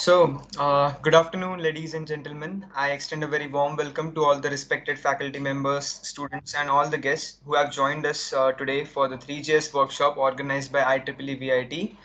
Good afternoon, ladies and gentlemen. I extend a very warm welcome to all the respected faculty members, students, and all the guests who have joined us today for the 3JS workshop organized by IEEE-VIT.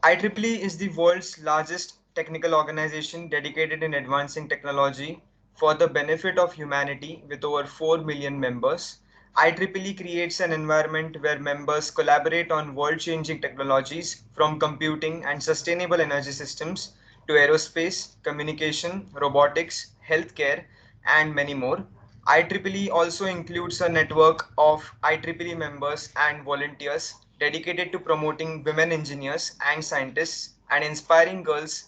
IEEE is the world's largest technical organization dedicated in advancing technology for the benefit of humanity with over 4 million members. IEEE creates an environment where members collaborate on world-changing technologies from computing and sustainable energy systems to aerospace, communication, robotics, healthcare, and many more. IEEE also includes a network of IEEE members and volunteers dedicated to promoting women engineers and scientists and inspiring girls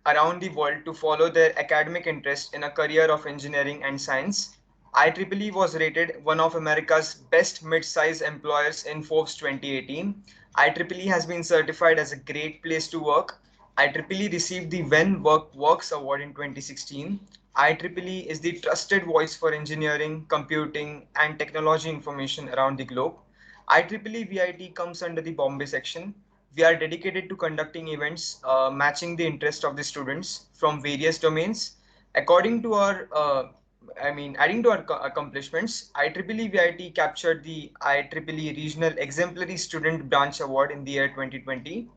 around the world to follow their academic interest in a career of engineering and science. IEEE was rated one of America's best mid-size employers in Forbes 2018. IEEE has been certified as a great place to work. IEEE received the When Work Works Award in 2016. IEEE is the trusted voice for engineering, computing, and technology information around the globe. IEEE-VIT comes under the Bombay section. We are dedicated to conducting events matching the interest of the students from various domains. According to adding to our accomplishments, IEEE-VIT captured the IEEE Regional Exemplary Student Branch Award in the year 2020.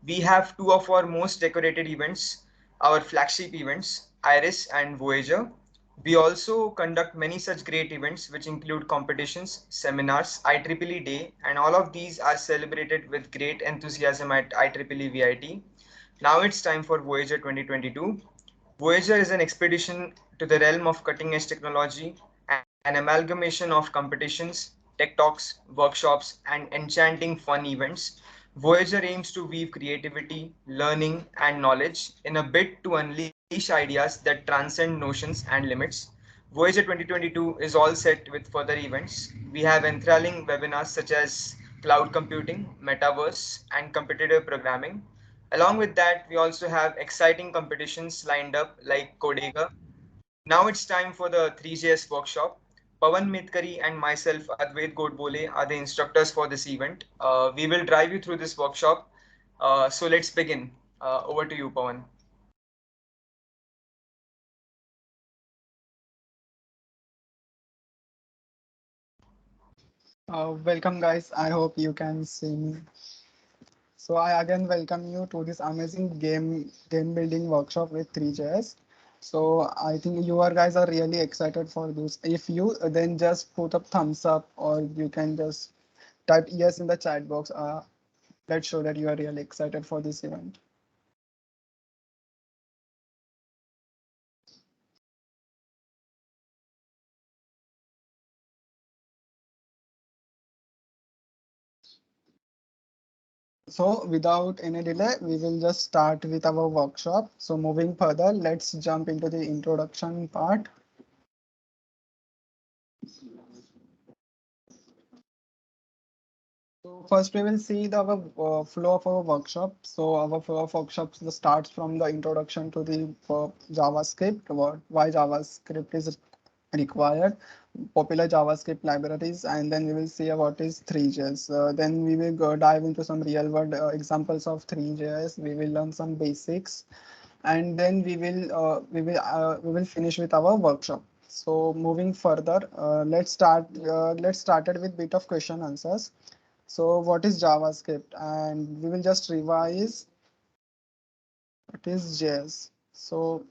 We have two of our most decorated events, our flagship events, Iris and Voyager. We also conduct many such great events which include competitions, seminars, IEEE Day, and all of these are celebrated with great enthusiasm at IEEE VIT. Now it's time for Voyager 2022. Voyager is an expedition to the realm of cutting edge technology, an amalgamation of competitions, tech talks, workshops, and enchanting fun events. Voyager aims to weave creativity, learning, and knowledge in a bid to unleash ideas that transcend notions and limits. Voyager 2022 is all set with further events. We have enthralling webinars such as cloud computing, metaverse, and competitive programming. Along with that, we also have exciting competitions lined up like Codega. Now it's time for the 3JS workshop. Pawan Metkari and myself, Advait Godbole, are the instructors for this event. We will drive you through this workshop. So let's begin. Over to you, Pawan. Welcome guys. I hope you can see me. So I again welcome you to this amazing game building workshop with 3JS. So I think you are guys are really excited for this. If you then just put up thumbs up or you can just type yes in the chat box. Let's show that you are really excited for this event. So without any delay, we will just start with our workshop. So moving further, let's jump into the introduction part. So first we will see the flow of our workshop. So our flow of workshops starts from the introduction to the JavaScript, why JavaScript is required, popular JavaScript libraries, and then we will see what is 3JS. Then we will go dive into some real world examples of 3JS. We will learn some basics, and then we will finish with our workshop. So moving further, let's start it with bit of question answers. So what is JavaScript? And we will just revise what is JS. So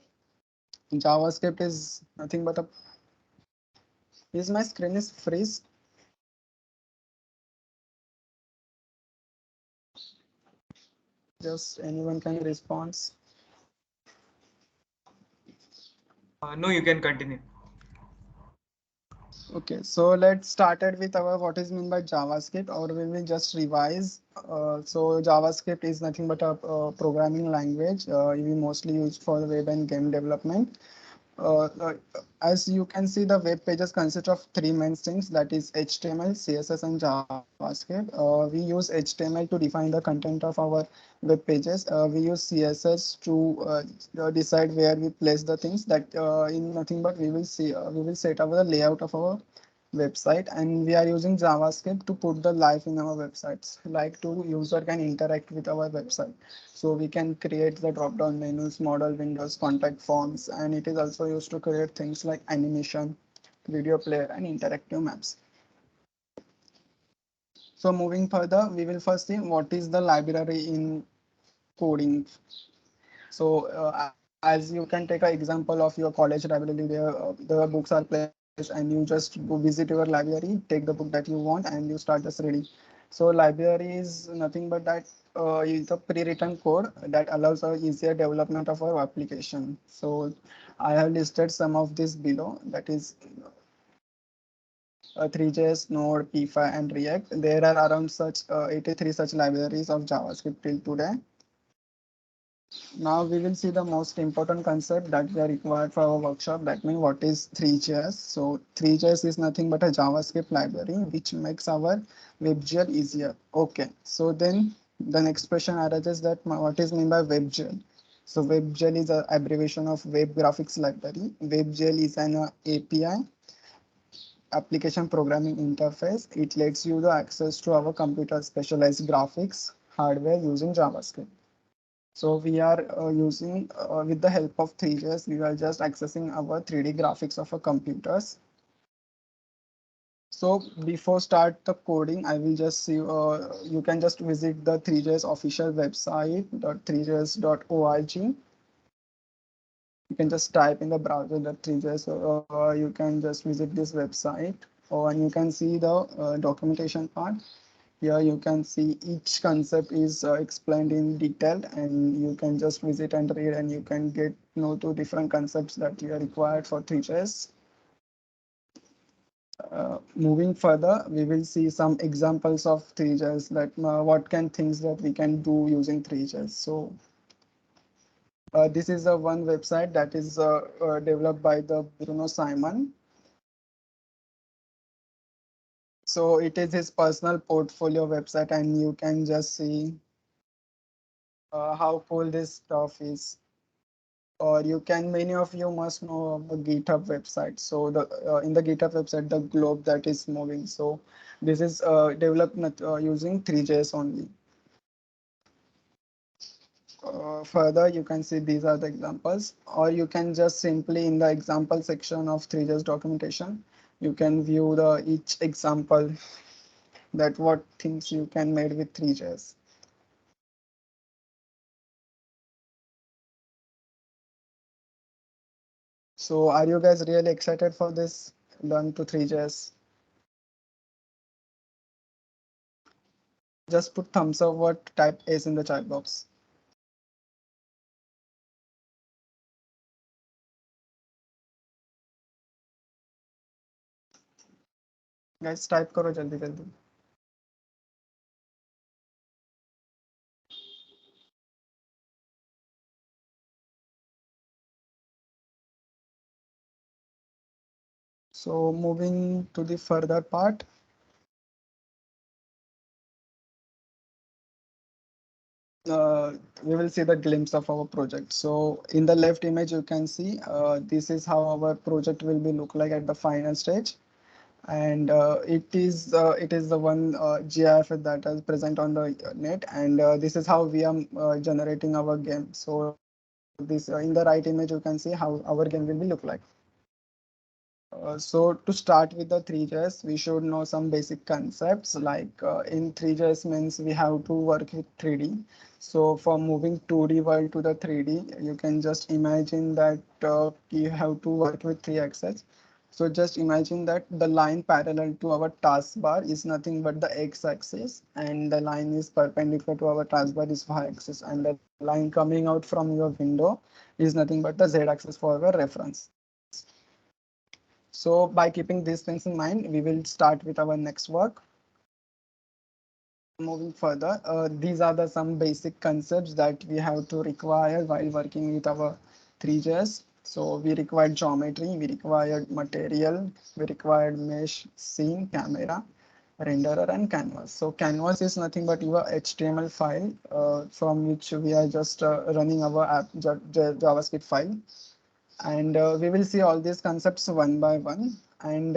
JavaScript is nothing but a, is my screen is freeze? Just anyone can respond. No, you can continue. Okay, so let's start it with our what is mean by JavaScript, or we will just revise. So JavaScript is nothing but a, programming language we mostly use for web and game development. Uh, uh, as you can see, the web pages consist of three main things, that is HTML, CSS, and JavaScript. We use HTML to define the content of our web pages. We use CSS to decide where we place the things. That in nothing but we will see we will set up the layout of our website, and we are using JavaScript to put the life in our websites, like to user can interact with our website. So we can create the drop down menus, model windows, contact forms, and it is also used to create things like animation, video player, and interactive maps. So moving further, we will first see what is the library in coding. So as you can take an example of your college library, where the books are placed and you just go visit your library, take the book that you want, and you start just reading. So library is nothing but that is a pre-written code that allows a easier development of our application. So I have listed some of this below. That is Three.js, Node, P5, and React. There are around such 83 such libraries of JavaScript till today. Now we will see the most important concept that we are required for our workshop. That means what is Three.js. So Three.js is nothing but a JavaScript library which makes our WebGL easier. Okay, so then the next question arises that what is meant by WebGL. So WebGL is an abbreviation of Web Graphics Library. WebGL is an API, application programming interface. It lets you the access to our computer specialized graphics hardware using JavaScript. So we are using with the help of Three.js, we are just accessing our 3D graphics of our computers. So before start the coding, I will just see, you can just visit the Three.js official website, .3js.org. You can just type in the browser that Three.js, you can just visit this website, and you can see the documentation part. Here you can see each concept is explained in detail, and you can just visit and read, and you can get know two different concepts that you are required for Three.js. Moving further, we will see some examples of Three.js, that what can things that we can do using Three.js. So this is the one website that is developed by the Bruno Simon. So it is his personal portfolio website, and you can just see how cool this stuff is. Or you can, many of you must know of the GitHub website. So the in the GitHub website, the globe that is moving. So this is developed using Three.js only. Further, you can see these are the examples, or you can just simply in the example section of Three.js documentation, you can view the each example that what things you can made with Three.js. So are you guys really excited for this learn to Three.js? Just put thumbs up or type S in the chat box. Guys, type करो जल्दी जल्दी. So moving to the further part, we will see the glimpse of our project. So in the left image, you can see this is how our project will be look like at the final stage. And it is the one GIF that is present on the net, and this is how we are generating our game. So this in the right image, you can see how our game will be look like. So to start with the Three.js, we should know some basic concepts like in Three.js means we have to work with 3D. So for moving 2D world to the 3D, you can just imagine that you have to work with three axes. So just imagine that the line parallel to our taskbar is nothing but the x-axis, and the line is perpendicular to our taskbar is y-axis, and the line coming out from your window is nothing but the z-axis for our reference. So by keeping these things in mind, we will start with our next work. Moving further, these are the some basic concepts that we have to require while working with our Three.js. So we required geometry, we required material, we required mesh, scene, camera, renderer, and canvas. So canvas is nothing but your HTML file from which we are just running our app JavaScript file. And we will see all these concepts one by one. And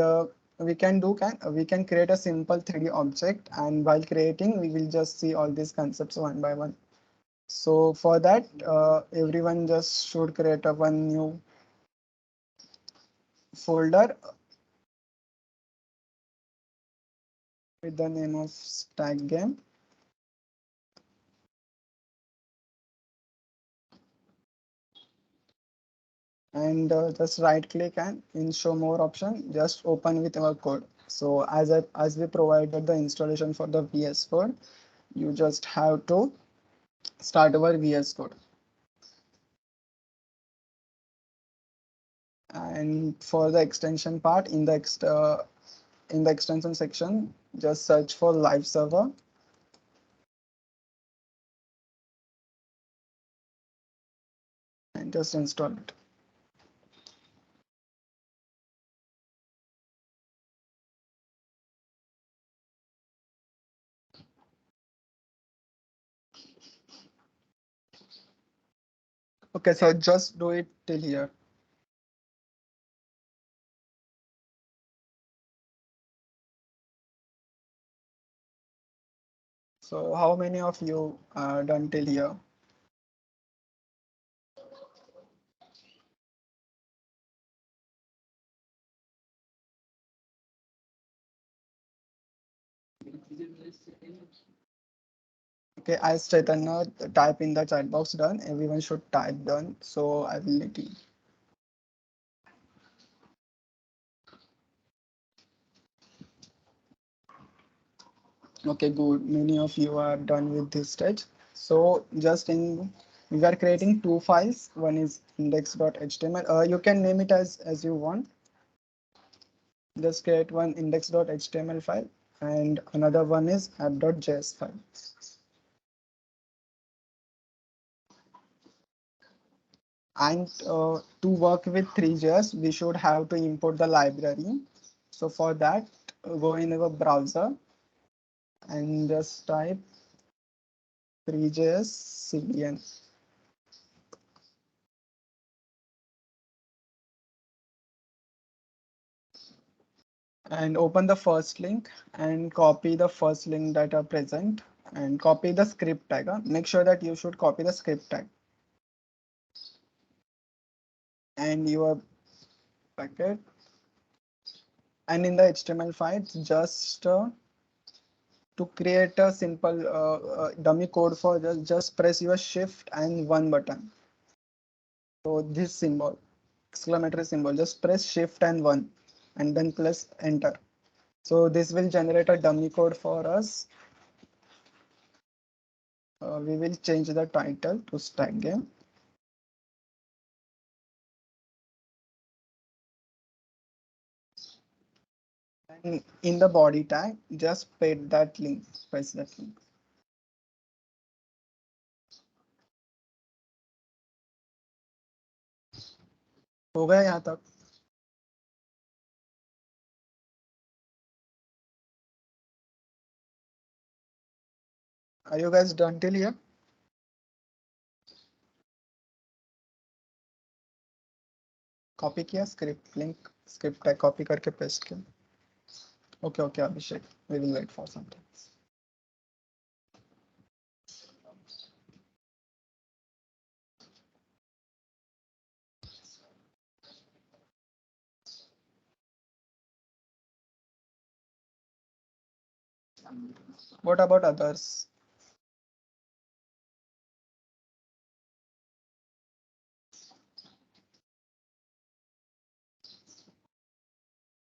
we can create a simple 3D object, and while creating we will just see all these concepts one by one. So for that, everyone just should create a one new folder with the name of stack game, and just right click and in show more option, just open with our code. So as we provided the installation for the VS Code, you just have to start our VS Code. And for the extension part, in the extension section, just search for live server and just install it. Okay, so just do it till here. So how many of you are done till here? Okay, as Chaitanya type in the chat box done, everyone should type done. So I will let you. Okay, good. Many of you are done with this stage. So just in, we are creating two files. One is index.html. You can name it as you want. Just create one index.html file and another one is app.js file. And to work with Three.js, we should have to import the library. So for that, go in our browser and just type Three.js cdn. And open the first link and copy the first link that are present and copy the script tag. Make sure that you should copy the script tag and your packet. And in the HTML file, just to create a simple dummy code for just press your shift and one button. So this symbol, exclamatory symbol, just press shift and one and then press enter. So this will generate a dummy code for us. We will change the title to stack game. And in the body tag, just paste that link, press that link. हो गया यहाँ तक? Are you guys done till here? Copy किया script link, script tag copy करके paste किया. Okay, okay, Abhishek, we will wait for some time. What about others?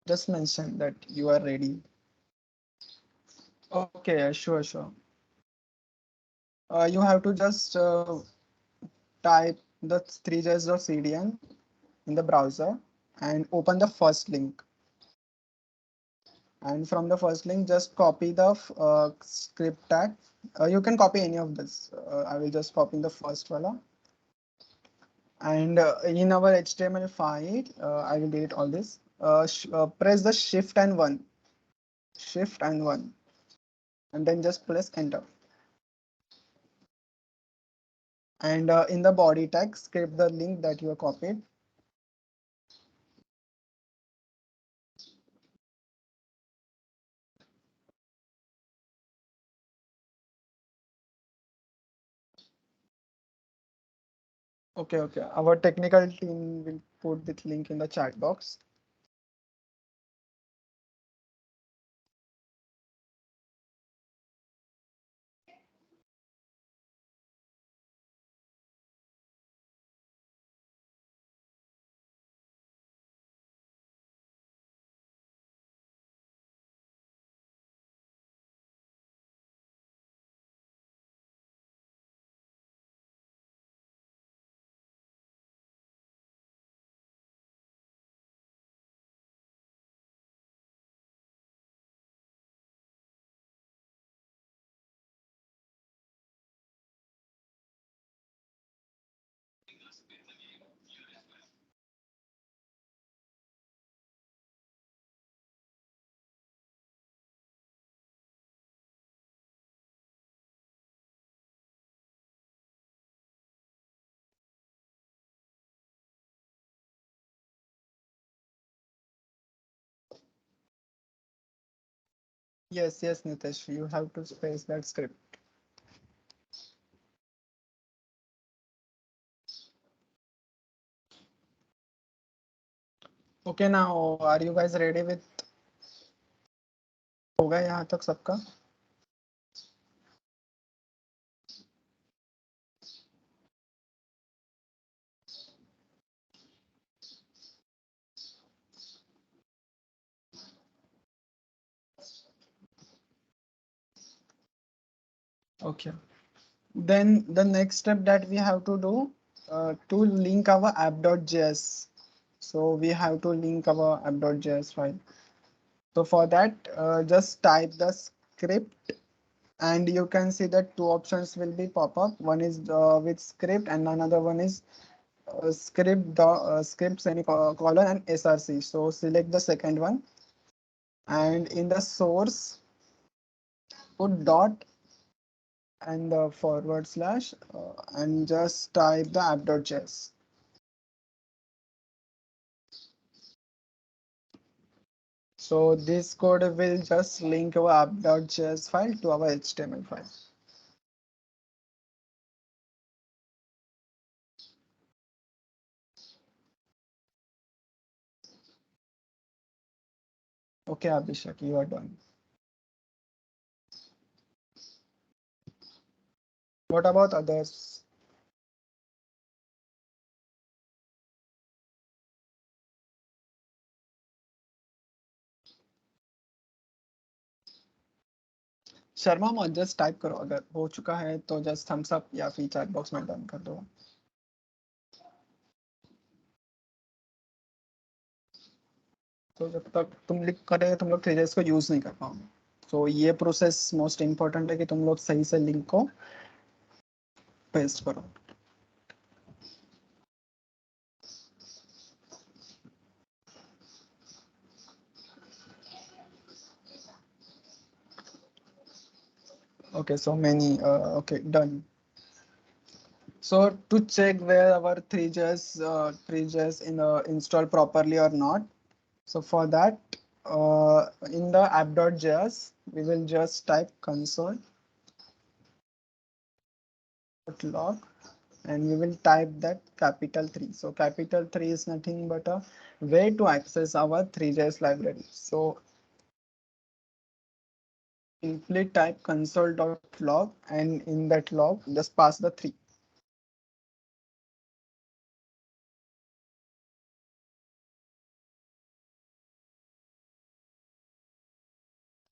Just mention that you are ready. Okay, sure, sure. You have to just type the 3js.cdn in the browser and open the first link. And from the first link, just copy the script tag. You can copy any of this. I will just copy the first one. And in our HTML file, I will delete all this. Press the shift and one, and then just press enter. And in the body tag, script the link that you have copied. Okay, okay. Our technical team will put the link in the chat box. Yes, yes, Nitesh, you have to space that script. Okay, now are you guys ready with? हो गया यहाँ तक सबका? Okay. Then the next step that we have to do to link our app.js. So we have to link our app.js file. So for that, just type the script and you can see that two options will be pop up. One is with script and another one is script semicolon and src. So select the second one and in the source put dot and the forward slash and just type the app.js. So this code will just link our app.js file to our HTML file. Okay, Abhishek, you are done. What about others? Sharma मत just type करो अगर हो चुका है तो just Thums up या फिर chat box में डन कर दो. तो जब तक तुम लिख करे तुम लोग थ्री को यूज नहीं कर पाओगे. तो ये प्रोसेस मोस्ट इंपॉर्टेंट है कि तुम लोग सही से लिंक को पेस्ट करो. Okay, so many. Okay, done. So to check where our 3js in installed properly or not. So for that, in the app.js, we will just type console.log and we will type that capital 3. So capital 3 is nothing but a way to access our 3js library. So simply type console.log and in that log, just pass the 3.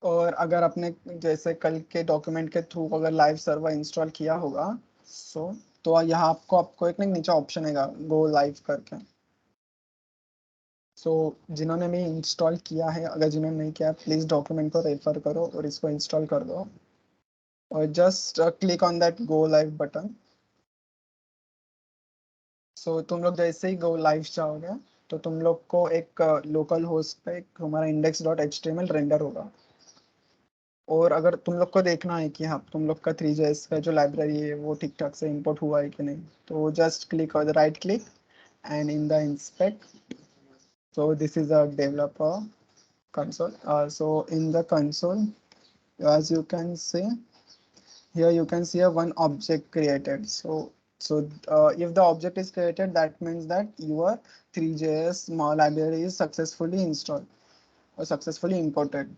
और अगर आपने जैसे कल के document के through अगर live server install किया होगा तो यहाँ आपको एक नीचे ऑप्शन है गो लाइव करके. सो जिन्होंने भी इंस्टॉल किया है अगर जिन्होंने नहीं किया प्लीज डॉक्यूमेंट को रेफर करो और इसको इंस्टॉल कर दो और just click on that go live button. So तुम लोग जैसे ही गो लाइव जाओगे तो तुम लोग को एक लोकल होस्ट पे एक हमारा index.html रेंडर होगा. और अगर तुम लोग को देखना है कि हाँ तुम लोग का 3js का जो लाइब्रेरी है वो ठीक ठाक से इंपोर्ट हुआ है कि नहीं तो जस्ट क्लिक और right click and in the inspect. So this is a developer console. So in the console, as you can see here, you can see a one object created. So So if the object is created, that means that your Three.js small library is successfully installed or successfully imported.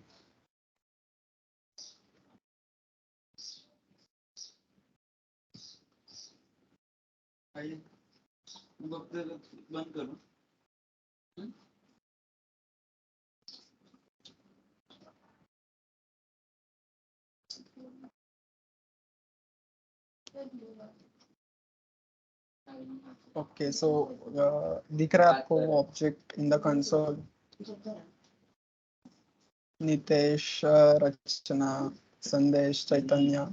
Okay, so दिख रहा है आपको वो object in the console? Nitesh, Rachna, Sandesh, Chaitanya,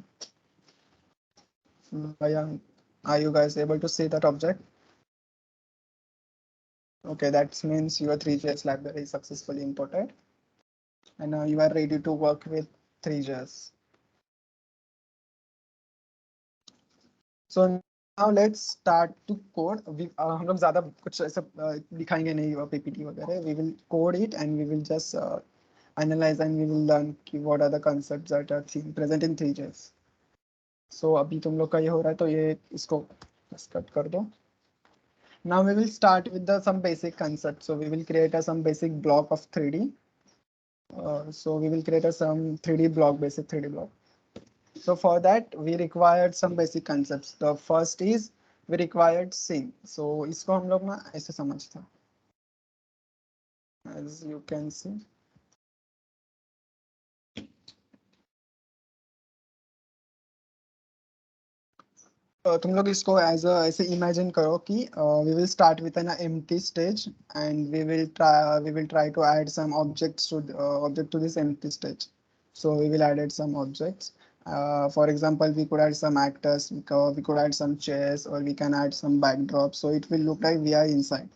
Mayank, are you guys able to see that object? Okay, that means your Three.js library is successfully imported, and now you are ready to work with Three.js. So now let's start to code. हम लोग ज़्यादा कुछ ऐसा दिखाएंगे नहीं PPT वगैरह. We will code it and we will just analyze and we will learn what are the concepts that are present in Three.js. So अभी तुम लोग का ये हो रहा है तो ये इसको कट कर दो. Now we will start with some basic concepts. So we will create some basic block of 3D. So we will create some 3D block, basic 3D block. So for that we required some basic concepts. The first is we required scene. So इसको हम लोग ना ऐसे समझते हैं. As you can see. तुम लोग इसको ऐसे इमेजिन करो कि we will start with an empty stage and we will try to add some object to this empty stage. So we will add some objects. For example, we could add some actors, we could add some chairs, or we can add some backdrops. So it will look like we are inside.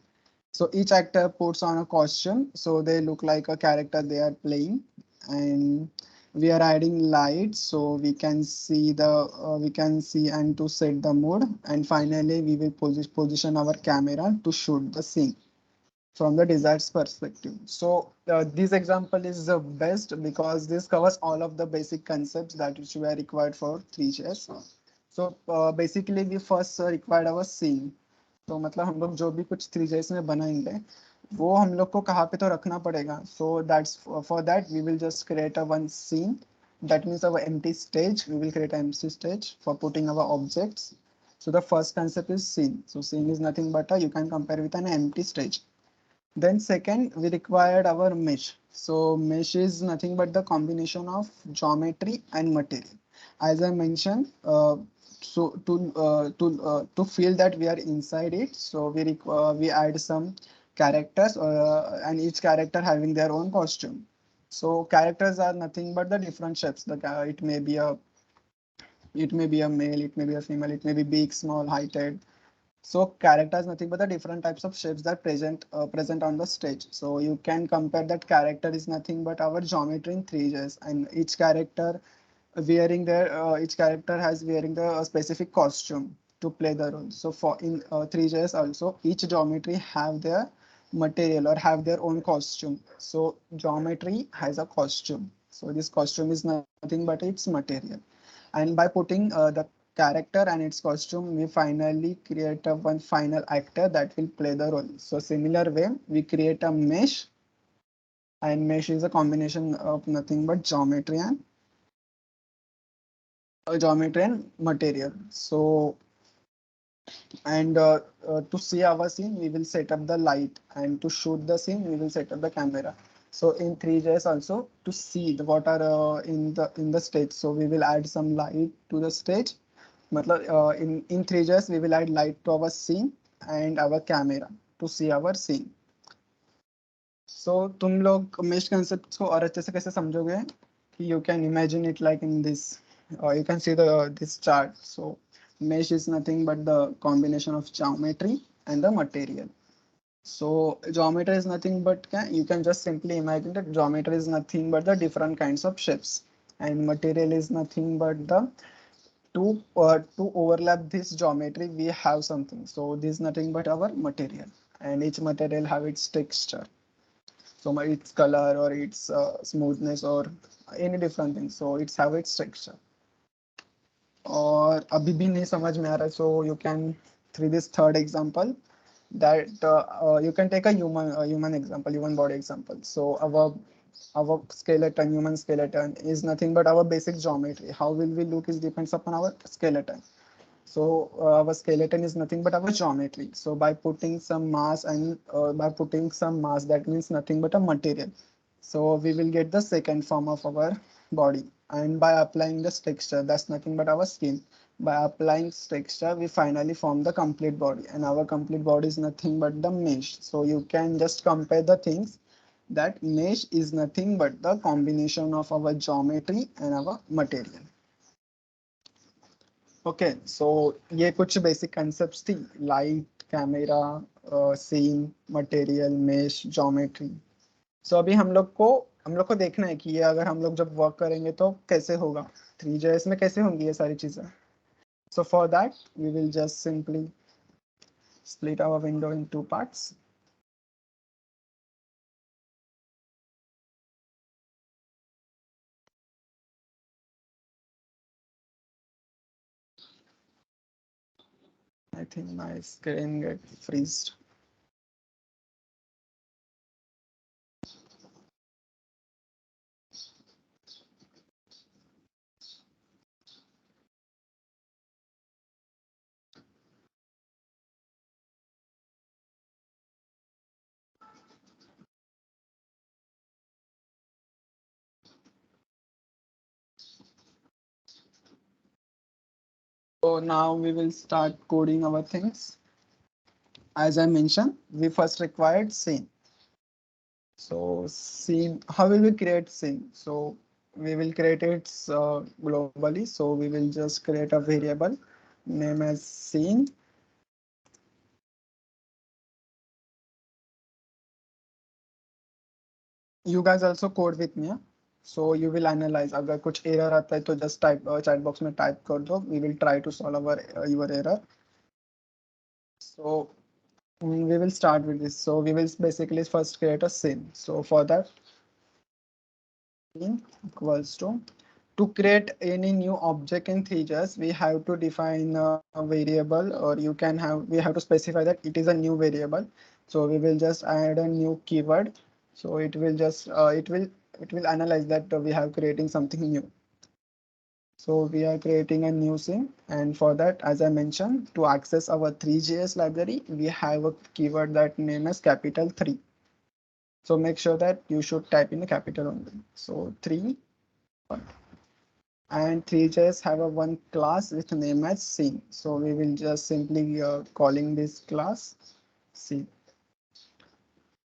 So each actor puts on a costume, so they look like a character they are playing, and we are adding light, so we can see and to set the mood, and finally we will position our camera to shoot the scene from the desired perspective. So this example is the best because this covers all of the basic concepts that which were required for Three.js. So basically we first required our scene. तो मतलब हम लोग जो भी कुछ Three.js में बनाएंगे वो हम लोग को कहाँ पे तो रखना पड़ेगा. So that's for that we will just create a one scene. That means our empty stage. We will create an empty stage for putting our objects. So the first concept is scene. So scene is nothing but you can compare with an empty stage. Then second, we required our mesh. So mesh is nothing but the combination of geometry and material. As I mentioned, so to feel that we are inside it, so we add some characters, and each character having their own costume. So characters are nothing but the different shapes. It may be a male, it may be a female, it may be big, small, heighted. So characters nothing but the different types of shapes that present on the stage. So you can compare that character is nothing but our geometry in Three.js, and each character has wearing the specific costume to play the role. So for in Three.js also each geometry have their material or have their own costume. So geometry has a costume. So this costume is nothing but its material, and by putting the character and its costume we finally create a one final actor that will play the role. So similar way we create a mesh, and mesh is a combination of nothing but geometry and material. So and to see our scene we will set up the light, and to shoot the scene we will set up the camera. So in Three.js also to see what are in the stage, so we will add some light to the stage. मतलब in Three.js we will add light to our scene and our camera to see our scene. So तुम लोग mesh concepts को और अच्छे से कैसे समझोगे कि you can imagine it like in this, or you can see this chart. So mesh is nothing but the combination of geometry and the material. So geometry is nothing but you can just simply imagine that geometry is nothing but the different kinds of shapes, and material is nothing but the to overlap this geometry we have something. So this is nothing but our material, and each material have its texture. So its color or its smoothness or any different thing. So it's have its texture. और अभी भी नहीं समझ में आ रहा है, so you can through this third example that you can take a human example, human body example. So our skeleton, human skeleton is nothing but our basic geometry. How will we look is depends upon our skeleton. So our skeleton is nothing but our geometry. So by putting some mass and by putting some mass, that means nothing but a material. So we will get the second form of our body. And by applying this texture, that's nothing but our skin. By applying texture, we finally form the complete body. And our complete body is nothing but the mesh. So you can just compare the things, that mesh is nothing but the combination of our geometry and our material. Okay so ये कुछ basic concepts थी, light, camera, scene, material, mesh, geometry. So अभी हम लोग को देखना है कि ये अगर हम लोग जब वर्क करेंगे तो कैसे होगा, 3JS में कैसे होंगी ये सारी चीजें. So for that we will just simply split our window in two parts. I think my screen get freezed. So now we will start coding our things. As I mentioned, we first required scene. So scene, how will we create scene? So we will create it globally. So we will just create a variable name as scene. You guys also code with me. So you will analyze. अगर कुछ error आता है तो just type chat box में type कर दो. We will try to solve our your error. So we will start with this. So we will basically first create a scene. So for that, scene equals to create any new object in Three.js, we have to define a variable, or you can have, we have to specify that it is a new variable. So we will just add a new keyword. So it will just, it will analyze that we have creating something new. So we are creating a new scene. And for that, as I mentioned, to access our Three.js library, we have a keyword that name is capital 3. So make sure that you should type in the capital only. So 3. And Three.js have a one class with name as scene. So we will just simply calling this class scene.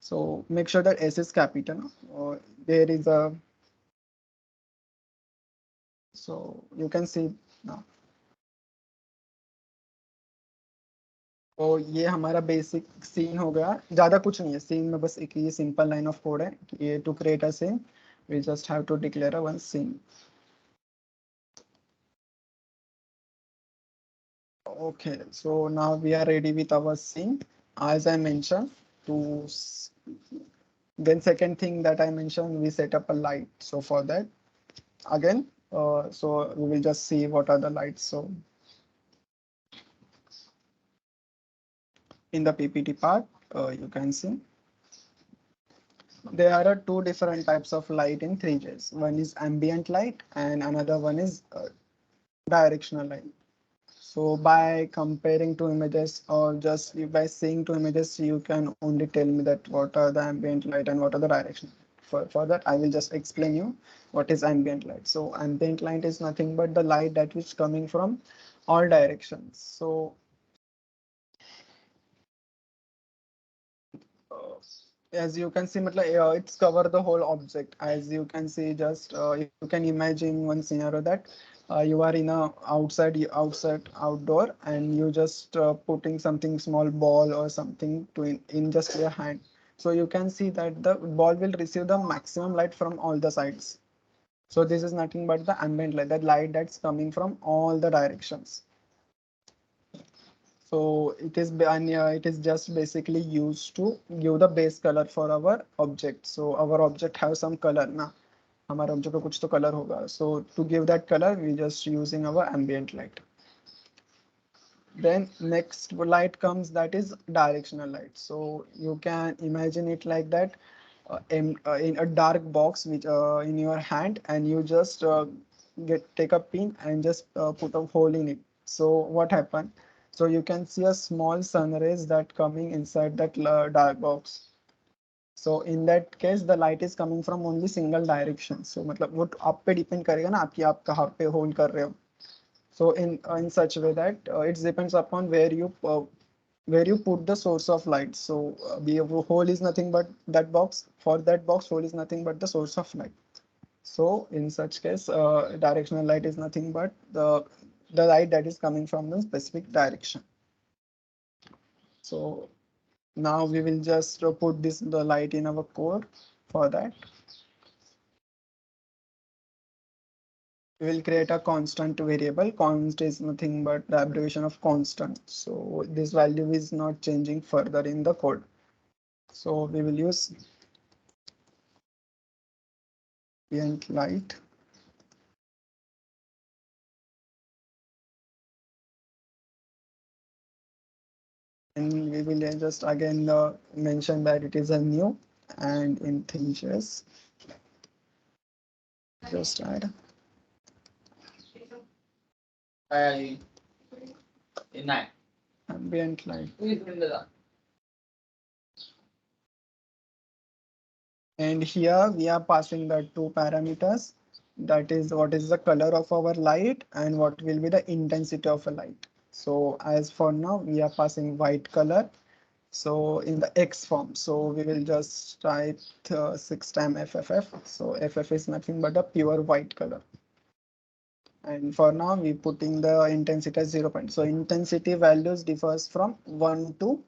So make sure that S is capital. There is a, so you can see now. तो ये हमारा basic scene हो गया, ज्यादा कुछ नहीं है scene में, बस एक ये सिंपल लाइन ऑफ कोड है कि ये to create a scene we just have to declare a one scene. Okay, so now we are ready with our scene. As I mentioned, to then second thing that I mentioned, we set up a light. So for that, again, so we will just see what are the lights. So in the PPT part, you can see there are two different types of light in Three.js. One is ambient light and another one is directional light. So by comparing two images, or just by seeing two images, you can only tell me that what are the ambient light and what are the direction. For that, I will just explain you what is ambient light. So ambient light is nothing but the light that is coming from all directions. So uh, as you can see, it's cover the whole object. As you can see, just you can imagine one scenario that you are in a outside outdoor, and you just putting something small ball or something to in just your hand. So you can see that the ball will receive the maximum light from all the sides. So this is nothing but the ambient light, that light that's coming from all the directions. So it is just basically used to give the base color for our object. So our object have some color ना, हमारे object को कुछ तो color होगा. So to give that color, we just using our ambient light. Then next light comes, that is directional light. So you can imagine it like that, in a dark box which in your hand, and you just get take a pin and just put a hole in it. So what happened? So you can see a small sun rays that coming inside that dark box. So in that case the light is coming from only single direction. So मतलब वो आप पे depend करेगा ना आपकी आप कहाँ पे होल्ड कर रहे हो. So in such a way that it depends upon where you put the source of light. So the hole is nothing but that box. For that box, hole is nothing but the source of light. So in such case, directional light is nothing but the light that is coming from the specific direction. So now we will just put the light in our code. For that, we will create a constant variable. Const is nothing but the abbreviation of constant. So this value is not changing further in the code. So we will use ambient light. And we will just again mention that it is a new, and in Three.js just add ambient light. And here we are passing the two parameters, that is what is the color of our light and what will be the intensity of a light. So as for now we are passing white color, so in the X form. So we will just type 6 times FFF. So FF is nothing but a pure white color. And for now we putting the intensity as 0 point. So intensity values differs from 1 to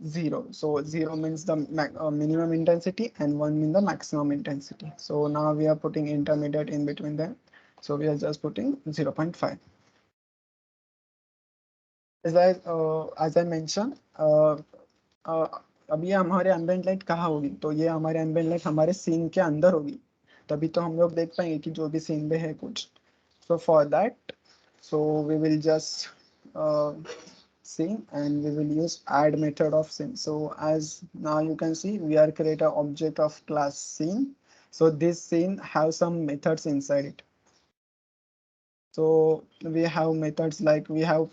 0. So 0 means the minimum intensity and 1 means the maximum intensity. So now we are putting intermediate in between them. So we are just putting 0.5. As I mentioned, अभी हमारे ambient light कहाँ होगी, तो ये हमारे ambient light हमारे scene के अंदर होगी, तभी तो हम लोग देख पाएंगे कि जो भी सीन में है कुछ. So for that, so we will just scene, and we will use add method of scene. So as now you can see, we are create an object of class scene. So this scene have some methods inside it. So we have methods like we have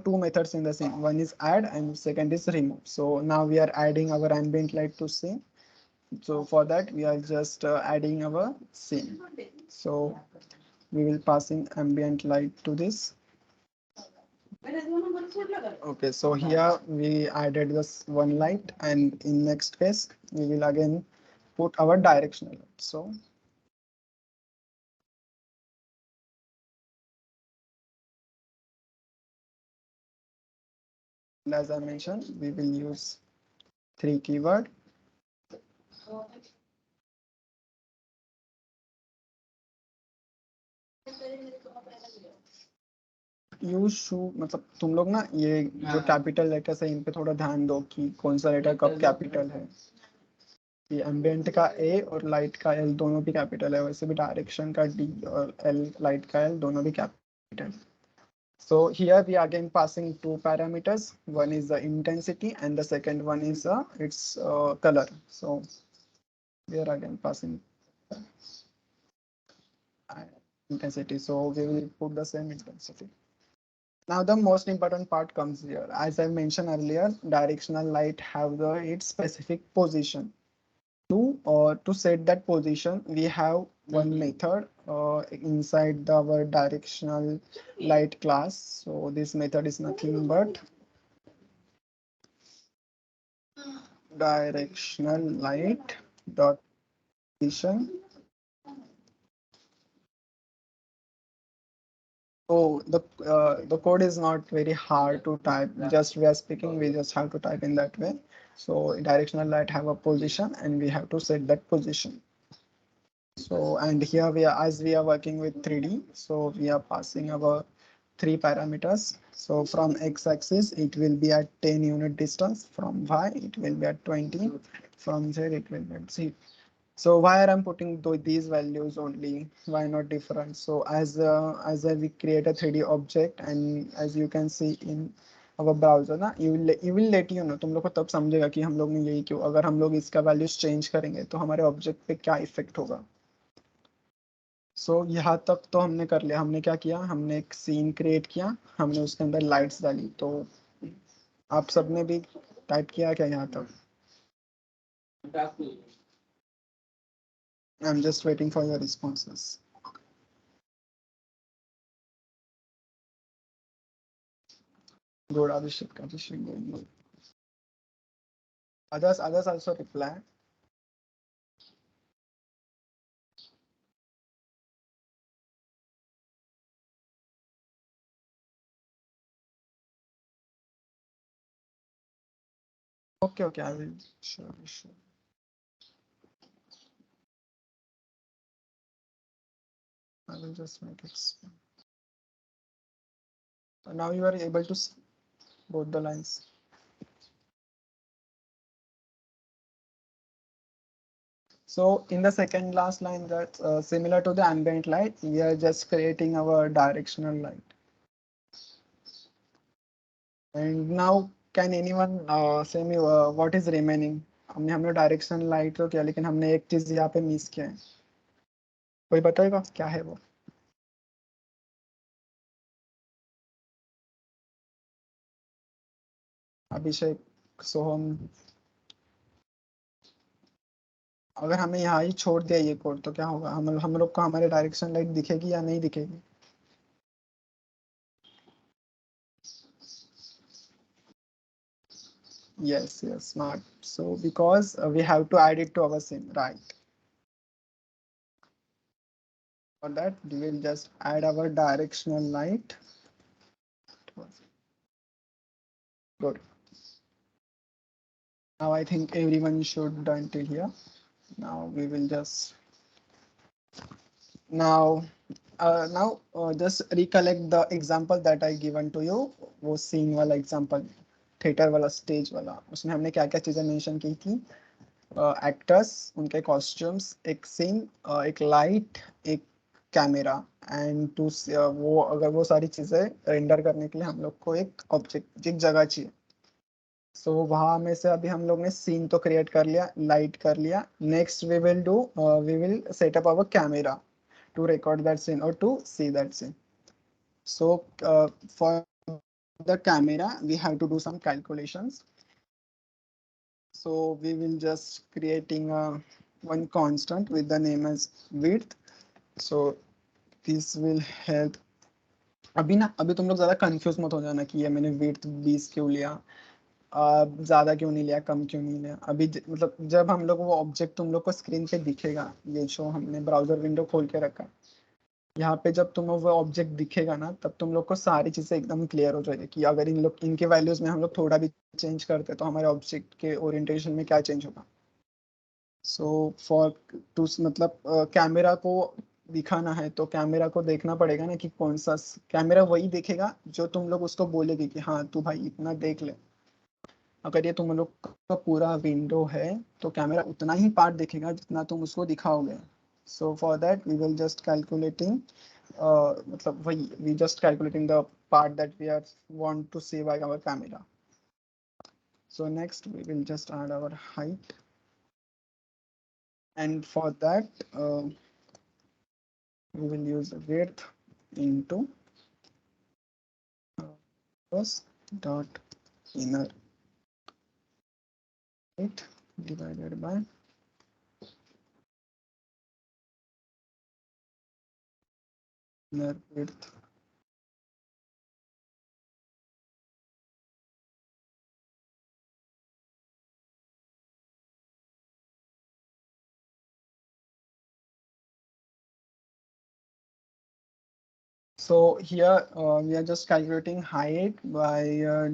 two methods in the scene. One is add and second is remove. So now we are adding our ambient light to scene. So for that we are just adding our scene. So we will passing ambient light to this. Okay, so here we added this one light, and in next case we will again put our directional light. So as I mentioned, we will use three keyword. Use मतलब तुम लोग ना ये जो capital letters है इन पे थोड़ा ध्यान दो कि कौन सा लेटर कब कैपिटल है. ये एम्बिएंट का ए और लाइट का एल दोनों भी कैपिटल है, वैसे भी डायरेक्शन का डी और एल लाइट का एल दोनों भी capital. So here we are again passing two parameters. One is the intensity and the second one is its color. So we are again passing intensity. So we will put the same intensity. Now the most important part comes here. As I mentioned earlier, directional light have its specific position. To set that position, we have one method inside our directional light class. So this method is nothing but directional light dot position. So the code is not very hard to type. Just we are speaking, we just have to type in that way. So directional light have a position, and we have to set that position. So and here we are, as we are working with 3D, so we are passing our three parameters. So from x-axis it will be at 10 unit distance. From y it will be at 20. From z it will be at 0. So why I'm putting these values only? Why not different? So we create a 3D object, and as you can see in our browser ना, you will let you know, तुम लोग को तब समझेगा कि हम लोग ने यही क्यों, अगर हम लोग इसका वैल्यूज चेंज करेंगे तो हमारे ऑब्जेक्ट पे क्या इफेक्ट होगा. सो यहाँ तक तो हमने कर लिया. हमने क्या किया, हमने एक सीन क्रिएट किया, हमने उसके अंदर लाइट्स डाली. तो आप सबने भी टाइप किया क्या यहाँ तक? I'm just waiting for your responses. Good, Abhishek going good. Others also reply. Okay, I will. Sure. I will just make it. Now you are able to see both the lines. So in the second last line, that's similar to the ambient light, we are just creating our directional light. And now, can anyone say me what is remaining? हमने direction light तो किया, लेकिन हमने एक चीज यहाँ पे miss किया है. कोई बताएगा क्या है वो? अभिषेक, सोहम. अगर हमें यहाँ ही छोड़ दिया ये कोड तो क्या होगा? हम लोग को हमारे डायरेक्शन लाइट दिखेगी या नहीं दिखेगी? Yes, smart. So because we have to add it to our sim, right? For that, we will just add our directional light. Good. Now I think everyone should done till here. Now we will just now just recollect the example that I given to you. वो scene वाला example, theater वाला, stage वाला, उसमें हमने क्या क्या चीजें mention की थी? एक्टर्स, उनके कॉस्ट्यूम्स, एक सीन, एक लाइट, एक कैमरा, एंड टू वो अगर वो सारी चीजें रेंडर करने के लिए हम लोग को एक ऑब्जेक्ट, एक जगह चाहिए. सो वहां में से अभी हम लोग ने सीन तो क्रिएट कर लिया, लाइट कर लिया. Next we will set up our camera to record that scene और to see that scene. So for the camera we have to do some calculations. So we will just creating a one constant with the name as width. So this will help. अभी तुम लोग ज्यादा confuse मत हो जाना कि ये मैंने width 20 क्यों लिया, ज्यादा क्यों नहीं लिया, कम क्यों नहीं लिया. अभी मतलब जब हम लोग वो ऑब्जेक्ट तुम लोग को स्क्रीन पे दिखेगा, ये जो हमने ब्राउजर विंडो खोल के रखा है, यहाँ पे जब तुम्हें वो ऑब्जेक्ट दिखेगा ना, तब तुम लोग को सारी चीजें एकदम क्लियर हो जाएगी कि अगर इनके वैल्यूज में हम लोग थोड़ा भी चेंज करते तो हमारे ऑब्जेक्ट के ओरिएंटेशन में क्या चेंज होगा. सो फॉर टू मतलब कैमरा को दिखाना है तो कैमरा को देखना पड़ेगा ना कि कौन सा कैमरा वही देखेगा जो तुम लोग उसको बोलेगे कि हाँ तू भाई इतना देख ले. अगर ये तुम लोग का पूरा विंडो है तो कैमरा उतना ही पार्ट देखेगा जितना तुम उसको दिखाओगे. So for that we will just calculating, मतलब वही we just calculating the part that we are want to see by our camera. So next we will just add our height, and for that we will use width into first dot inner height divided by inner width. So here we are just calculating height by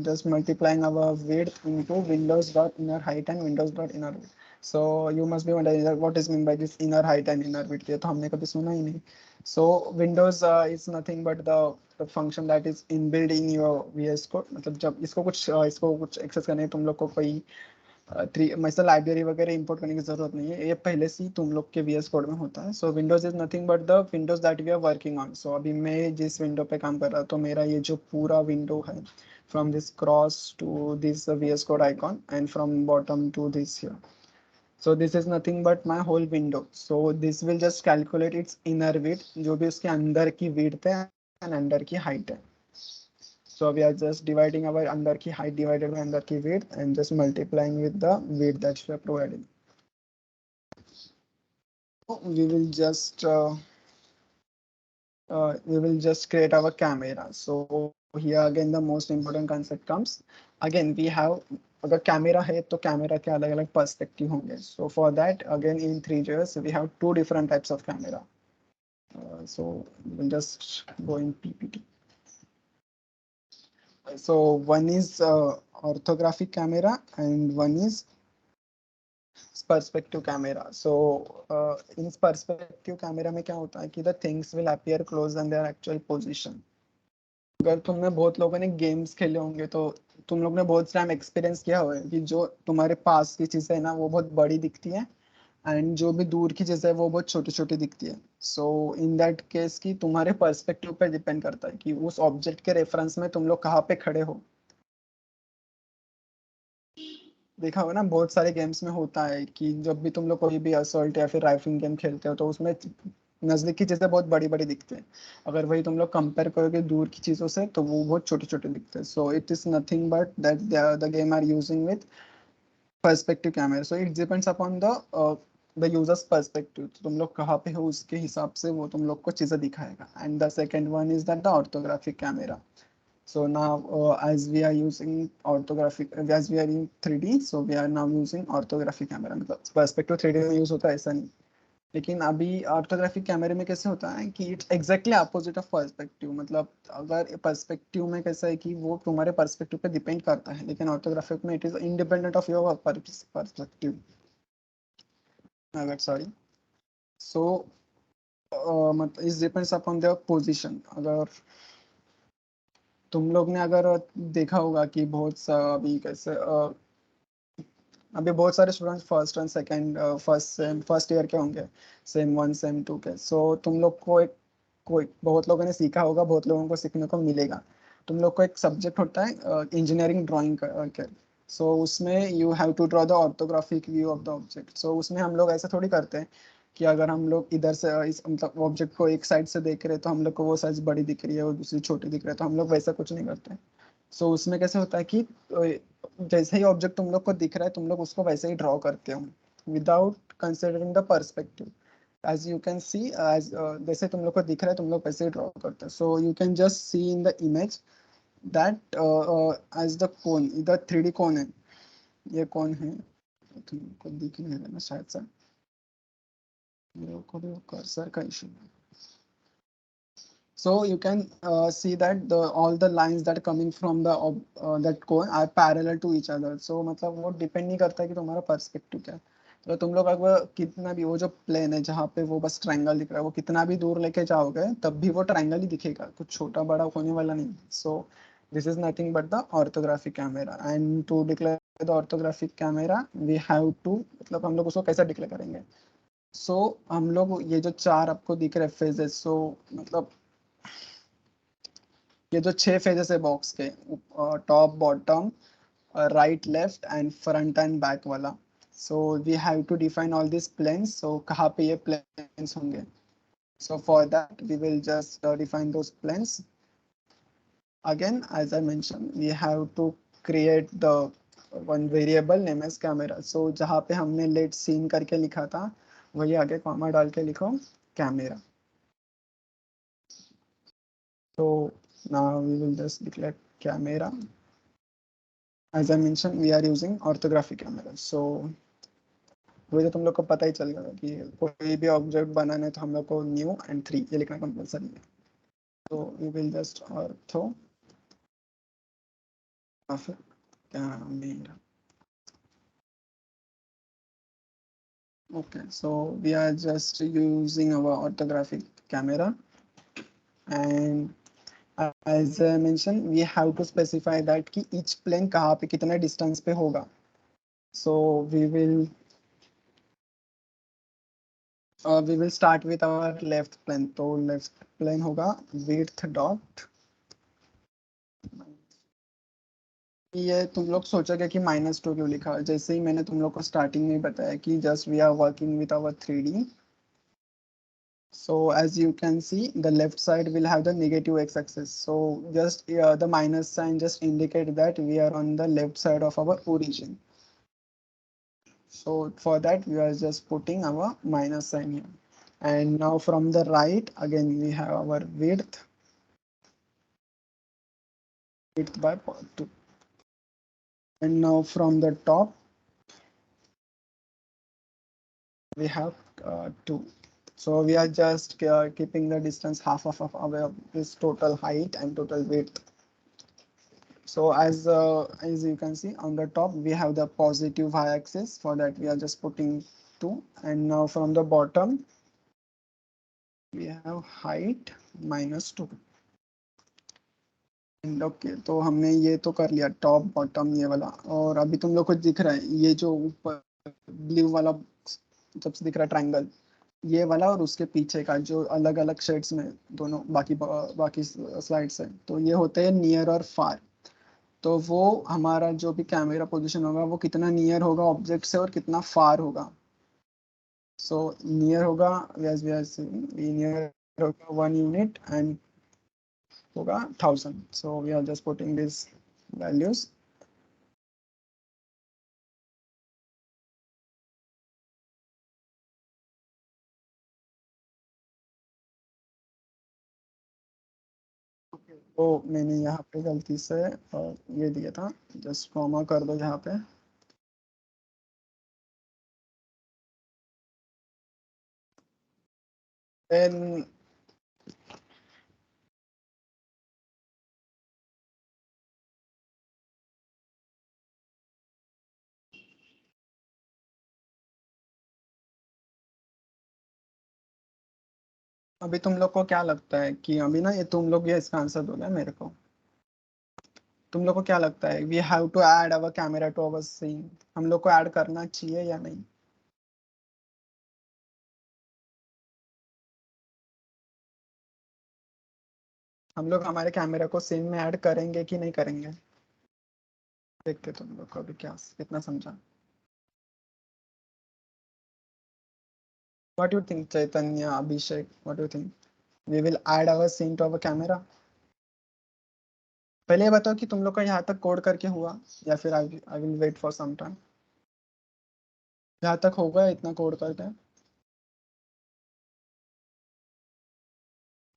just multiplying our width into windows dot inner height and windows dot inner width. So you must be wondering that what is meant by this inner height and inner width. ये तो हमने कभी सुना ही नहीं. So windows is nothing but the function that is inbuilt in your VS Code. मतलब जब इसको कुछ access करने तुम लोग को कोई मतलब लाइब्रेरी वगैरह इंपोर्ट करने की जरूरत नहीं है, ये पहले से ही तुम लोग के वीएस कोड में होता है. So windows is nothing but the windows that we are working on. So अभी मैं जिस विंडो पे काम कर रहा हूँ, तो मेरा ये जो पूरा विंडो है, from this cross to this VS code icon and from bottom to this here. So this is nothing but my whole window. So this will just calculate its inner width, जो भी उसके अंदर की width है and अंदर की height है. So we are just dividing our under की height divided by under की width and just multiplying with the width that we are providing. We will just create our camera. So here again the most important concept comes. Again we have, अगर camera है तो camera के अलग अलग perspective होंगे. So for that again in Three.js we have two different types of camera. So we'll just go in PPT. So one is orthographic camera and one is perspective camera. So in perspective camera में क्या होता है कि the things will appear close than their actual position. अगर तुमने बहुत लोगों ने गेम्स खेले होंगे तो तुम लोग ने बहुत टाइम एक्सपीरियंस किया हुआ है कि जो तुम्हारे पास की चीजें है ना वो बहुत बड़ी दिखती है एंड जो भी दूर की चीजें है वो बहुत छोटी छोटी दिखती है. सो इन दैट केस की तुम्हारे पर्सपेक्टिव पे डिपेंड करता है कि उस ऑब्जेक्ट के रेफरेंस में तुम लोग कहाँ पे खड़े हो. देखा होगा ना बहुत सारे गेम्स में होता है कि जब भी तुम लोग कोई भी असॉल्ट या फिर राइफलिंग गेम खेलते हो तो उसमें नजदीक की चीजें बहुत बड़ी बड़ी दिखती है. अगर वही तुम लोग कंपेयर करोगे दूर की चीजों से तो वो बहुत छोटे छोटे दिखते हैं. So it is nothing but that the game are using with perspective camera. So it depends upon the users perspective. तुम लोग कहाँ पे हो उसके हिसाब से वो तुम लोग को चीजें दिखाएगा. And the second one is that the orthographic camera. So now, as we are using orthographic, as we are in 3D, so we are now using orthographic camera. मतलब perspective 3D में यूज होता है ऐसा नहीं. लेकिन अभी orthographic कैमरे में कैसे होता है कि it's exactly opposite of perspective. मतलब अगर पर्सपेक्टिव में कैसा है कि वो तुम्हारे पर्सपेक्टिव पे डिपेंड करता है, लेकिन ऑर्थोग्राफिक में it is independent of your perspective. अगर सॉरी. सो मतलब it depends upon their position. अगर तुम लोग ने अगर देखा होगा कि बहुत सा अभी कैसे अभी बहुत सारे students first and second first year के होंगे, सेम वन सेम टू के. सो तुम लोग को एक कोई बहुत लोगों ने सीखा होगा, बहुत लोगों को सीखने को मिलेगा. तुम लोग को एक सब्जेक्ट होता है इंजीनियरिंग ड्राइंग के. सो उसमें you have to draw the orthographic view of the object. So उसमें हम लोग ऐसा थोड़ी करते हैं कि अगर हम लोग इधर से इस मतलब ऑब्जेक्ट को एक साइड से देख रहे हैं तो हम लोग को वो साइज बड़ी दिख रही है और दूसरी छोटी दिख रही है, तो हम लोग वैसा कुछ नहीं करते. सो उसमें कैसे होता है कि जैसे ही ऑब्जेक्ट तुम लोग को दिख रहा है तुम लोग उसको वैसे ही ड्रॉ करते हो without considering the perspective. as you can see as जैसे तुम लोग को दिख रहा है तुम लोग वैसे ही ड्रॉ करते हैं. So you can just see in the image that as the cone, इधर 3D कोन है, ये कौन है तुमको दिख नहीं रहा ना शायद से, मेरे को भी कर्सर का इशू है. So you can see that the all the lines that are coming from the that cone are parallel to each other. So मतलब वो डिपेंड नहीं करता कि तुम्हारा पर्सपेक्टिव क्या है. तो तुम लोग अगर कितना भी वो जो प्लेन है जहाँ पे वो बस ट्रायंगल दिख रहा है वो कितना भी दूर लेके जाओगे तब भी वो ट्रायंगल ही दिखेगा, कुछ छोटा बड़ा होने वाला नहीं. So this is nothing but the orthographic camera. And to declare the orthographic camera we have to, मतलब हम लोग उसको कैसे डिक्लेयर करेंगे. सो हम लोग ये जो चार आपको दिख रहे फेजेस, सो मतलब ये जो 6 फेजेस है बॉक्स के, top bottom right left and front and back वाला. So we have to define all this planes. So कहाँ पे ये प्लेन्स होंगे. So for that we will just define those planes. Again as I mention we have to create the one variable name as camera. So जहाँ पे हमने late scene करके लिखा था वही आगे कॉमा डाल के लिखो camera. So now we will just declare camera. As I mentioned, we are using orthographic camera. So वही तो तुम लोग को पता ही चल गया कि कोई भी ऑब्जेक्ट बनाना है तो हम लोग को न्यू एंड 3 ये लिखना कंपलसरी है. तो we will just camera. Okay, so we are just using our orthographic camera, and as I mentioned we have to specify that कि each plane कहाँ पे कितने distance पे होगा. So we will start with our left plane. तो left plane होगा width dot, ये तुम लोग सोचोगे कि -2 क्यों लिखा, जैसे ही मैंने तुम लोग को स्टार्टिंग में बताया कि just we are working with our 3D. So as you can see, the left side will have the negative x-axis. So just the minus sign just indicate that we are on the left side of our origin. So for that we are just putting our minus sign here. And now from the right, again we have our width by 2. And now from the top we have 2. So we are just keeping the distance half of our this total height and total width. So as you can see on the top we have the positive y-axis. For that we are just putting 2. And now from the bottom we have height -2. Okay, तो हमने ये तो कर लिया top bottom ये वाला. और अभी तुम लोग को दिख रहा है ये जो ऊपर ब्लू वाला सबसे दिख रहा है ट्रायंगल, ये वाला और उसके पीछे का जो अलग अलग शेड्स में दोनों बाकी स्लाइड्स है, तो ये होते हैं नियर और फार. तो वो हमारा जो भी कैमरा पोजीशन होगा वो कितना नियर होगा ऑब्जेक्ट से और कितना फार होगा. सो नियर होगा नियर होगा 1 यूनिट एंड होगा 1000. So we are just putting this values. तो मैंने यहाँ पे गलती से ये दिया था, जस्ट कॉमा कर दो यहाँ पे. देन अभी तुम लोग को क्या लगता है कि अभी ना ये तुम लोग ये इसका आंसर दोगे मेरे को. तुम लोग को क्या लगता है we have to add our camera to our scene, हम लोग को ऐड करना चाहिए या नहीं. हम लोग हमारे कैमरा को सीन में ऐड करेंगे कि नहीं करेंगे. देखते तुम लोग को अभी क्या कितना समझा. What you think Chaitanya, Abhishek, what you think we will add our scene to our camera. पहले ये बताओ कि तुम लोग का यहाँ तक कोड करके हुआ या फिर I will wait for some time. यहाँ तक होगा इतना कोड करके.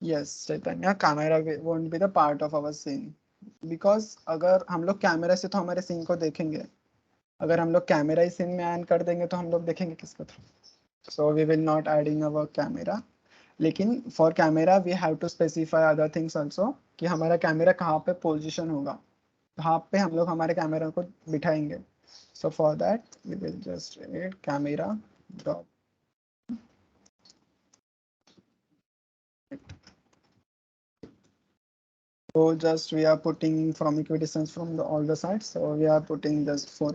Yes Chaitanya, camera won't be the part of our scene, because अगर हम लोग कैमरा से तो हमारे सीन को देखेंगे, अगर हम लोग कैमरा ही सीन में ऐड कर देंगे तो हम लोग देखेंगे किसको through. So we will not adding our camera. लेकिन for camera we have to specify other things also कि हमारा कैमरा कहाँ पे पोजिशन होगा, कहाँ पे हम लोग हमारे कैमरा को बिठाएंगे. So for that we will just add camera dot. So just we are putting from equidistance from all the sides. So we are putting just 4.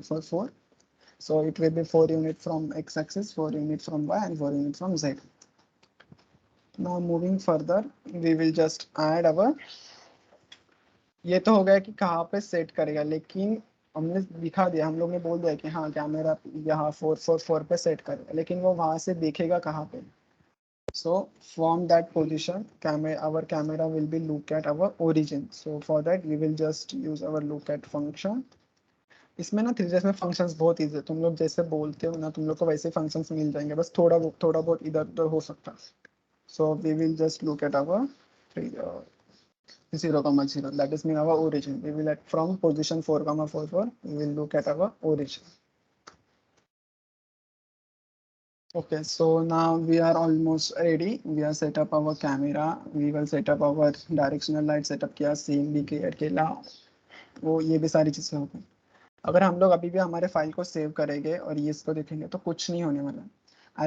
So it will be 4 unit from x-axis, 4 unit from y, and 4 unit from z. Now moving further, we will just add our. ये तो हो गया कि कहाँ पे set करेगा, लेकिन हमने दिखा दिया, हम लोग ने बोल दिया कि हाँ कैमरा यहाँ 4 पे सेट करेगा, लेकिन वो वहां से देखेगा कहाँ पे. So from that position, our camera will be look at our origin. So for that we will just use our look at function. इसमें ना 3ds में फंक्शंस बहुत इजी है, तुम लोग जैसे बोलते हो ना तुम लोग को वैसे फंक्शंस मिल जाएंगे, बस थोड़ा बहुत इधर उधर हो सकता है. So we will just look at our 0,0, that is mean our origin. We will at from position 4,44 we will look at our origin. Okay, so now we are almost ready. We are set up our camera. We will set up our directional light setup किया, scene भी clear किया, वो ये भी सारी चीजें हो गई. अगर हम लोग अभी भी हमारे फाइल को सेव करेंगे और ये इसको देखेंगे तो कुछ नहीं होने वाला.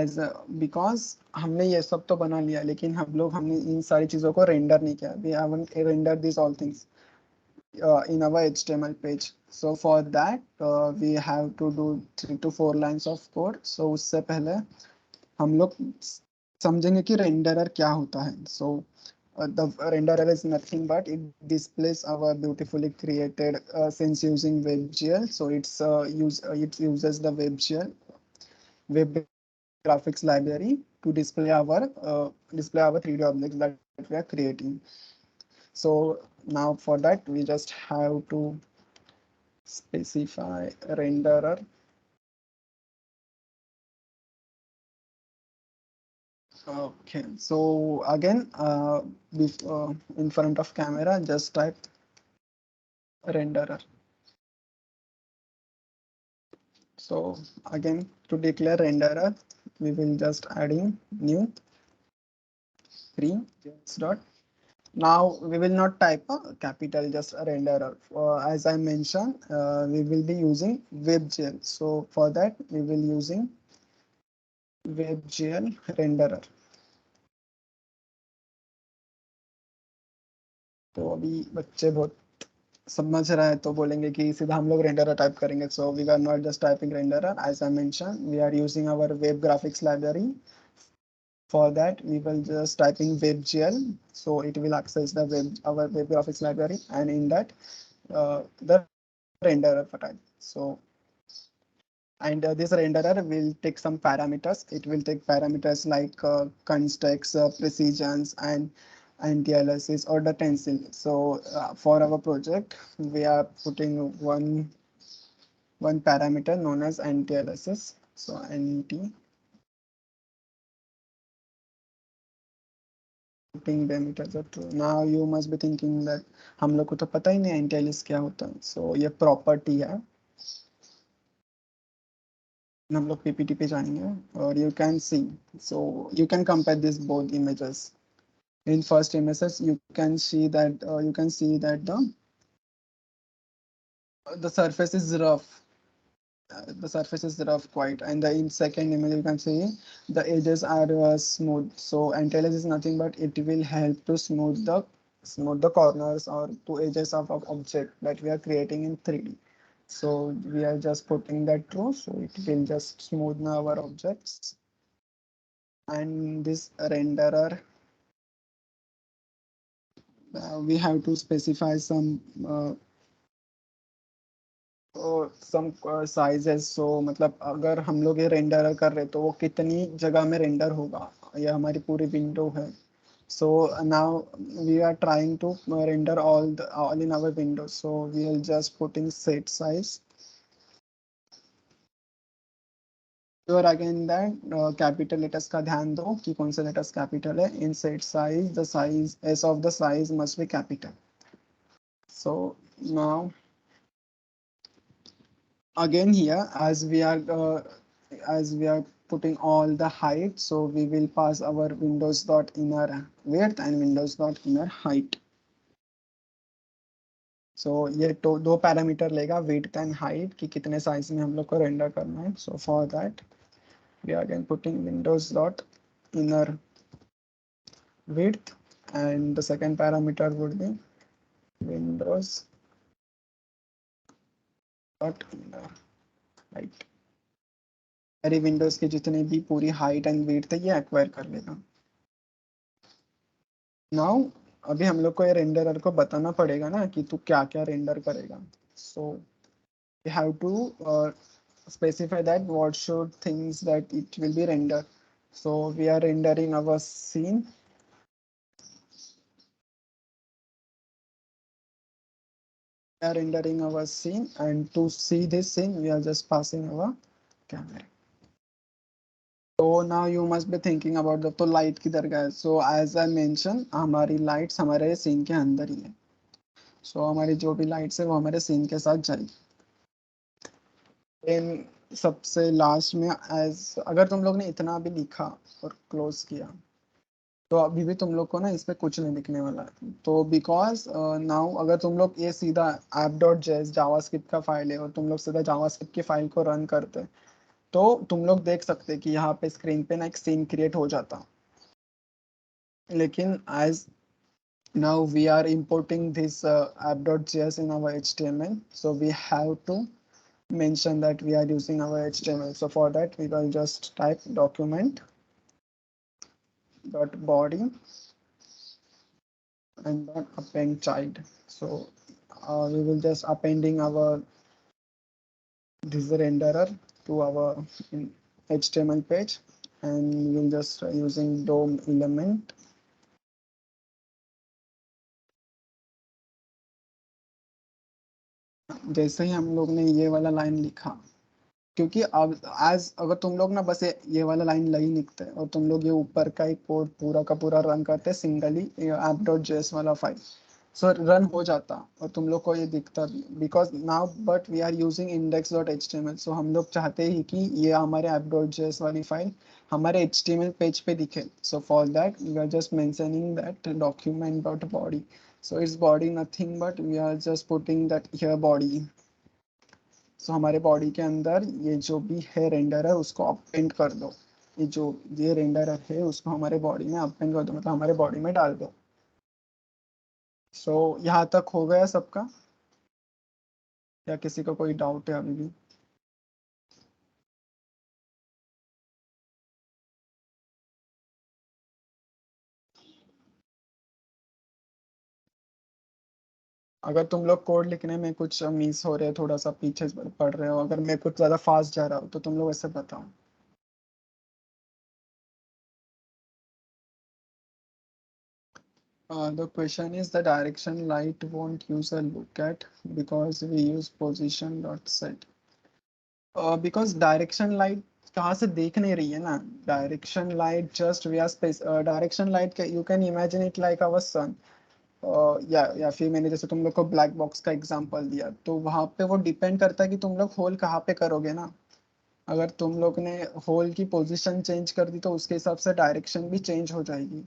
एज बिकॉज हमने ये सब तो बना लिया, लेकिन हमने इन सारी चीजों को रेंडर नहीं किया. We haven't render this all things. in our HTML page. So for that we have to do 3 to 4 lines of code. So उससे पहले हम लोग समझेंगे कि renderer क्या होता है. So the renderer is nothing but it displays our beautifully created since using WebGL. So it uses the WebGL web graphics library to display our 3D objects that we are creating. So now for that we just have to specify renderer. Okay, so again in front of camera just type renderer. So again to declare renderer we will just adding new 3.js dot. Now we will not type a capital, just a renderer. As I mentioned, we will be using WebGL. So for that we will using WebGL renderer. तो अभी बच्चे बहुत समझ रहा है तो बोलेंगे कि सीधा हम लोग रेंडरर टाइप करेंगे. So we are not just typing renderer. As I mention we are using our web graphics library. For that we will just typing WebGL, so it will access the our web graphics library, and in that the renderer for type. So and this renderer will take some parameters. It will take parameters like context, precisions, and TLSs or the tensile. So for our project we are putting one parameter known as NTLSs. So NT putting them as a true. Now you must be thinking that हम लोग को तो पता ही नहीं NTLS क्या होता है. So ये property है. हम लोग PPT पे जाएंगे और you can see. So you can compare this both images. In first images you can see that the surface is rough. The surface is rough quite, and the in second image you can see the edges are smooth. So anti-alias is nothing but it will help to smooth the corners or two edges of object that we are creating in 3D. So we are just putting that true, so it will just smoothen our objects. And this renderer we have to specify some sizes. So मतलब अगर हम लोग ये render कर रहे तो वो कितनी जगह में रेंडर होगा, ये हमारी पूरी विंडो है. So now we are trying to render all in our window. So we are just putting set size. और अगेन दैट कैपिटल लेटर्स का ध्यान दो कि कौन सा लेटर्स कैपिटल है. इन set size the size S of the size must be capital. So now again here as we are putting all the height, so we will pass our windows dot inner width and windows dot inner height. So ये तो दो parameter लेगा, width and height, कि कितने size में हम लोग को रेंडर करना है. So for that we are again putting windows dot inner width, and the second parameter would be windows dot inner height. सारी विंडोज के जितने भी पूरी हाइट एंड विड्थ है ये एक्वायर कर लेगा. नाउ अभी हम लोग को ये रेंडरर को बताना पड़ेगा ना कि तू क्या क्या रेंडर करेगा. So we have to specify that what should things that it will be rendered. So we are rendering our scene. We are rendering our scene, and to see this scene we are just passing our camera. So now you must be thinking about the तो light किधर गया. So as I mentioned हमारी lights हमारे scene के अंदर ही है. So हमारी जो भी lights है वो हमारे scene के साथ जाएगी. इन सबसे लास्ट में एज अगर तुम लोग ने इतना भी लिखा और क्लोज किया तो अभी भी तुम लोग को ना इस पे कुछ नहीं दिखने वाला है. तो बिकॉज नाउ अगर तुम लोग ये सीधा app.js जावास्क्रिप्ट का फाइल है और तुम लोग सीधा जावास्क्रिप्ट की फाइल को रन करते तो तुम लोग देख सकते कि यहाँ पे स्क्रीन पे ना एक सीन क्रिएट हो जाता. लेकिन as Now we are importing this app.js in our HTML. So we have to mention that we are using our HTML. So for that, we will just type document dot body and dot append child. So we will just appending our this renderer to our HTML page, and we'll just using DOM element. जैसे ही हम लोग ने ये वाला line लिखा, क्योंकि अब एज अगर तुम लोग ना बस ये वाला लाइन नहीं लिखते और तुम लोग ये ऊपर का एक कोड पूरा का पूरा रन करते सिंगली ऐप डॉट जेएस वाला फाइल, सो रन हो जाता और तुम लोग को ये दिखता भी, because now but we are using index dot H T M L. So हम लोग चाहते ही कि ये हमारे ऐप डॉट जेएस वाली फाइल हमारे H T M L page पे दिखे। So for that we are just mentioning that document dot body. So it's body nothing but we are just putting that here body. So हमारे body के अंदर ये जो भी है रेंडर है उसको अपेंड कर दो। ये जो ये रेंडर है उसको हमारे बॉडी में अपेंड कर दो, मतलब हमारे बॉडी में डाल दो। सो यहाँ तक हो गया सबका, या किसी को कोई डाउट है अभी भी? अगर तुम लोग कोड लिखने में कुछ मिस हो रहे हैं, थोड़ा सा पीछे पढ़ रहे हो, अगर मैं कुछ ज्यादा फास्ट जा रहा हूँ तो तुम लोग ऐसे बताओ। The question is the direction light won't user look at because we use position dot set. Because direction light कहाँ से देख नहीं रही है ना, direction light just we are space, direction light you can imagine it like our sun. या फिर मैंने जैसे तुम लोग को ब्लैक बॉक्स का एग्जांपल दिया, तो वहां पे वो डिपेंड करता है कि तुम लोग होल कहाँ पे करोगे ना। अगर तुम लोग ने होल की पोजीशन चेंज कर दी तो उसके हिसाब से डायरेक्शन भी चेंज हो जाएगी।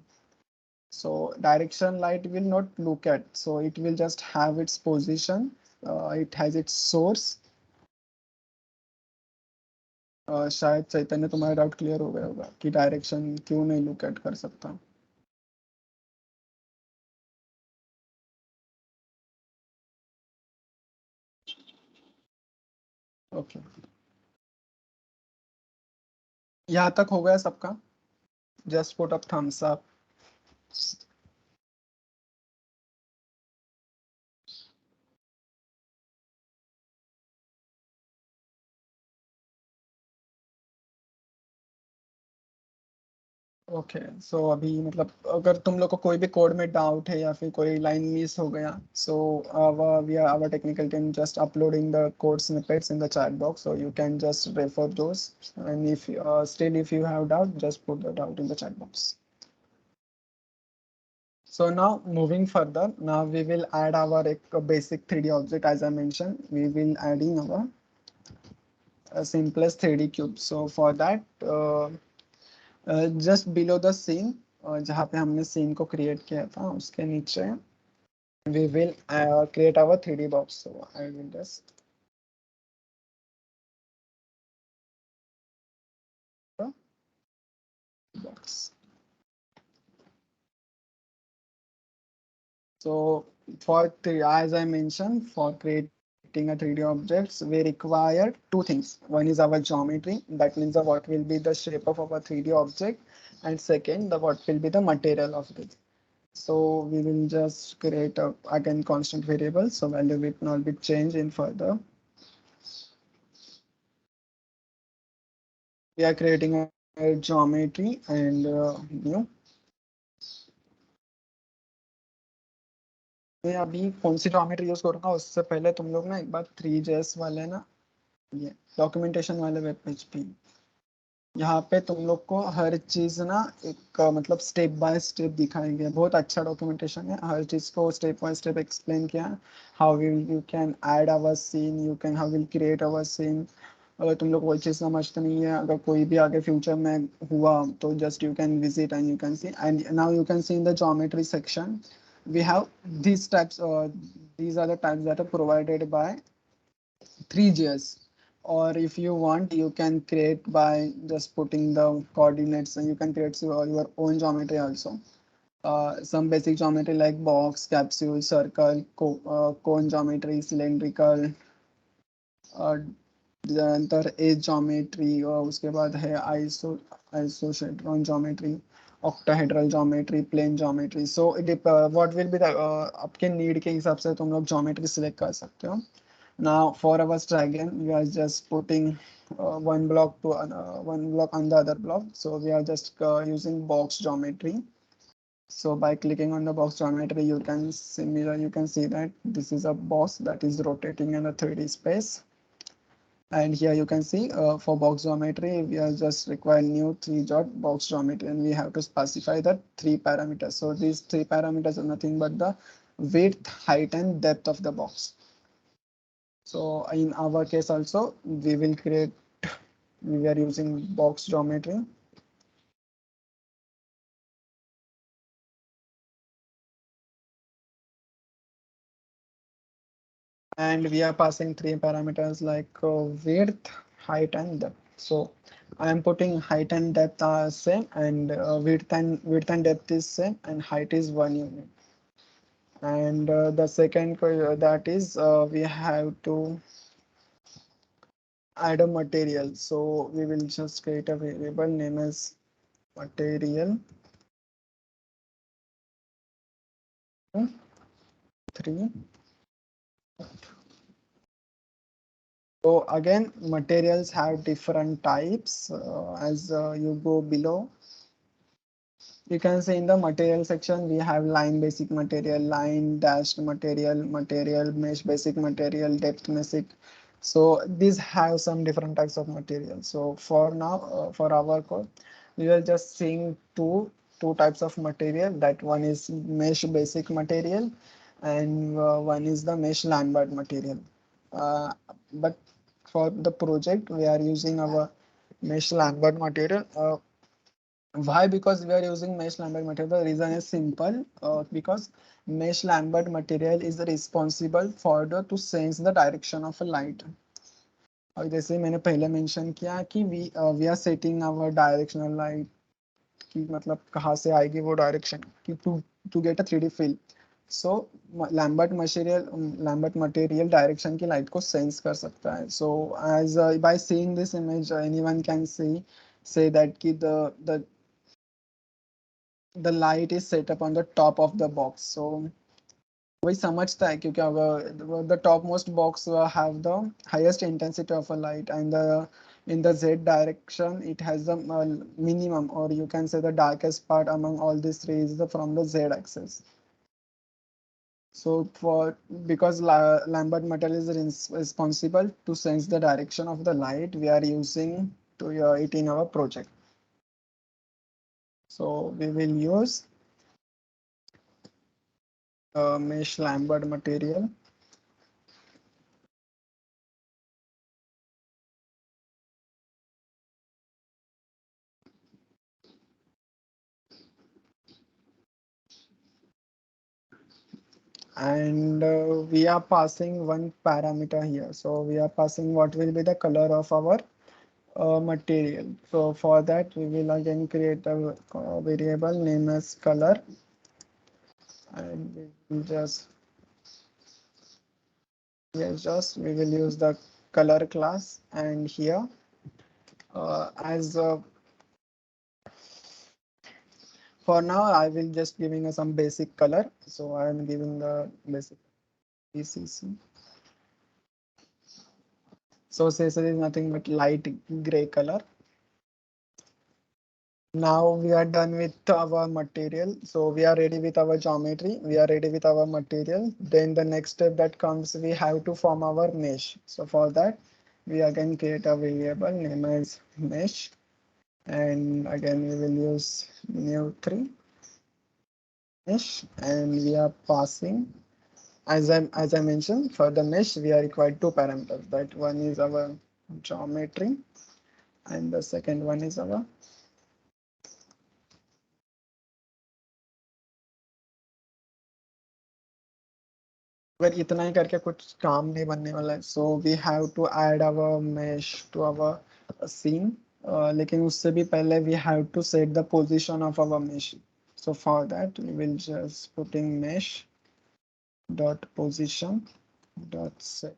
So direction light will not look at, so it will just have its position, it has its source. शायद चैतन्य तुम्हारा डाउट क्लियर हो गया होगा कि डायरेक्शन क्यों नहीं लुक एट कर सकता। ओके, यहाँ तक हो गया सबका? Just put up thumbs up. Okay, so अभी मतलब अगर तुम लोग को कोई भी कोड में डाउट है या फिर कोई लाइन मिस हो गया, सो our technical team just uploading the code snippets in the chat box, so you can just refer those, and if still if you have doubt, just put the doubt in the chat box. So now moving further, now we will add our basic 3D object. As I mentioned, we will adding our simplest 3D cube. So for that, just below the scene, जहाँ पे हमने scene को create किया था उसके नीचे we will create our 3D box. So I will just box. So for as I mentioned, for creating a 3D objects, we require two things. One is our geometry, that means what will be the shape of our 3D object, and second, the what will be the material of it. So we will just create a again constant variable, so value will not be changed in further. We are creating a geometry and new. मैं अभी कौन सी geometry use करूंगा उससे पहले तुम लोग ना एक बार 3js वाले ना ये डॉक्यूमेंटेशन वाले वेब पेज पे, यहाँ पे तुम लोग को हर चीज ना एक मतलब स्टेप बाय स्टेप दिखाएंगे। बहुत अच्छा डॉक्यूमेंटेशन है, हर चीज को स्टेप बाय स्टेप एक्सप्लेन किया। How will you can add our scene, you can how will create our scene. अगर तुम लोग कोई चीज समझते नहीं है, अगर कोई भी आगे फ्यूचर में हुआ तो just you can visit and you can C, and now you can C in the geometry section we have these types, these are the types that are provided by 3js, or if you want you can create by just putting the coordinates, and you can create your own geometry also. Some basic geometry like box, capsule, circle, cone geometry, cylindrical, uh, नंतर edge geometry, और उसके बाद है icosahedron geometry, octahedral geometry, plane geometry. So what will be the आपके need के हिसाब से तुम लोग ज्योमेट्री सिलेक्ट कर सकते हो. Now for our dragon, we are just putting one block on the other block. So we are just using box geometry. So by clicking on the box geometry, you can see that this is a box that is rotating in a 3D space. And here you can see for box geometry, we are just require new 3 dot box geometry, and we have to specify the 3 parameters. So these 3 parameters are nothing but the width, height, and depth of the box. So in our case also, we are using box geometry. And we are passing 3 parameters like width, height, and depth. So I am putting height and depth are same, and width and depth is same, and height is 1 unit. And the second that is we have to add a material. So we will just create a variable name as material 3. So again, materials have different types. As you go below, you can see in the material section, we have line basic material, line dashed material, material mesh basic material, depth basic. So these have some different types of material. So for now, for our code, we are just seeing two types of material. That one is mesh basic material, and one is the mesh Lambert material. But for the project, we are using our mesh Lambert material. Why? Because we are using mesh Lambert material. The reason is simple. Because mesh Lambert material is responsible for the to sense the direction of a light. और जैसे मैंने पहले mention किया कि we are setting our directional light, कि मतलब कहाँ से आएगी वो डायरेक्शन, कि to get a 3D feel. So Lambert material direction की लाइट को सेंस कर सकता है. So as by seeing this image anyone can say that ki the light is set up on the top of the box. So वही समझता है क्योंकि the topmost box have the highest intensity of a light, and in the z direction it has the minimum, or you can say the darkest part among all these three is from the z axis. So because Lambert material is responsible to sense the direction of the light, we are using it in our project. So we will use mesh Lambert material. And we are passing one parameter here. So we are passing what will be the color of our material. So for that, we will again create a variable name as color, and we will we will use the color class. And here, as for now, I will just giving some basic color. So I am giving the basic PCC. So this is nothing but light gray color. Now we are done with our material. So we are ready with our geometry. We are ready with our material. Then the next step that comes, we have to form our mesh. So for that, we again create a variable name as mesh. And again, we will use new 3 mesh, and we are passing, as I mentioned, for the mesh, we are required 2 parameters. That one is our geometry, and the second one is our अगर इतना ही करके कुछ काम नहीं बनने वाला है. So we have to add our mesh to our scene. लेकिन उससे भी पहले we have to set the position of our mesh. So for that we will just putting mesh dot position dot set.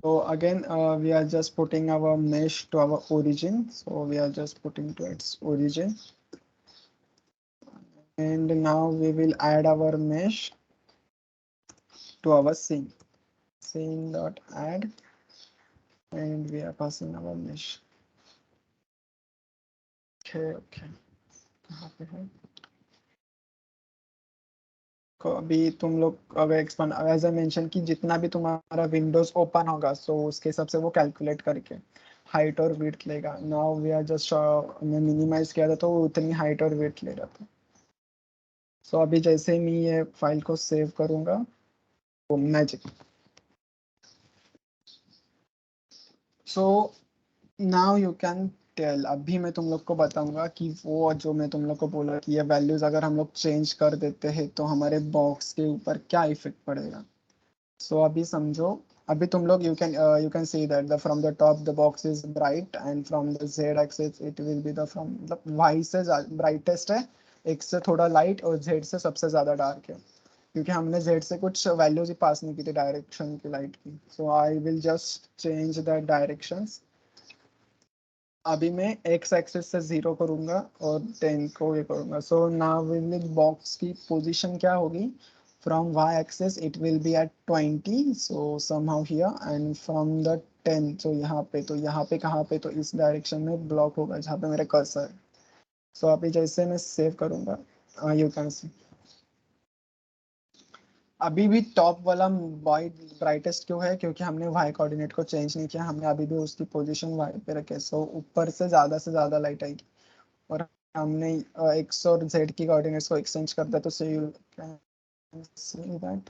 So again we are just putting our mesh to our origin, so we are just putting to its origin, and now we will add our mesh to our scene. Scene dot add, and we are passing our mesh. Okay, कहाँ पे है? को अभी तुम लोग अगर expand as I mention कि जितना भी तुम्हारा विंडोज ओपन होगा सो उसके हिसाब से वो कैलकुलेट करके हाइट और विड्थ लेगा. नाउ वी आर जस्ट मैं मिनिमाइज किया था तो वो उतनी हाइट और विड्थ ले रहा था. सो अभी जैसे मैं ये फाइल को सेव करूंगा वो magic. So now you can tell. अभी मैं तुम लोग को बताऊंगा कि वो जो मैं तुम लोग को बोला कि ये वैल्यूज अगर हम लोग चेंज कर देते हैं तो हमारे बॉक्स के ऊपर क्या इफेक्ट पड़ेगा. सो अभी समझो. अभी तुम लोग you can see that the from the top the box is bright and from the z axis it will be the from मतलब y से brightest है, x से थोड़ा लाइट और z से सबसे ज्यादा डार्क है, क्योंकि हमने z से कुछ वैल्यूज ही पास नहीं की थी डायरेक्शन की लाइट की. So I will just change the directions. अभी मैं x एक्सिस से 0 करूंगा और 10 को ये करूंगा. सो नाउ विल बॉक्स की पोजीशन क्या होगी. From y axis it will be at 20, so somehow here, and from the 10 तो यहाँ पे, तो यहाँ पे कहाँ पे, तो इस डायरेक्शन में ब्लॉक होगा जहाँ पे मेरा कर्सर है. सो अभी जैसे मैं सेव करूंगा यू कैन सी अभी भी टॉप वाला वाइट ब्राइटेस्ट क्यों है, क्योंकि हमने वाई कोऑर्डिनेट को चेंज नहीं किया, हमने अभी भी उसकी पोजीशन वाई पे रखे. सो ऊपर से ज्यादा लाइट आएगी. और हमने एक्स और जेड की कोऑर्डिनेट्स को एक्सचेंज कर दिया, तो so you can see that.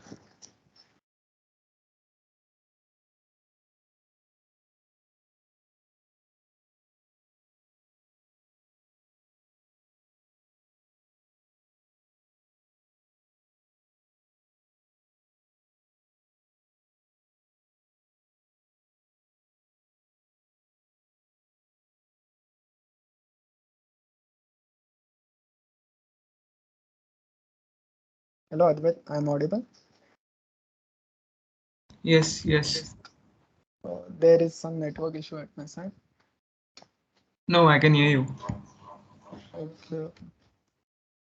Hello Advait, I am audible. Yes, yes. There is some network issue at my side. No, I can hear you. Okay.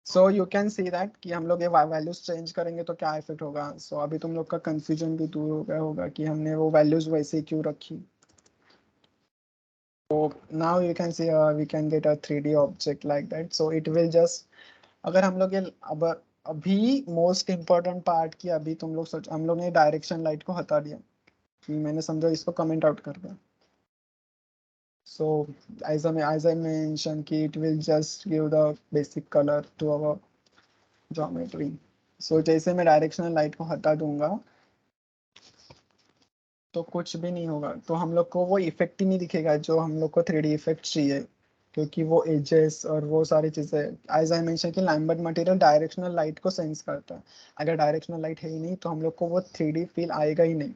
So you can see that कि हम लोग ये values change करेंगे तो क्या effect होगा. सो अभी तुम लोग का कंफ्यूजन भी दूर हो गया होगा कि हमने वो वैल्यूज वैसे ही क्यों रखी. Now you can see we can get a 3D object like that. So it will just अगर हम लोग ये अब अभी मोस्ट इम्पोर्टेंट पार्ट की अभी तुम लोग सोच, हम लोग ने डायरेक्शन लाइट को हटा दिया कि मैंने समझो इसको कमेंट आउट कर दिया. सो as I mentioned कि it will just give the basic color to our geometry. So जैसे मैं डायरेक्शनल लाइट को हटा दूंगा तो कुछ भी नहीं होगा, तो हम लोग को वो इफेक्ट ही नहीं दिखेगा जो हम लोग को 3D इफेक्ट चाहिए, क्योंकि वो एजेस और वो सारी चीजें. एज आई मेंशन कि लैम्बर्ट मटेरियल डायरेक्शनल लाइट को सेंस करता है. अगर डायरेक्शनल लाइट है ही नहीं तो हम लोग को वो 3D फील आएगा ही नहीं.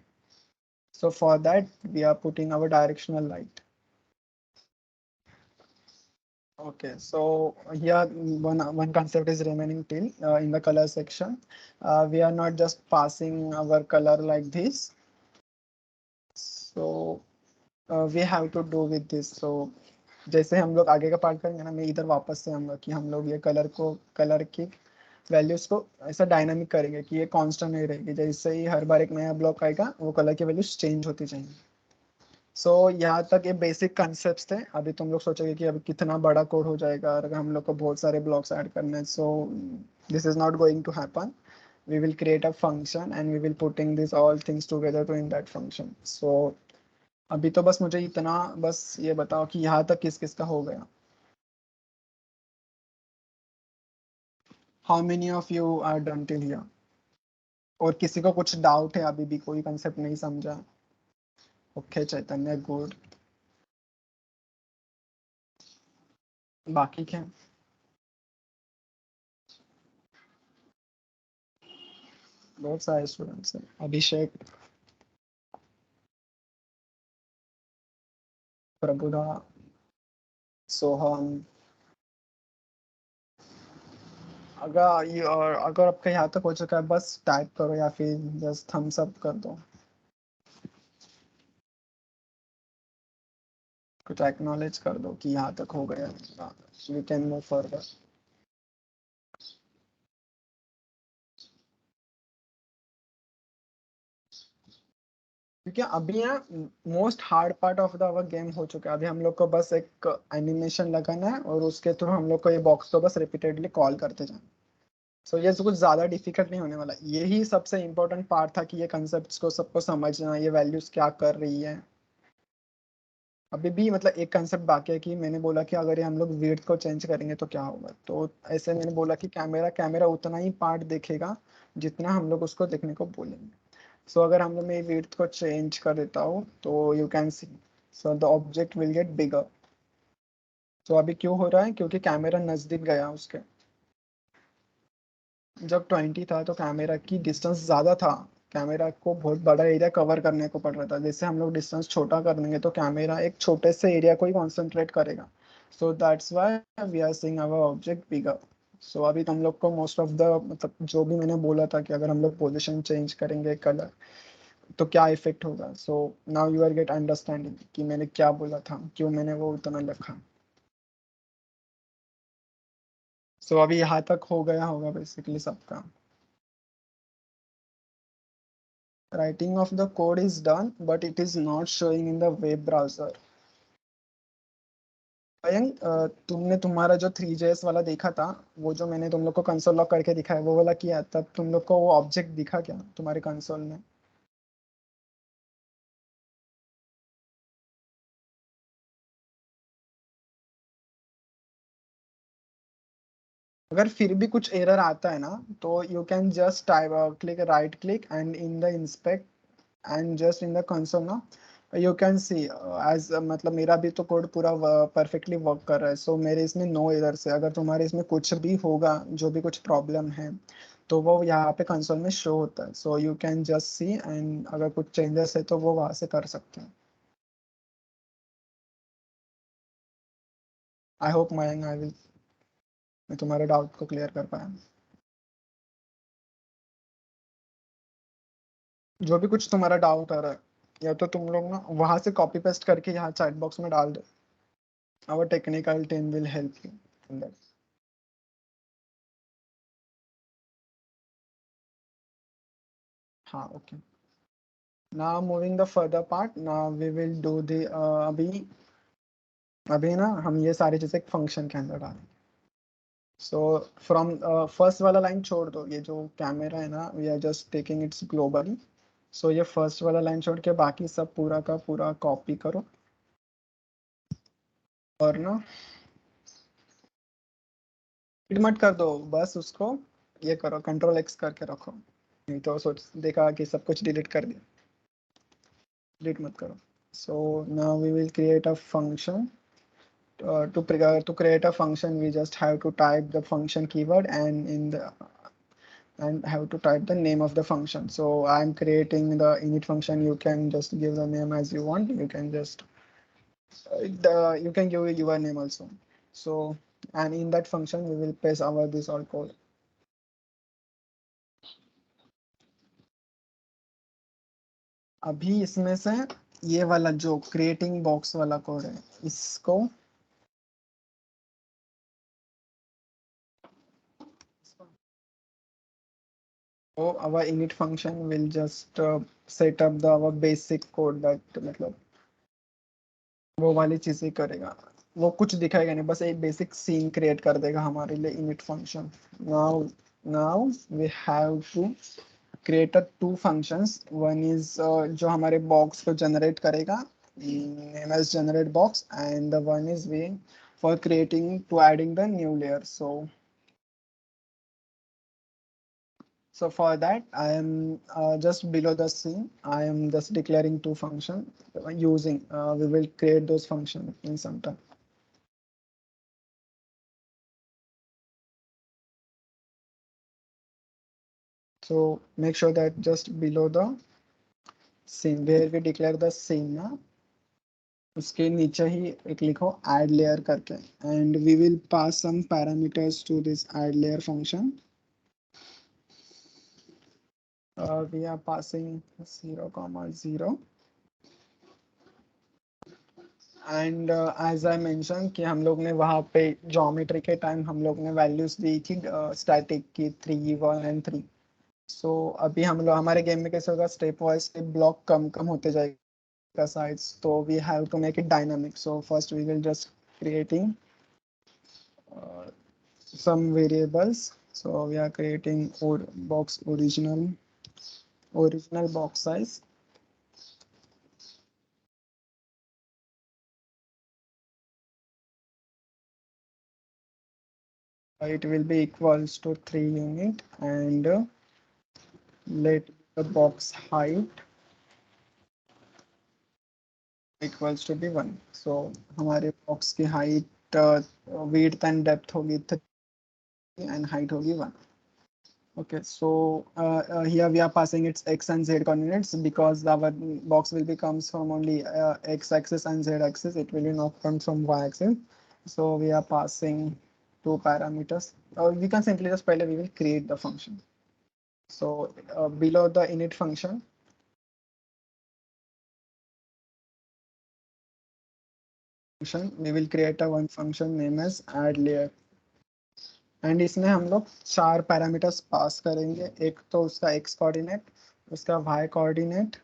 So for that we are putting our directional light. Okay, so here one concept is remaining till in the color section. We are not just passing our color like this. So we have to do with this. So जैसे हम लोग आगे का part करेंगे ना, मैं इधर वापस से आऊंगा कि हम लोग ये कलर की वैल्यूज को ऐसा डायनामिक करेंगे कि ये कांस्टेंट नहीं रहेगी. जैसे ही हर बार एक नया ब्लॉक आएगा वो कलर की वैल्यूज चेंज होती जाएंगी. सो यहाँ तक ये बेसिक कंसेप्ट थे. अभी तुम लोग सोचोगे कि अभी कितना बड़ा कोड हो जाएगा अगर हम लोग को बहुत सारे ब्लॉक्स ऐड करने हैं. So this is not going to happen. We will create a function and we will putting this all things together to in that function. So अभी तो बस मुझे इतना बस ये बताओ कि यहाँ तक किस किस का हो गया. How many of you are done till here. और किसी को कुछ डाउट है, अभी भी कोई कंसेप्ट नहीं समझा. ओके चैतन्य, गुड. बाकी क्या. बहुत सारे स्टूडेंट्स हैं. अभिषेक, प्रभुदा, सोहम, अगर आपका यहाँ तक हो चुका है बस टाइप करो या फिर जस्ट थम्स अप कर दो, कुछ एक्नॉलेज कर दो कि यहाँ तक हो गया, वी कैन मूव फर्दर। क्योंकि अभी यहाँ most hard part of the our game हो चुका है, अभी हम लोग को बस एक एनिमेशन लगाना है और उसके थ्रू हम लोग को ये बॉक्स को बस रिपीटेडली कॉल करते जाना। सो ये कुछ ज्यादा डिफिकल्ट नहीं होने वाला, यही सबसे इम्पोर्टेंट पार्ट था कि ये कंसेप्ट को सबको समझना, ये वैल्यूज क्या कर रही है। अभी भी मतलब एक कंसेप्ट बाकी है कि मैंने बोला कि अगर ये हम लोग विड्थ को चेंज करेंगे तो क्या होगा, तो ऐसे मैंने बोला कि कैमरा कैमरा उतना ही पार्ट देखेगा जितना हम लोग उसको देखने को बोलेंगे। सो अगर हम लोग मैं विड्थ को चेंज कर देता हूँ तो you can C, so the object will get बिगर। तो अभी क्यों हो रहा है, क्योंकि कैमरा नजदीक गया उसके। जब 20 था तो कैमरा की डिस्टेंस ज़्यादा था, कैमरा को बहुत बड़ा एरिया कवर करने को पड़ रहा था। जैसे हम लोग डिस्टेंस छोटा कर देंगे तो कैमरा एक छोटे से एरिया को ही कॉन्सेंट्रेट करेगा। So that's why we are seeing our object bigger. So अभी तुम लोग को मोस्ट ऑफ द मतलब जो भी मैंने बोला था कि अगर हम लोग पोजिशन चेंज करेंगे कलर तो क्या इफेक्ट होगा, so now you are get understanding कि मैंने क्या बोला था, क्यों मैंने वो उतना लिखा। सो अभी यहाँ तक हो गया होगा बेसिकली सबका। Writing of the code is done, but it is not showing in the web browser. Mayank, तुमने तुम्हारा जो 3JS वाला देखा था, वो जो मैंने तुम लोग को कंसोल लॉक करके दिखाया वो वाला किया, तब तुम लोग को वो ऑब्जेक्ट दिखा क्या तुम्हारे कंसोल में? अगर फिर भी कुछ एरर आता है ना, तो you can just type click right click and in the inspect and just in the console ना, यू कैन सी एज मतलब मेरा भी तो कोड पूरा परफेक्टली वर्क कर रहा है, सो मेरे इसमें नो एरर से अगर तुम्हारे इसमें कुछ भी होगा, जो भी कुछ प्रॉब्लम है तो वो यहाँ पे कंसोल में शो होता है। सो you can just C and अगर कुछ चेंजेस है तो वो वहां से कर सकते हैं। I hope Mayank I will मैं तुम्हारे डाउट को क्लियर कर पाया। जो भी कुछ तुम्हारा डाउट आ रहा है, या तो तुम लोग ना वहां से कॉपी पेस्ट करके यहाँ चैट बॉक्स में डाल दो, our technical team will help you in that. हाँ okay. Now moving the further part, now we will do the अभी अभी ना हम ये सारी चीजें एक फंक्शन के अंदर डालें। सो फ्रॉम फर्स्ट वाला लाइन छोड़ दो, ये जो कैमरा है ना we are just taking its globally. So ये फर्स्ट वाला लाइन छोड़ के बाकी सब पूरा का पूरा कॉपी करो और ना हिट मत कर दो, बस उसको ये करो कंट्रोल एक्स करके रखो, नहीं तो सोच देखा कि सब कुछ डिलीट कर दिया। डिलीट मत करो। So now we will create a function. To create a function we just have to type the function keyword and in the and have to type the name of the function. So I'm creating the init function, you can just give the name as you want, you can just you can give your name also. So and in that function we will paste our this all code। अभी इसमें से ये वाला जो creating box वाला code है इसको so our init function will just set up the our basic code that मतलब वो वाली चीजें करेगा, वो कुछ दिखाएगा नहीं, बस एक बेसिक सीन क्रिएट कर देगा हमारे लिए init function। Now now we have to create a two functions, one is जो हमारे बॉक्स को जनरेट करेगा, name as generate box, and the one is way for creating to adding the new layer. So for that, I am just below the scene. I am just declaring two functions using. We will create those functions in some time. So make sure that just below the scene where we declare the scene now, उसके नीचे ही एक लिखो add layer करके, and we will pass some parameters to this add layer function. We are passing 0, 0, and as I mention कि हम लोग ने वहाँ पे ज्योमेट्री के टाइम हम लोग ने वैल्यूज दी थी स्टैटिक की 3, 1 एंड 3. सो अभी हम लोग हमारे गेम में कैसे होगा, स्टेप वाइज स्टेप ब्लॉक कम कम होते जाएगा साइज, तो we have to make it dynamic. So first we will just creating some variables. So we are creating or box original box size. It will be equals to 3 unit, and let the box height equals to be 1. So हमारे box की height width and depth होगी 3 and height होगी 1. Okay, so here we are passing its x and z coordinates because our box will be comes from only x axis and z axis. It will be not come from y axis. So we are passing two parameters. We can simply just we will create the function. So below the init function, we will create a one function named as add layer. And इसमें हम लोग चार parameters pass करेंगे. एक तो उसका x coordinate, उसका y coordinate,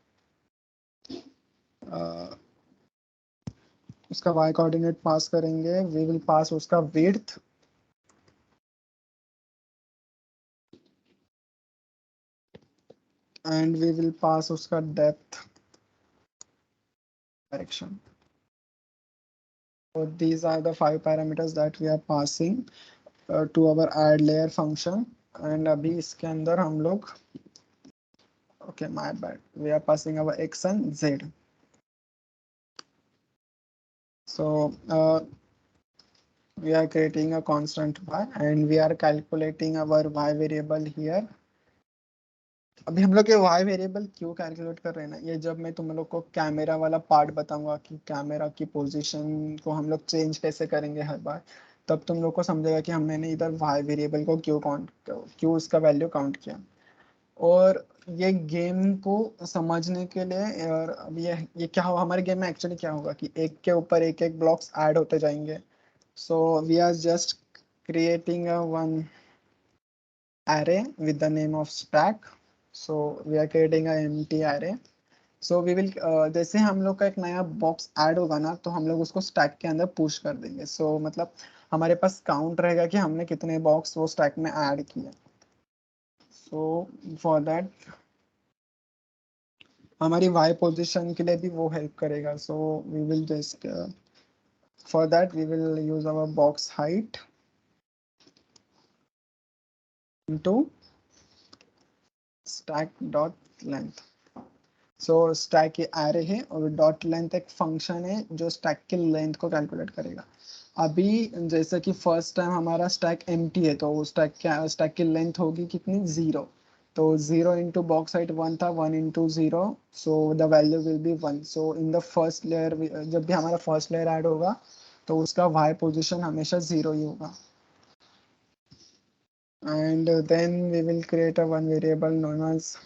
उसका y कोऑर्डिनेट पास करेंगे. वी विल पास उसका width, and we will pass उसका depth, direction. So these are the five parameters that we are passing to our add layer function. And अभी इसके अंदर हम लोग, okay, my bad, we are passing our x and z. So we are creating a constant y and we are calculating our y variable here. अभी हम लोग ये y variable क्यों कैलकुलेट कर रहे हैं ना, ये जब मैं तुम लोग को कैमरा वाला पार्ट बताऊंगा कि कैमरा की पोजीशन को हम लोग चेंज कैसे करेंगे हर बार, तब तुम लोग को समझेगा कि हमने इधर y वेरिएबल को क्यों उसका वैल्यू काउंट किया. और ये गेम को समझने के लिए, और अब ये क्या होगा हमारे गेम में एक्चुअली क्या होगा कि एक के ऊपर एक एक ब्लॉक्स ऐड होते जाएंगे. So we are just creating a one array with the name of stack. So we are creating a empty array. So we will जैसे हम लोग का एक नया बॉक्स ऐड होगा ना, तो हम लोग उसको स्टैक के अंदर पुश कर देंगे. सो मतलब हमारे पास काउंट रहेगा कि हमने कितने बॉक्स वो स्टैक में ऐड किए. सो फॉर दैट हमारी वाई पोजीशन के लिए भी वो हेल्प करेगा. So we will just for that we will use our box height into stack dot length. So stack ये एरे है और डॉट लेंथ एक फंक्शन है जो स्टैक के लेंथ को कैलकुलेट करेगा. अभी जैसे कि फर्स्ट टाइम हमारा स्टैक एम्प्टी है, तो स्टैक की लेंथ होगी कितनी, 0. तो 0 इंटू बॉक्स हाइट 1 था, 1 into 0, so the value will be 1. So in the first layer, जब भी हमारा फर्स्ट लेयर ऐड होगा तो उसका वाई पोजिशन हमेशा 0 ही होगा. And then we will create a one variable known as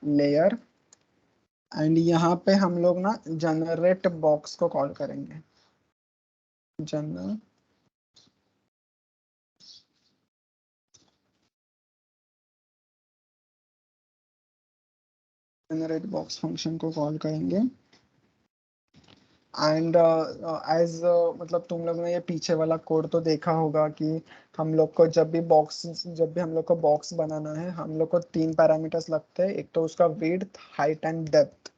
layer. And यहाँ पे हम लोग ना जनरेट बॉक्स को कॉल करेंगे. जनरेट बॉक्स फंक्शन को कॉल करेंगे. एंड एज मतलब तुम लोग ने ये पीछे वाला कोड तो देखा होगा कि हम लोग को जब भी हम लोग को बॉक्स बनाना है, हम लोग को तीन पैरामीटर्स लगते हैं. एक तो उसका विड्थ, हाइट एंड डेप्थ.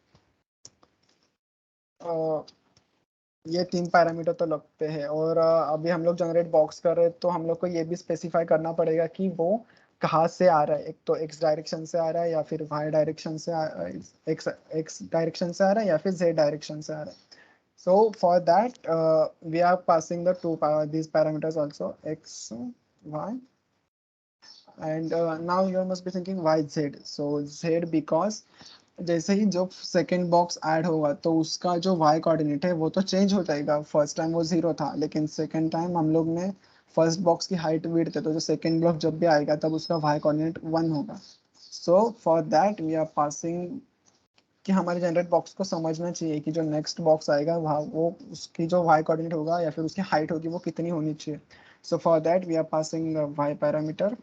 ये तीन पैरामीटर तो लगते हैं. और अभी हम लोग जनरेट बॉक्स कर रहे हैं, तो हम लोग को ये भी स्पेसिफाई करना पड़ेगा कि वो कहाँ से आ रहा है. एक तो एक्स डायरेक्शन से आ रहा है, या फिर वाई डायरेक्शन से एक्स डायरेक्शन से आ रहा है, या फिर जेड डायरेक्शन से आ रहा है. So for that, we are passing the these parameters also, x, y, and now you must be thinking why z. So z because जैसे ही जो सेकंड बॉक्स ऐड होगा तो उसका जो वाई कोऑर्डिनेट है वो तो चेंज हो जाएगा। फर्स्ट टाइम वो 0 था, लेकिन सेकंड टाइम हम लोग ने फर्स्ट बॉक्स की हाइट विड्थ है, तो जो सेकंड ब्लॉक जब भी आएगा तब उसका वाई कोऑर्डिनेट 1 होगा। So for that we are passing कि हमारे जनरेट बॉक्स को समझना चाहिए कि जो नेक्स्ट बॉक्स आएगा वहाँ वो उसकी जो वाई कोऑर्डिनेट होगा या फिर उसकी हाइट होगी वो कितनी होनी चाहिए। So for that we are passing Y parameter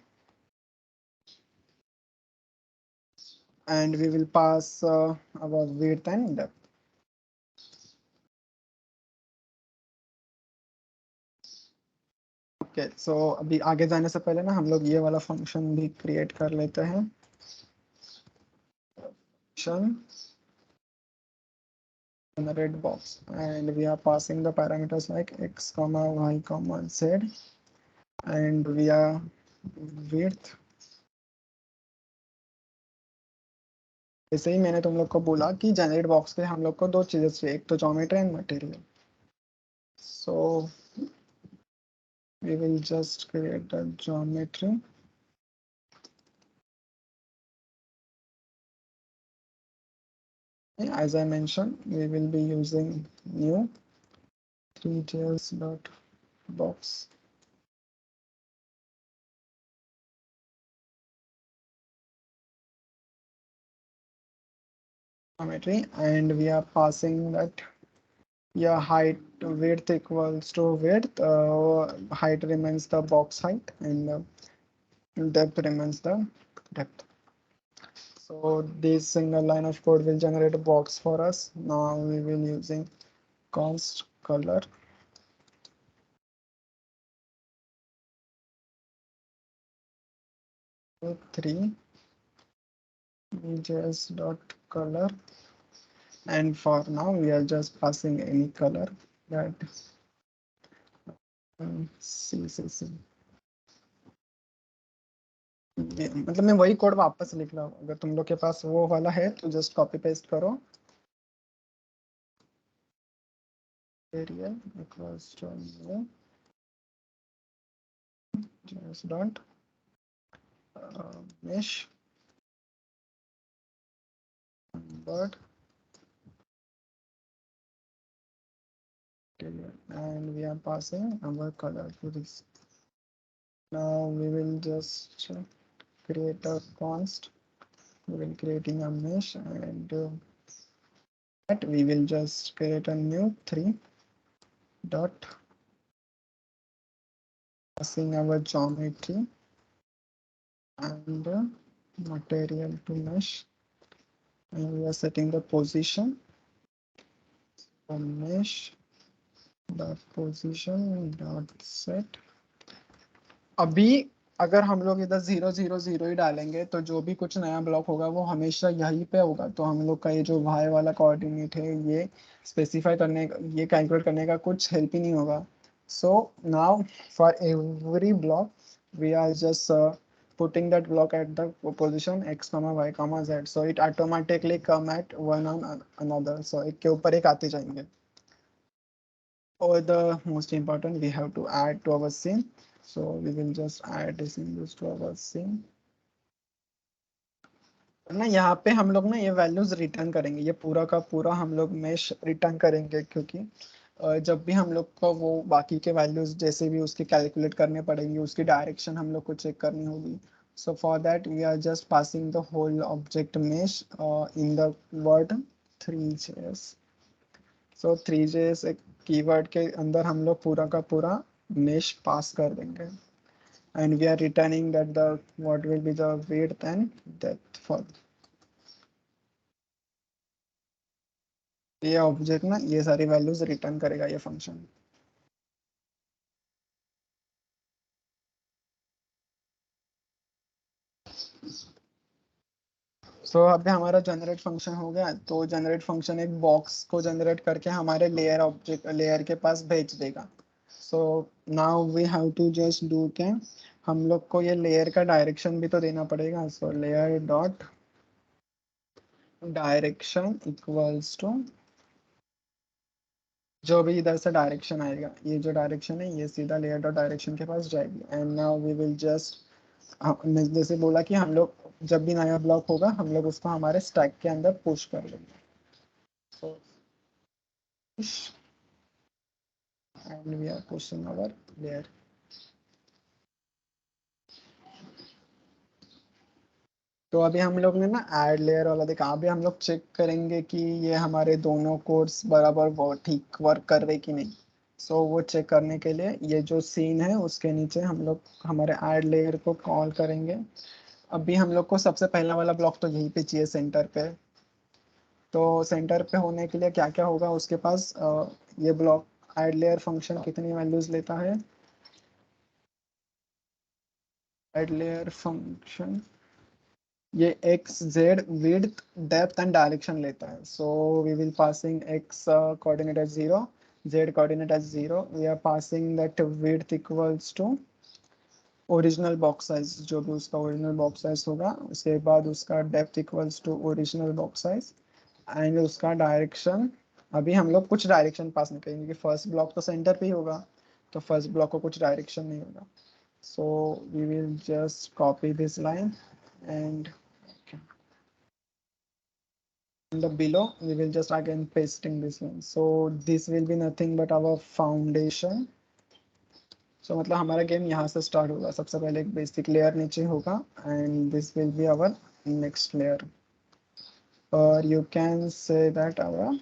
and we will pass our width and depth. Okay so अभी आगे जाने से पहले ना हम लोग ये वाला फंक्शन भी क्रिएट कर लेते हैं। Function generate box and we are passing the parameters like x comma y comma z and we are width। जैसे ही मैंने तुम लोग को बोला कि जनरेट बॉक्स के हम लोग को दो चीजें चाहिए, एक तो geometry and material. So we will just create the geometry. As I mentioned, we will be using new Three.js dot box geometry, and we are passing that yeah height width equals to width. Height remains the box height, and depth remains the depth. So this single line of code will generate a box for us. Now we will using const color. Three js dot color, and for now we are just passing any color that see मतलब मैं वही code वापस लिख रहा हूँ, अगर तुम लोग के पास वो वाला है तो जस्ट कॉपी पेस्ट करो। Area equals to new just dot mesh but and we are passing our color to this. Now we will just create a const. We will creating a mesh and that we will just create a new three dot passing our geometry and material to mesh, and we are setting the position for mesh dot position dot set। अभी अगर हम लोग इधर 0 0 0 ही डालेंगे तो जो भी कुछ नया ब्लॉक होगा वो हमेशा यहीं पे होगा, तो हम लोग का ये जो वाई वाला कोऑर्डिनेट है ये स्पेसिफाई करने का, ये कैलकुलेट करने का कुछ हेल्प ही नहीं होगा। So now for every block we are just putting that block at the position x comma y comma z, so it automatically come at one on another, so एक के ऊपर एक आते जाएंगे। Or the most important, we have to add to our scene, so we will just add this symbols to our scene। ना यहाँ पे हम लोग ना ये वैल्यूज रिटर्न करेंगे, ये पूरा का पूरा हम लोग मेश रिटर्न करेंगे, क्योंकि जब भी हम लोग को वो बाकी के वैल्यूज जैसे भी उसके कैलकुलेट करने पड़ेंगे, उसकी डायरेक्शन हम लोग को चेक करनी होगी। So for that we are just passing the whole object mesh in the word 3js। So 3js एक कीवर्ड के अंदर हम लोग पूरा का पूरा मेश पास कर देंगे, and we are returning that the what will be the width and depth for ये ऑब्जेक्ट ना, ये सारी वैल्यूज रिटर्न करेगा ये फंक्शन। सो अभी हमारा जनरेट फंक्शन हो गया, तो जनरेट फंक्शन एक बॉक्स को जनरेट करके हमारे लेयर ऑब्जेक्ट लेयर के पास भेज देगा। So now we have to just do क्या, हम लोग को ये लेयर का डायरेक्शन भी तो देना पड़ेगा। So layer dot direction equals to जो भी इधर से डायरेक्शन आएगा, ये जो डायरेक्शन है ये सीधा लेयर डॉट डायरेक्शन के पास जाएगी। And now we will just, जैसे बोला कि हम लोग जब भी नया ब्लॉक होगा हम लोग उसको हमारे स्टैक के अंदर पुश कर लेंगे. So push and we are pushing our layer. तो अभी हम लोग ने ना ऐड लेयर वाला देखा. अभी हम लोग चेक करेंगे कि ये हमारे दोनों कोड्स बराबर वो ठीक वर्क कर रहे कि नहीं. सो वो चेक करने के लिए ये जो सीन है उसके नीचे हम लोग हमारे ऐड लेयर को कॉल करेंगे. अभी हम लोग को सबसे पहला वाला ब्लॉक तो यहीं पे चाहिए सेंटर पे. तो सेंटर पे होने के लिए क्या क्या होगा उसके पास. ये ब्लॉक ऐड लेयर फंक्शन कितनी वैल्यूज लेता है. ऐड लेयर फंक्शन ये X Z width depth and direction लेता है. So we will passing X coordinate as 0, Z coordinate as 0. We are passing that width equals to original box size, जो भी उसका original box size होगा. उसके बाद उसका depth equals to original box size and उसका डायरेक्शन. अभी हम लोग कुछ डायरेक्शन पास नहीं करेंगे क्योंकि फर्स्ट ब्लॉक तो सेंटर पे ही होगा, तो फर्स्ट ब्लॉक को कुछ डायरेक्शन नहीं होगा. So we will just copy this line and in the below we will just again pasting this one. So this will be nothing but our foundation. So मतलब हमारा game यहाँ से start होगा. सबसे पहले एक बेसिक लेयर नीचे होगा and this will be our next layer, और you can say that our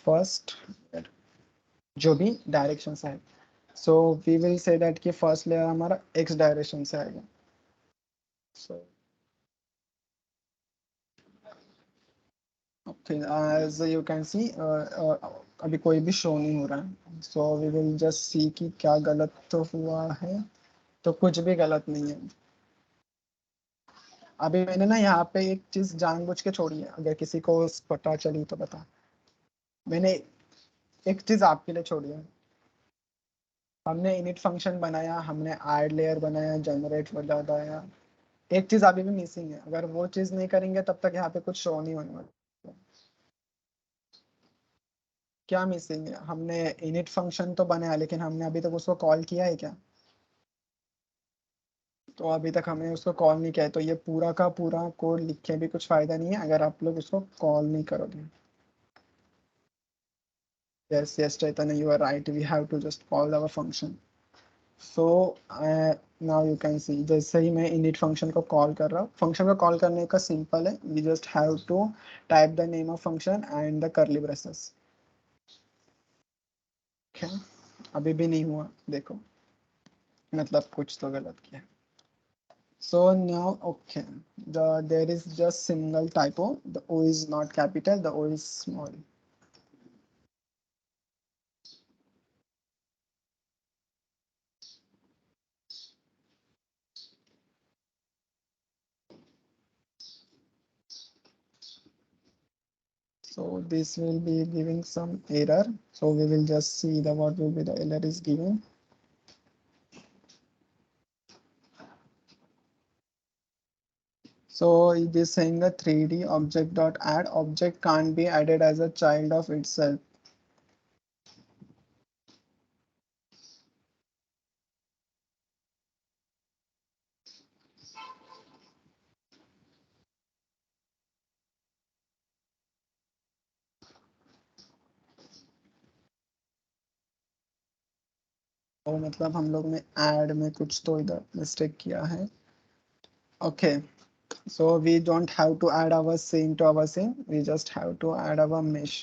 first जो भी डायरेक्शन से है. So we will say that कि फर्स्ट लेयर हमारा एक्स डायरेक्शन से आएगा. सो okay, as you can see अभी कोई भी शो नहीं हो रहा है. So we will just see कि क्या गलत तो हुआ है. तो कुछ भी गलत नहीं है. अभी मैंने ना यहाँ पे एक चीज जानबूझ के छोड़ी है, अगर किसी को पता चली तो बता. मैंने एक चीज आपके लिए छोड़ी है. हमने इनिट फंक्शन बनाया, हमने ऐड लेयर बनाया, जनरेट बनाया. एक चीज अभी भी मिसिंग है. अगर वो चीज नहीं करेंगे तब तक यहाँ पे कुछ शो नहीं होने वाला. क्या मिसिंग है. हमने इनिट फंक्शन तो बनाया लेकिन हमने अभी तक उसको कॉल किया है क्या. तो अभी तक हमने उसको कॉल नहीं किया है, तो ये पूरा का पूरा कोड लिख के भी कुछ फायदा नहीं है अगर आप लोग उसको कॉल नहीं करोगे. Yes, yes, Chaitanya, you are right. We have to just call our function. So now you can see जैसे ही मैं init function को कॉल कर रहा हूँ. फंक्शन को कॉल करने का सिंपल है. We just have to type the name of function and the curly braces. Okay. अभी भी नहीं हुआ देखो, मतलब कुछ तो गलत किया. So now okay, there is just single typo. The O is not capital. The O is small. So this will be giving some error. So we will just see the what will be the error is given. So it is saying the 3D object dot add object can't be added as a child of itself. तो मतलब हम लोग ने add में कुछ तो इधर mistake किया है. Okay, so we don't have to add our scene to our scene. We just have to add our mesh.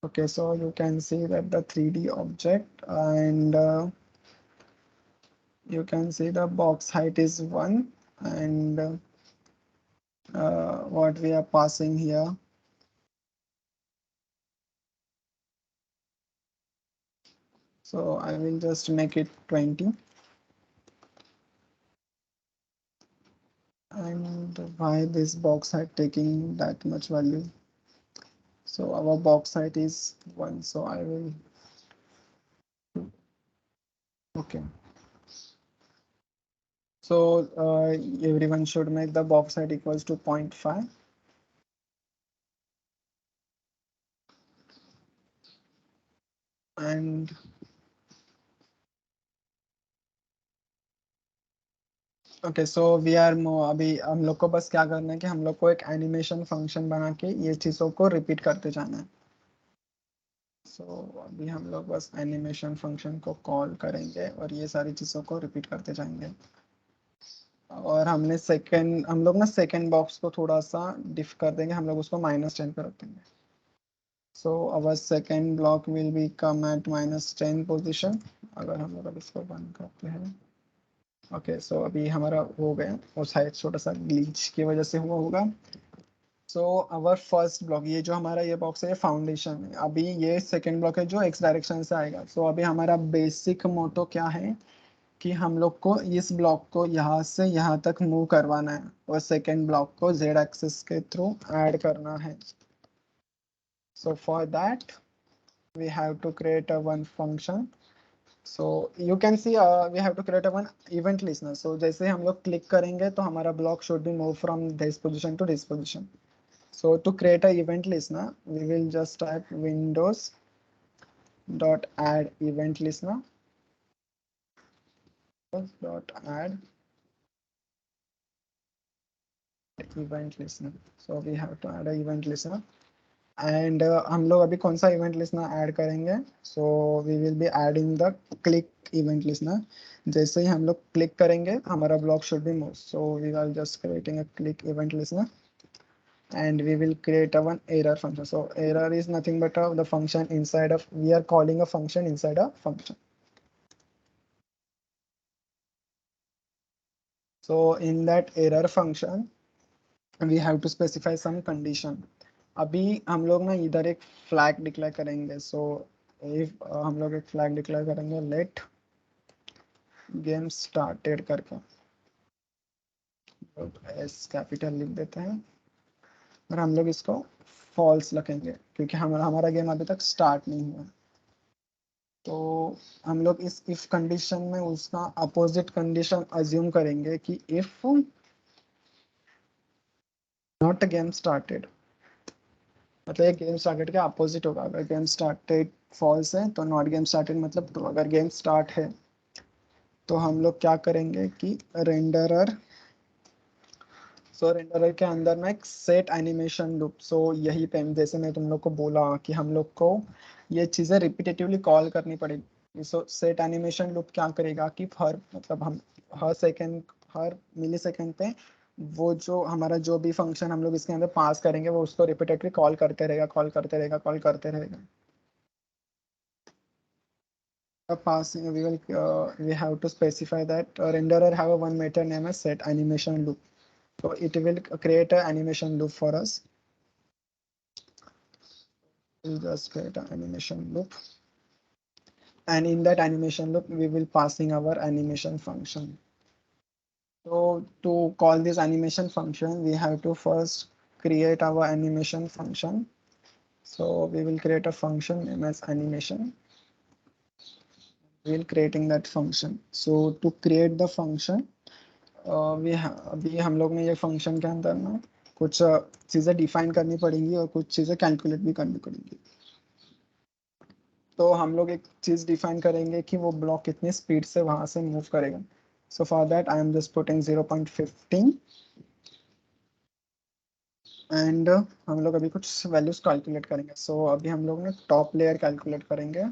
Okay, so you can see that the 3D object and you can see the box height is 1 and what we are passing here. So I will just make it 20. And why this box height taking that much value. So our box height is 1. So I will, okay. So everyone should make the box height equals to 0.5. And okay so we are अभी हम लोग को बस क्या करना है कि हम लोग को एक एनिमेशन फंक्शन बना के ये चीज़ों को रिपीट करते जाना है। सो अभी हम लोग बस एनिमेशन फंक्शन को कॉल करेंगे और ये सारी चीज़ों को रिपीट करते जाएंगे। और हम लोग ना सेकेंड बॉक्स को थोड़ा सा डिफ कर देंगे, हम लोग उसको -10 पे रख देंगे। So our second block will be come at -10 position. अगर हम लोग अब इसको बंद करते हैं, ओके सो अभी हमारा हो गया, और शायद छोटा सा ग्लिच की वजह से हुआ होगा। सो अवर फर्स्ट ब्लॉक, ये जो हमारा ये बॉक्स है फाउंडेशन है, अभी ये सेकेंड ब्लॉक है जो एक्स डायरेक्शन से आएगा। सो अभी हमारा बेसिक मोटो क्या है कि हम लोग को इस ब्लॉक को यहाँ से यहाँ तक मूव करवाना है और सेकेंड ब्लॉक को जेड एक्सिस के थ्रू ऐड करना है। सो for that we have to create a one function. So you can see we have to create a one event listener. So जैसे हम लोग क्लिक करेंगे तो हमारा block should be moved from this position to this position. So to create a event listener, we will just type windows dot add event listener dot add event listener. So we have to add a event listener. And हम लोग अभी कौन सा event listener add करेंगे? So we will be adding the click event listener. जैसे ही हम लोग क्लिक करेंगे हमारा block should be move. So we are just creating a click event listener and we will create a one error function. So error is nothing but the function inside of, we are calling a function inside a function. So in that error function we have to specify some condition. अभी हम लोग ना इधर एक flag declare करेंगे। So if हम लोग एक फ्लैग डिक्लेयर करेंगे लेट गेम स्टार्टेड करके, एस कैपिटल लिख देते हैं और हम लोग इसको फॉल्स रखेंगे क्योंकि हमारा हमारा गेम अभी तक स्टार्ट नहीं हुआ। तो हम लोग इस इफ कंडीशन में उसका अपोजिट कंडीशन अज्यूम करेंगे कि इफ नॉट गेम स्टार्टेड, मतलब ये गेम स्टार्टेड के अपोजिट होगा। अगर गेम स्टार्टेड फॉल्स है तो नॉट गेम स्टार्टेड मतलब ट्रू। अगर गेम स्टार्ट है तो हम लोग क्या करेंगे कि रेंडरर, सो रेंडरर के अंदर में एक सेट एनिमेशन लूप। सो यही पे जैसे मैं तुम लोग को बोला कि हम लोग को ये चीज़ें रिपीटेटिवली कॉल करनी पड़ेगी। सो सेट एनिमेशन लूप क्या करेगा कि हर मतलब हम हर सेकंड, हर मिली सेकंड पे वो जो हमारा जो भी फंक्शन हम लोग इसके अंदर पास करेंगे वो उसको रिपीटेटली कॉल करते रहेगा, कॉल करते रहेगा, कॉल करते रहेगा। Passing we have to specify that renderer have a one method name as set animation loop. So it will create an animation loop for us. We'll just create an animation loop, and in that animation loop we will passing our animation function. So to call this animation function we have to first create our animation function. So we will create a function name as animation. We will creating that function. So to create the function अभी हम लोग ने ये function के अंदर ना कुछ चीज़ें डिफाइन करनी पड़ेंगी और कुछ चीज़ें कैलकुलेट भी करनी पड़ेंगी। तो हम लोग एक चीज़ डिफाइन करेंगे कि वो ब्लॉक कितनी स्पीड से वहां से मूव करेगा। सो for that I am just putting 0.15 and हम लोग अभी कुछ वैल्यूज कैलकुलेट करेंगे। सो अभी हम लोग ने टॉप लेयर कैलकुलेट करेंगे।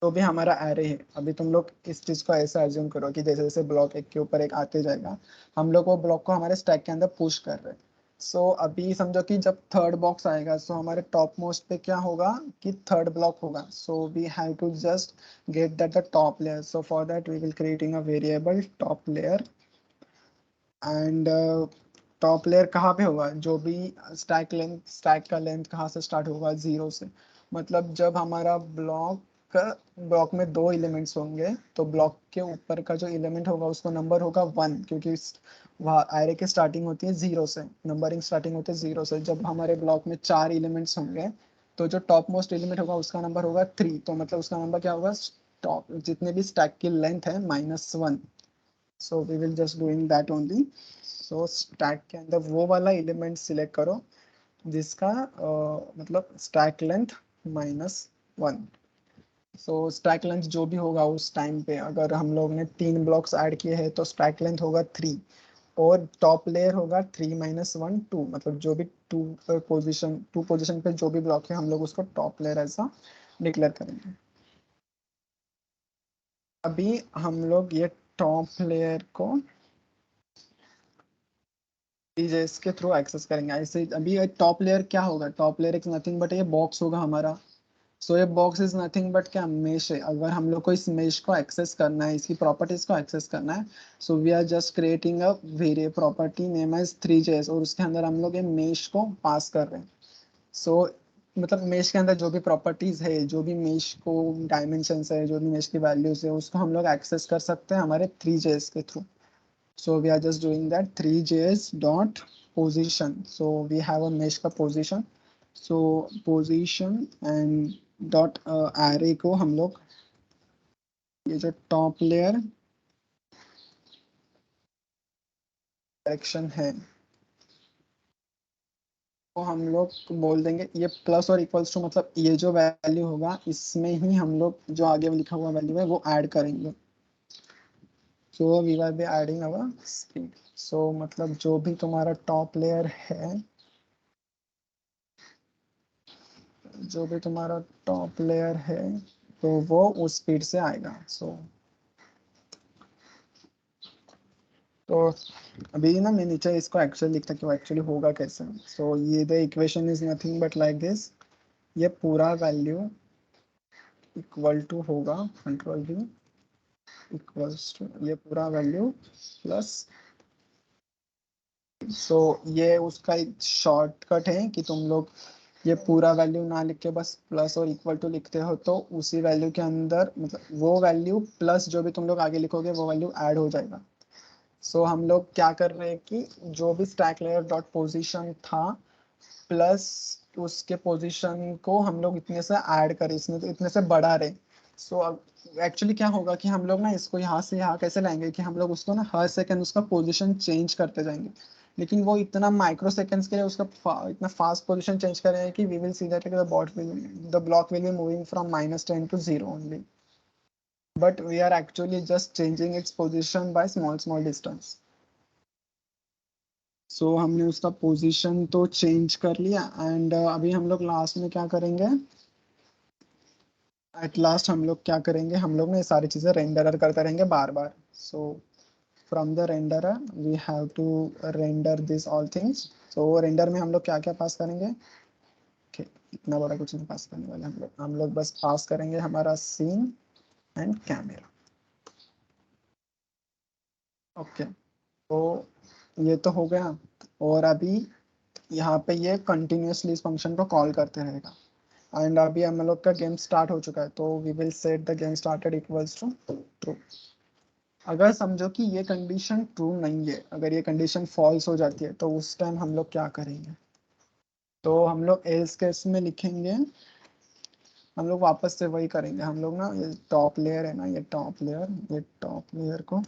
तो भी हमारा एरे है। अभी तुम लोग इस चीज को ऐसा एज्यूम करो कि जैसे जैसे ब्लॉक एक के ऊपर एक आते जाएगा हम लोग वो ब्लॉक को हमारे स्टैक के अंदर पुश कर रहे हैं। सो अभी समझो कि जब थर्ड बॉक्स आएगा सो हमारे टॉप मोस्ट पे क्या होगा कि थर्ड ब्लॉक होगा। So we have to just get that the top layer. So for that we will creating a variable top layer and top layer कहाँ पे होगा, जो भी स्टैक का लेंथ कहाँ से स्टार्ट होगा, जीरो से। मतलब जब हमारा ब्लॉक में दो एलिमेंट्स होंगे तो ब्लॉक के ऊपर का जो एलिमेंट होगा उसको नंबर होगा 1 क्योंकि वहाँ एरे की स्टार्टिंग होती है जीरो से, नंबरिंग स्टार्टिंग होती है जीरो से। जब हमारे ब्लॉक में चार एलिमेंट्स होंगे तो जो टॉप मोस्ट एलिमेंट होगा उसका नंबर होगा 3। तो मतलब उसका नंबर क्या होगा, टॉप जितने भी स्टैक की लेंथ है -1। So we will just doing that only. So stack के अंदर वो वाला एलिमेंट सिलेक्ट करो जिसका मतलब stack length -1। So stack length जो भी होगा उस टाइम पे, अगर हम लोग ने 3 ब्लॉक्स ऐड किए हैं तो स्टैक लेंथ होगा 3, और टॉप लेयर होगा 3 - 1 2, मतलब जो भी टू पोजिशन पे जो भी ब्लॉक है हम लोग उसको टॉप लेयर ऐसा डिक्लेयर करेंगे। अभी हम लोग ये टॉप लेयर को TJS के थ्रू एक्सेस करेंगे। ऐसे अभी टॉप लेयर क्या होगा, top layer is nothing but ये बॉक्स होगा हमारा। सो ये बॉक्स इज नथिंग बट क्या, मेश है। अगर हम लोग को इस मेश को एक्सेस करना है, इसकी प्रॉपर्टीज को एक्सेस करना है, so we are just creating a variable property name as 3JS, और उसके अंदर हम लोग ये मेश को पास कर रहे हैं। सो मतलब मेश के अंदर जो भी प्रॉपर्टीज है, जो भी मेश को डायमेंशंस है, जो भी मेश की वैल्यूज है, उसको हम लोग एक्सेस कर सकते हैं हमारे 3JS के through. So we are just doing that 3js dot position. So we have a mesh का position. So position and dot array को हम लोग ये जो टॉप लेयर डायरेक्शन है वो हम लोग बोल देंगे ये प्लस और इक्वल्स टू, मतलब ये जो वैल्यू होगा इसमें ही हम लोग जो आगे लिखा हुआ वैल्यू है वो ऐड करेंगे। So we are be adding our speed. So मतलब जो भी तुम्हारा टॉप लेयर है, जो भी तुम्हारा टॉप लेयर है तो वो उस स्पीड से आएगा। तो अभी ना मैं नीचे इसको एक्चुअली लिखता कि वो एक्चुअली होगा कैसे। ये the equation is nothing but like this, ये पूरा वैल्यू इक्वल टू होगा कंट्रोल V इक्वल्स टू ये पूरा वैल्यू प्लस। ये उसका एक शॉर्टकट है कि तुम लोग ये पूरा वैल्यू ना लिख के बस प्लस और इक्वल टू लिखते हो, तो उसी वैल्यू के अंदर मतलब वो वैल्यू प्लस जो भी तुम लोग आगे लिखोगे वो वैल्यू ऐड हो जाएगा। हम लोग क्या कर रहे हैं कि जो भी स्टैक लेयर डॉट पोजिशन था प्लस उसके पोजीशन को हम लोग इतने से ऐड करें, इसमें तो इतने से बढ़ा रहे। अब एक्चुअली क्या होगा कि हम लोग ना इसको यहाँ से यहाँ कैसे लाएंगे कि हम लोग उसको ना हर सेकंड उसका पोजीशन चेंज करते जाएंगे, लेकिन वो इतना माइक्रो सेकंड्स के लिए उसका इतना फास्ट पोजीशन चेंज करेंगे कि we will see that the block will be moving from -10 to 0 only, but we are actually just changing its position by small small distance. हमने उसका पोजीशन तो चेंज कर लिया, एंड अभी हम लोग लास्ट में क्या करेंगे, एट लास्ट हम लोग क्या करेंगे, हम लोग ना ये सारी चीज़ें रेंडर करते रहेंगे बार बार। From the render we have to render this all things. Render में हम लोग क्या क्या पास करेंगे, okay, इतना बड़ा कुछ नहीं पास करने वाले हम लोग बस पास करेंगे हमारा सीन एंड कैमरा। ओके, तो ये तो हो गया। और अभी यहाँ पे ये कंटिन्यूसली इस फंक्शन को कॉल करते रहेगा। एंड अभी हम लोग का गेम स्टार्ट हो चुका है, तो we will set the game started equals to true. अगर समझो कि ये कंडीशन ट्रू नहीं है, अगर ये कंडीशन फॉल्स हो जाती है, तो उस टाइम हम लोग क्या करेंगे, तो हम लोग एल्स केस में लिखेंगे, हम लोग वापस से वही करेंगे। हम लोग ना ये टॉप लेयर है ना, ये टॉप लेयर को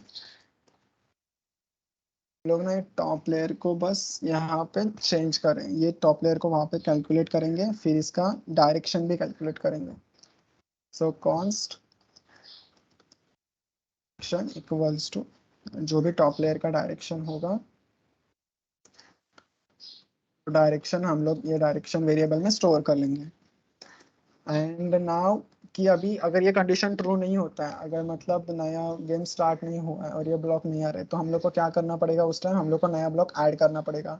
लोग ना ये टॉप लेयर को बस यहाँ पे चेंज करें, ये टॉप लेयर को वहाँ पे कैलकुलेट करेंगे, फिर इसका डायरेक्शन भी कैलकुलेट करेंगे। कॉन्स्ट डायरेक्शन इक्वल्स टू जो भी टॉप लेयर का डायरेक्शन होगा, तो डायरेक्शन हम लोग ये डायरेक्शन वेरिएबल में स्टोर कर लेंगे। एंड नाउ कि अभी अगर ये कंडीशन ट्रू नहीं होता है, अगर मतलब नया गेम स्टार्ट नहीं हुआ है और ये ब्लॉक नहीं आ रहे, तो हम लोग को क्या करना पड़ेगा, उस टाइम हम लोग को नया ब्लॉक ऐड करना पड़ेगा।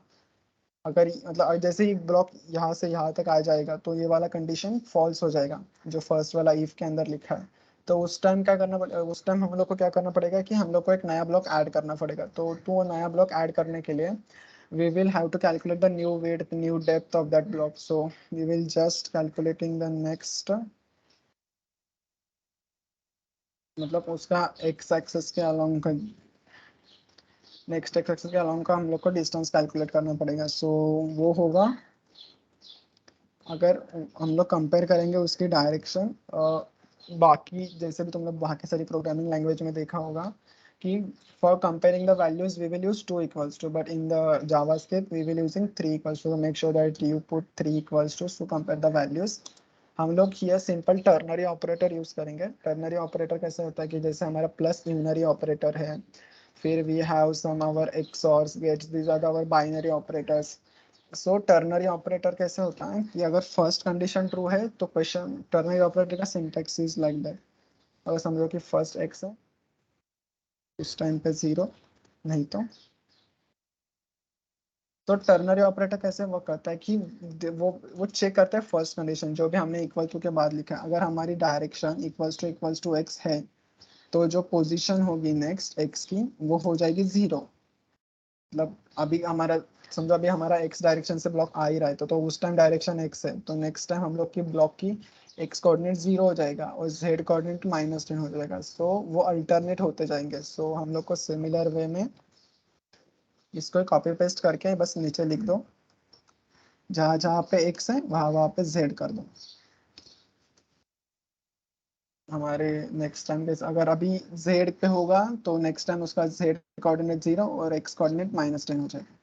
अगर मतलब जैसे ही ब्लॉक यहाँ से यहाँ तक आ जाएगा तो ये वाला कंडीशन फॉल्स हो जाएगा जो फर्स्ट वाला इफ के अंदर लिखा है। तो उस टाइम क्या करना पड़ेगा, उस टाइम हम लोग को क्या करना पड़ेगा कि हम लोग को एक नया ब्लॉक ऐड करना पड़ेगा। तो वो नया ब्लॉक ऐड करने के लिए we will have to calculate the new width, new depth of that block. So we will just calculating the next, मतलब उसका x एक्सेस के अलोंग का नेक्स्ट x एक्सेस के अलोंग का हम लोग को डिस्टेंस कैलकुलेट करना पड़ेगा। वो होगा, अगर हम लोग कंपेयर करेंगे उसकी डायरेक्शन बाकी जैसे भी तुम लोग बाकी सारी प्रोग्रामिंग लैंग्वेज में देखा होगा कि for comparing the values we will use 2 equals to, but in the JavaScript we will using 3 equals to. Make sure that you put 3 equals to compare the values. हम लोग ये सिंपल टर्नरी ऑपरेटर यूज करेंगे। Ternary operator कैसे होता है कि जैसे हमारा प्लस यूनरी ऑपरेटर है, फिर we have some our XORs gates, these are our binary operators. So ternary operator कैसे होता है कि अगर फर्स्ट कंडीशन ट्रू है तो क्वेश्चन टर्नरी ऑपरेटर का सिंटैक्स इज लाइक दैट। अगर समझो कि फर्स्ट एक्स है, उस टाइम पे जीरो, नहीं तो टर्नरी ऑपरेटर कैसे वर्क करता है कि वो चेक करता है फर्स्ट कंडीशन जो भी हमने इक्वल टू के बाद लिखा है। अगर हमारी डायरेक्शन इक्वल्स टू एक्स है तो जो पोजीशन होगी नेक्स्ट एक्स की वो हो जाएगी जीरो। मतलब अभी हमारा, समझो अभी हमारा एक्स डायरेक्शन से ब्लॉक आ ही रहा है तो उस टाइम डायरेक्शन एक्स है, तो नेक्स्ट टाइम हम लोग की ब्लॉक की एक्स कोऑर्डिनेट जीरो हो जाएगा और जेड कोऑर्डिनेट -10 हो जाएगा। सो वो अल्टरनेट होते जाएंगे। सो हम लोग को सिमिलर वे में इसको कॉपी पेस्ट करके बस नीचे लिख दो, जहाँ जहाँ पे एक्स है वहाँ वहाँ पे जेड कर दो। हमारे नेक्स्ट टाइम के अगर अभी जेड पे होगा तो नेक्स्ट टाइम उसका जेड कोऑर्डिनेट जीरो और एक्स कोऑर्डिनेट -10 हो जाएगा।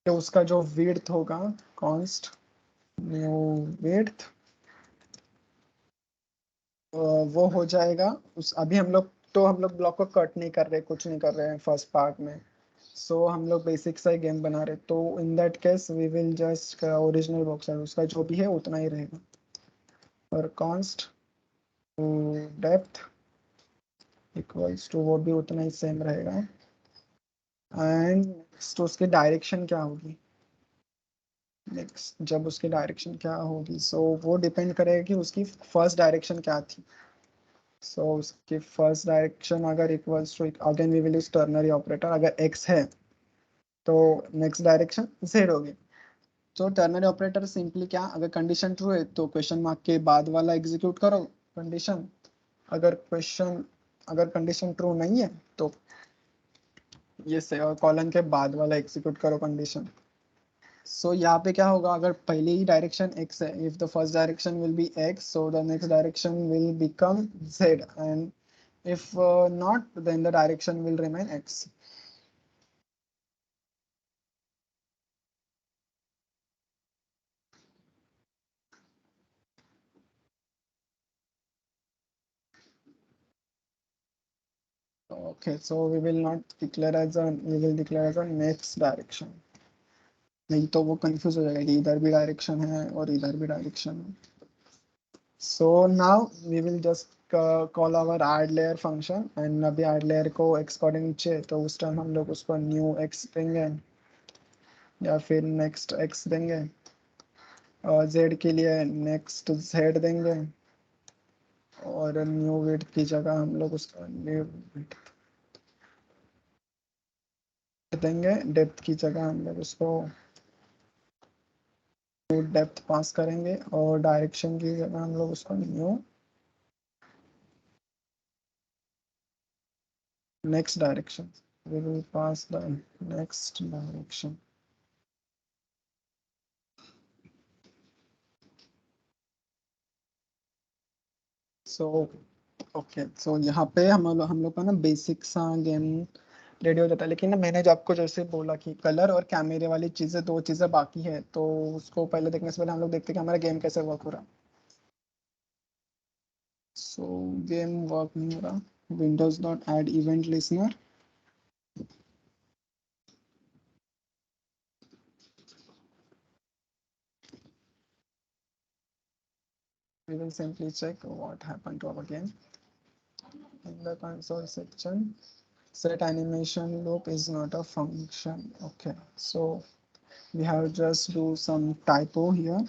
तो उसका जो विड्थ होगा, कॉन्स्ट न्यू विड्थ, वो हो जाएगा उस, अभी हम लोग ब्लॉक को कट नहीं कर रहे, कुछ नहीं कर रहे हैं फर्स्ट पार्ट में। सो हम लोग बेसिक सा गेम बना रहे, तो in that case we will just original box है उसका जो भी है उतना ही रहेगा। और कॉन्स्ट डेप्थ इक्वल्स टू वो भी उतना ही सेम रहेगा। एंड नेक्स्ट उसकी डायरेक्शन क्या होगी, नेक्स्ट जब उसकी डायरेक्शन क्या होगी सो वो डिपेंड करेगा कि उसकी फर्स्ट डायरेक्शन क्या थी। सो उसकी फर्स्ट डायरेक्शन अगर equals to, again we will use ternary operator, अगर एक्स है तो नेक्स्ट डायरेक्शन जेड होगी। तो टर्नरी ऑपरेटर सिंपली क्या, अगर कंडीशन ट्रू है तो क्वेश्चन मार्क के बाद वाला एग्जीक्यूट करो कंडीशन, अगर क्वेश्चन अगर कंडीशन ट्रू नहीं है तो ये से कॉलन के बाद वाला एग्जीक्यूट करो कंडीशन। सो यहाँ पे क्या होगा, अगर पहले ही डायरेक्शन x है, if the first direction will be x so the next direction will become z, and if not then the direction will remain x. Okay, so we will not declare as a, we will declare as a next direction, नहीं तो वो confuse हो जाएगा कि इधर भी direction है और इधर भी डायरेक्शन है। So now we will just call our add layer function, and अभी ऐड लेयर को x कोऑर्डिनेट चाहिए तो उस टाइम हम लोग उसको न्यू x देंगे या फिर नेक्स्ट x देंगे, और z के लिए नेक्स्ट z देंगे, और न्यू विड्थ की जगह हम लोग उसका न्यू विड्थ देंगे, डेप्थ की जगह हम लोग उसको न्यू डेप्थ पास करेंगे, और डायरेक्शन की जगह हम लोग उसको new next direction, we will pass the next direction. So okay, so यहाँ पे हम लोग का ना बेसिक सा गेम रेडी हो जाता है, लेकिन ना मैंने जो आपको जैसे बोला कि कलर और कैमरे वाली चीज़ें, दो चीज़ें बाकी है, तो उसको पहले देखने से पहले हम लोग देखते हैं कि हमारा गेम कैसे वर्क हो रहा है। सो गेम वर्क नहीं हो रहा, Windows dot add event listener, we will simply check what happened to our game in the console section. Set animation loop is not a function. Okay, so we have just do some typo here.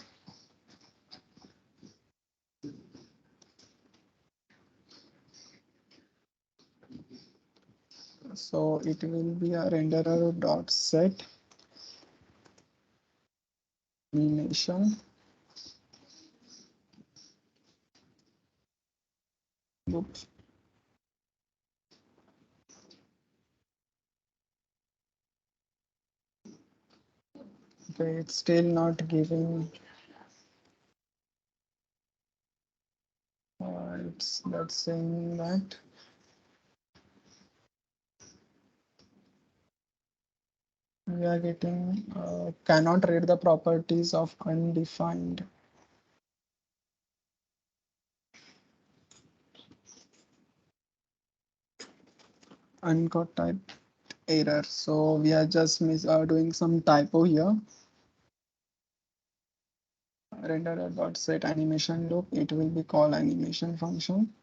So it will be a renderer dot set animation loop. Okay, it's still not giving. It's that's saying that we are getting cannot read the properties of undefined. Uncaught type error. So we are just doing some typo here. Renderer dot set animation loop. It will be called animation function.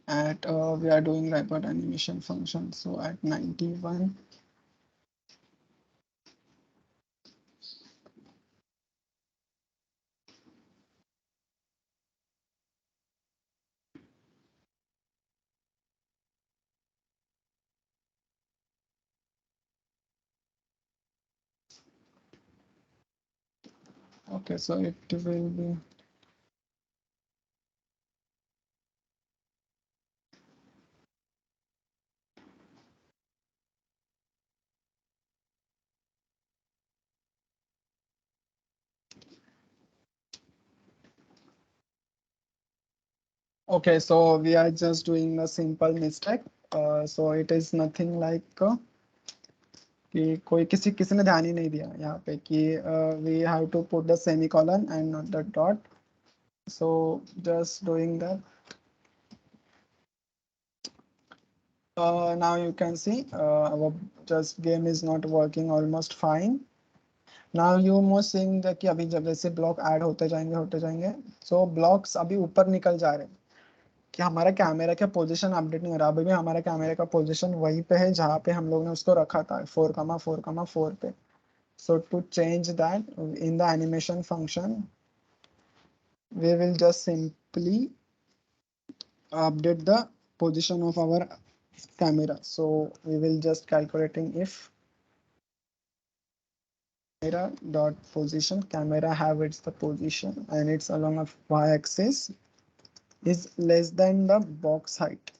At we are doing report animation function. So at 91. Okay, so it will be. Okay, so we are just doing a simple mistake. So it is nothing like कि कोई किसी किसी ने ध्यान ही नहीं दिया यहाँ पे कि we have to put the semicolon and not the dot. So just doing that. Now you can see our just game is not working almost fine. Now you must seeing that कि अभी जब जैसे block add होते जाएंगे so blocks अभी ऊपर निकल जा रहे हैं कि हमारा कैमरा का पोजीशन अपडेट नहीं हो रहा, अभी भी हमारा कैमरा का पोजीशन वहीं पे है जहाँ पे हम लोग ने उसको रखा था 4,4,4 पे. So to change that in the animation function, we will just simply update the position of our camera. So we will just calculating if camera dot position, camera have its the position and it's along a y-axis is less than the box height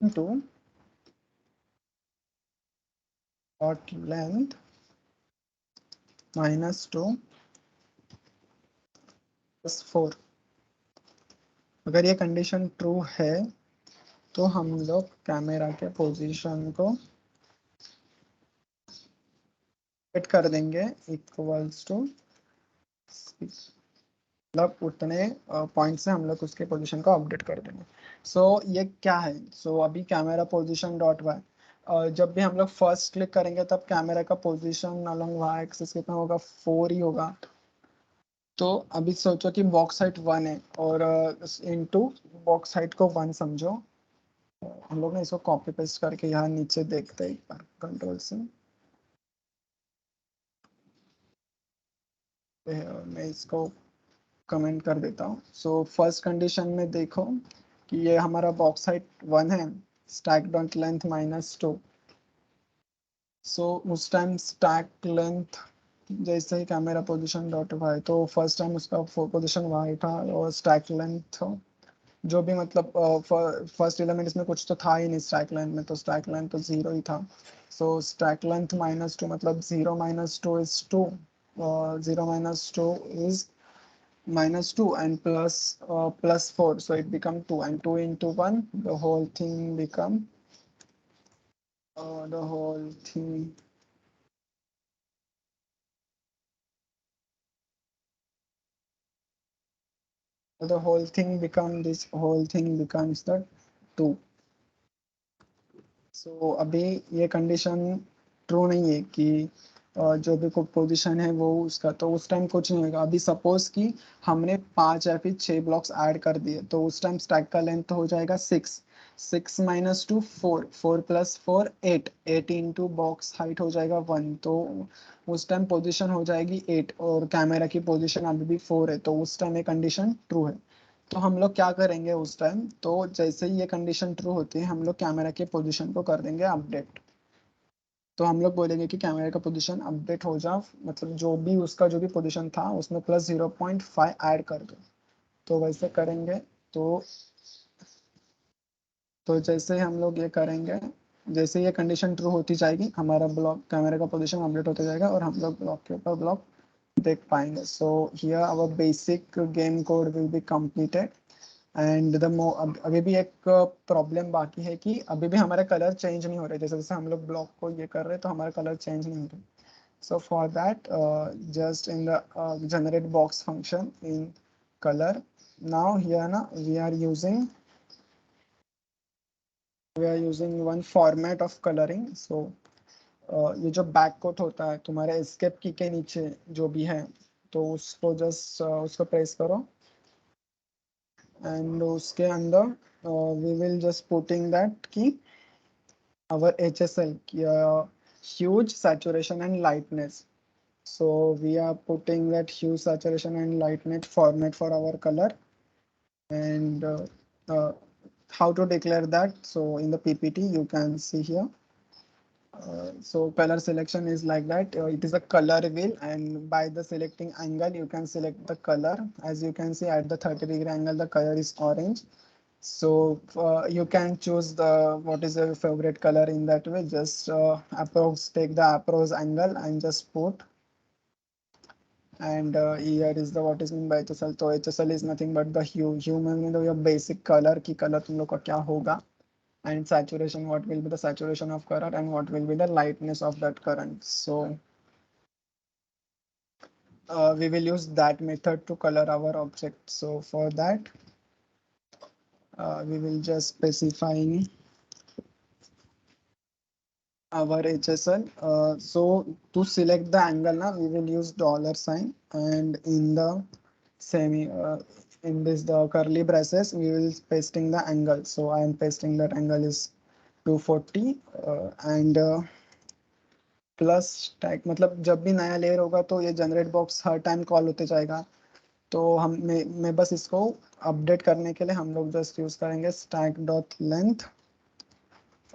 into dot length minus 2 plus 4. अगर ये condition true है तो हम लोग camera के position को set कर देंगे इक्वल्स टू मतलब उतने पॉइंट से हम लोग उसके पोजीशन को अपडेट कर देंगे. सो ये क्या है, अभी कैमरा पोजीशन डॉट वाई जब भी हम लोग फर्स्ट क्लिक करेंगे तब कैमरा का पोजीशन अलोंग वाई एक्सिस कितना होगा 4 ही होगा. तो अभी सोचो कि बॉक्स हाइट 1 है और इनटू बॉक्स हाइट को 1 समझो. हम लोग ने इसको कॉपी पेस्ट करके यहाँ नीचे देखते हैं एक बार कंट्रोल से. मैं इसको कमेंट कर देता हूँ. सो फर्स्ट कंडीशन में देखो कि ये हमारा बॉक्स हाइट 1 है, स्टैक डॉट लेंथ -2. सो उस टाइम स्टैक लेंथ जैसे ही कैमरा पोजीशन डॉट वाई तो फर्स्ट टाइम उसका पोजीशन वाई था और स्टैक लेंथ जो भी मतलब फर्स्ट एलिमेंट इसमें कुछ तो था ही नहीं स्टैक लेंथ में, तो स्टैक लेंथ तो 0 ही था. सो स्टैक लेंथ -2 मतलब 0 - 2 is 2. 0 - 2 is -2 and plus 4, so it become 2 and 2 into 1 the whole thing become the whole thing this whole thing becomes the 2. सो अभी ये कंडीशन ट्रू नहीं है कि जो भी कोई पोजीशन है वो उसका, तो उस टाइम कुछ नहीं होगा. अभी सपोज कि हमने 5 या फिर 6 ब्लॉक्स ऐड कर दिए तो उस टाइम स्टैक का लेंथ हो जाएगा 6. 6 - 2 4, 4 + 4 8, 8 इंटू बॉक्स हाइट हो जाएगा 1. तो उस टाइम पोजीशन हो जाएगी 8 और कैमरा की पोजीशन अभी भी 4 है, तो उस टाइम ये कंडीशन ट्रू है. तो हम लोग क्या करेंगे उस टाइम, तो जैसे ही ये कंडीशन ट्रू होती है हम लोग कैमरा के पोजीशन को कर देंगे अपडेट. तो हम लोग बोलेंगे कि कैमरा का पोजीशन अपडेट हो जा, मतलब जो भी उसका जो भी पोजीशन था उसमें +0.5 ऐड कर दो. तो वैसे करेंगे तो जैसे हम लोग ये करेंगे जैसे ये कंडीशन ट्रू होती जाएगी, हमारा ब्लॉक कैमरे का पोजीशन अपडेट होता जाएगा और हम लोग ब्लॉक के ऊपर ब्लॉक देख पाएंगे. So here our basic game code will be completed. And अभी भी एक प्रॉब्लम बाकी है कि अभी भी हमारे कलर चेंज नहीं हो रहे. जैसे जैसे हम लोग ब्लॉक को ये कर रहे हैं तो हमारे कलर चेंज नहीं हो रहे. So for that, just in the generate box function in color, now here na we are using one format of coloring. So ये जो बैक कोट होता है तुम्हारे एस्केप की के नीचे जो भी है, तो उसको जस्ट उसको प्रेस करो एंड उसके अंदर we will just putting that की our HSL huge saturation and lightness. So we are putting that hue, saturation, and lightness format for our color. And uh, how to declare that? So in the PPT, you can see here. So color selection is like that. It is a color wheel, and by the selecting angle, you can select the color. As you can see at the 30-degree angle, the color is orange. So you can choose the what is your favorite color in that way. Just take the approach angle and just put. And here is the what is mean by HSL. So HSL is nothing but the hue mean your basic color की color तुम लोग का क्या होगा, and saturation, what will be the saturation of color, and what will be the lightness of that current. So we will use that method to color our object. So for that we will just specifying our HSL. So to select the angle now we will use dollar sign, and in the semi in this the curly braces we will pasting the angle. So I am pasting that angle is 240 and plus tag. मतलब जब भी नया layer होगा तो ये generate box हर time call होते जाएगा. तो मैं बस इसको अपडेट करने के लिए हम लोग जस्ट यूज करेंगे स्टैक डॉट लेंथ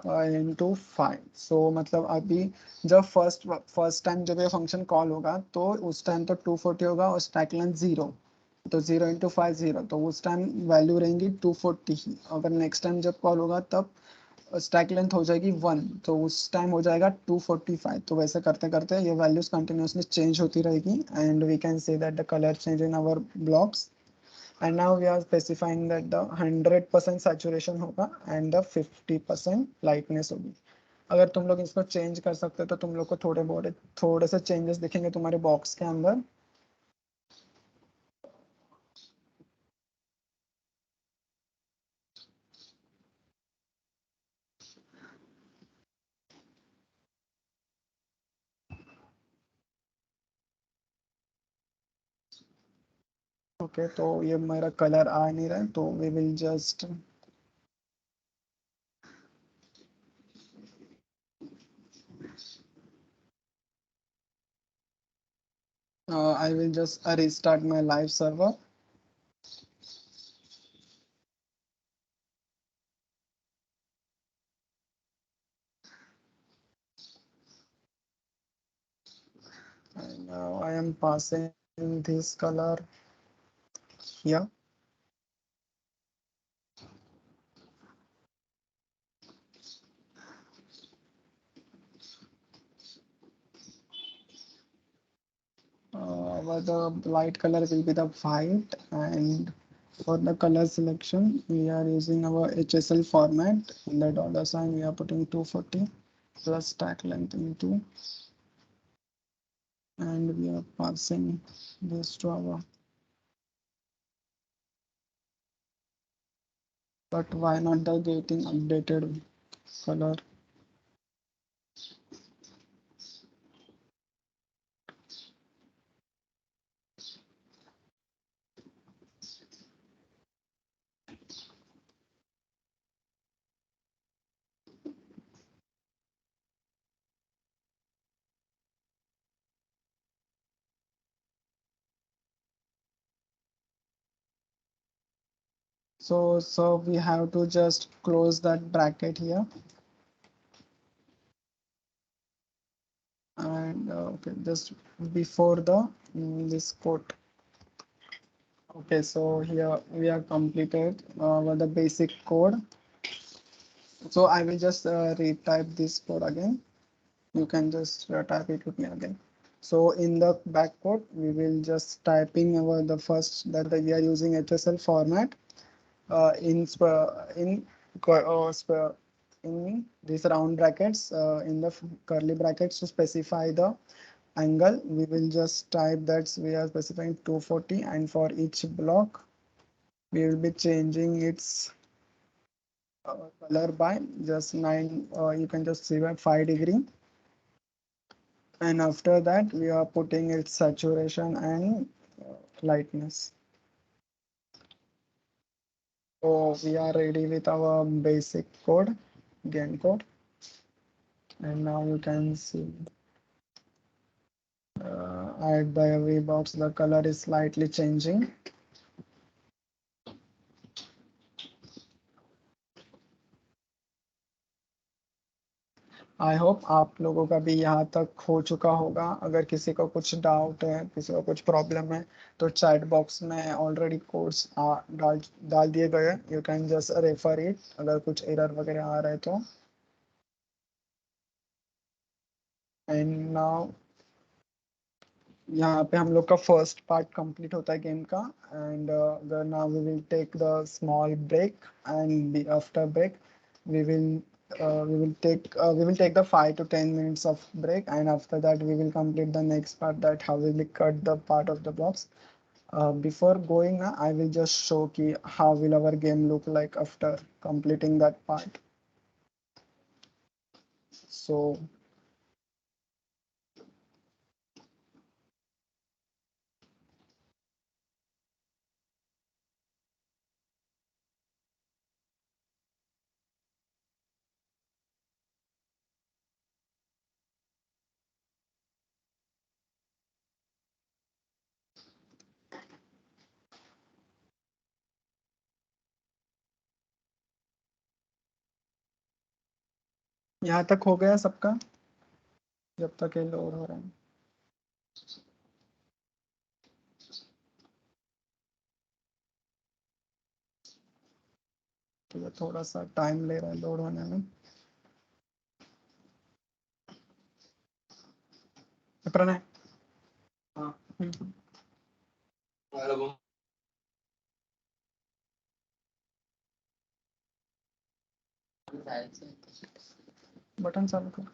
इंटू 5. सो मतलब अभी जब फर्स्ट टाइम जब ये फंक्शन कॉल होगा तो उस टाइम तो 240 होगा और स्टैक लेंथ 0. तो 0 इंटू 5 0, तो उस टाइम वैल्यू रहेंगी 240 ही. अगर नेक्स्ट टाइम जब कॉल होगा तब स्टैक लेंथ हो जाएगी 1, तो उस टाइम हो जाएगा 245. तो वैसे करते करते ये वैल्यूज कंटिन्यूसली चेंज होती रहेगी. And we can say that the colour change in our blocks. And now we are specifying that the 100% saturation होगा and the 50% lightness होगी. अगर तुम लोग इसको चेंज कर सकते हो तो तुम लोग को थोड़े से चेंजेस दिखेंगे तुम्हारे बॉक्स के अंदर. ओके तो ये मेरा कलर आ नहीं रहा है, तो we will just I will just restart my live server. And now I am passing this color here. Where the light color will be the white, and for the color selection we are using our HSL format. In the dollar sign we are putting 240 plus stack length into, and we are passing this to our. But why not the getting updated color? So we have to just close that bracket here. And okay, just before the this quote. Okay, so here we are completed with the basic code. So I will just retype this code again. You can just type it with me again. So in the backcode, we will just typing our the first that we are using HSL format in in these round brackets in the curly brackets to specify the angle. We will just type that we are specifying 240, and for each block we will be changing its color by just 9, you can just see by 5 degree, and after that we are putting its saturation and lightness. So we are ready with our basic code, game code, and now you can see at the every box the color is slightly changing. I hope आप लोगों का भी यहाँ तक हो चुका होगा। अगर किसी को कुछ डाउट है, किसी को कुछ प्रॉब्लम है, तो चैट बॉक्स में ऑलरेडी कोड्स डाल डाल दिए गए हैं। You can just refer it अगर कुछ एरर वगैरह आ रहा है तो। एंड नाउ यहाँ पे हम लोग का फर्स्ट पार्ट कंप्लीट होता है गेम का। And now we will take the small break, and after break we will we will take the 5 to 10 minutes of break, and after that we will complete the next part, that how we will cut the part of the blocks. Before going, I will just show ki how will our game look like after completing that part. So यहाँ तक हो गया सबका, जब तक ये load हो रहा है। तो ये थोड़ा सा टाइम ले रहा है लोड होने में। प्रणय, हाँ, बटन चालू कर।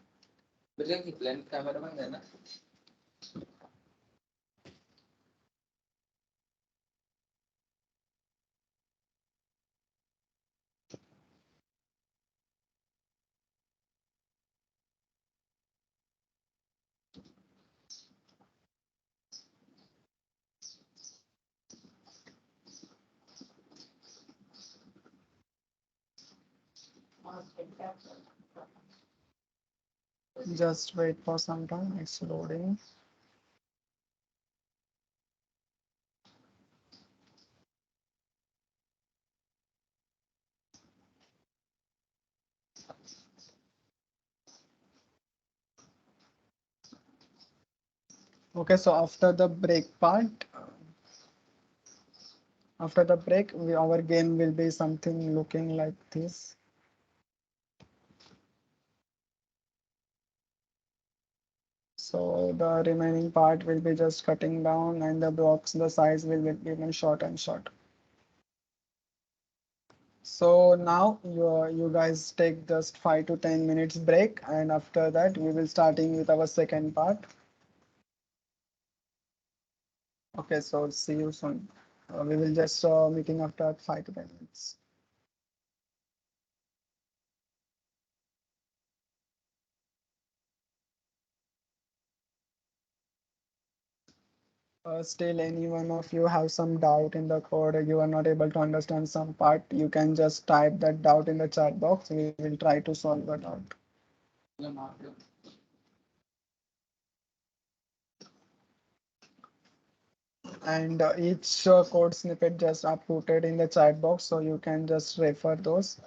Just wait for some time, it's loading. Okay, so after the break part, after the break, our game will be something looking like this. So the remaining part will be just cutting down, and the blocks, the size will be given short and short. So now you guys take just 5 to 10 minutes break, and after that we will starting with our second part. Okay, so see you soon. We will just meeting after 5 to 10 minutes. Still, any one of you have some doubt in the code, or you are not able to understand some part, you can just type that doubt in the chat box. We will try to solve the doubt. And each code snippet just uploaded in the chat box, so you can just refer those.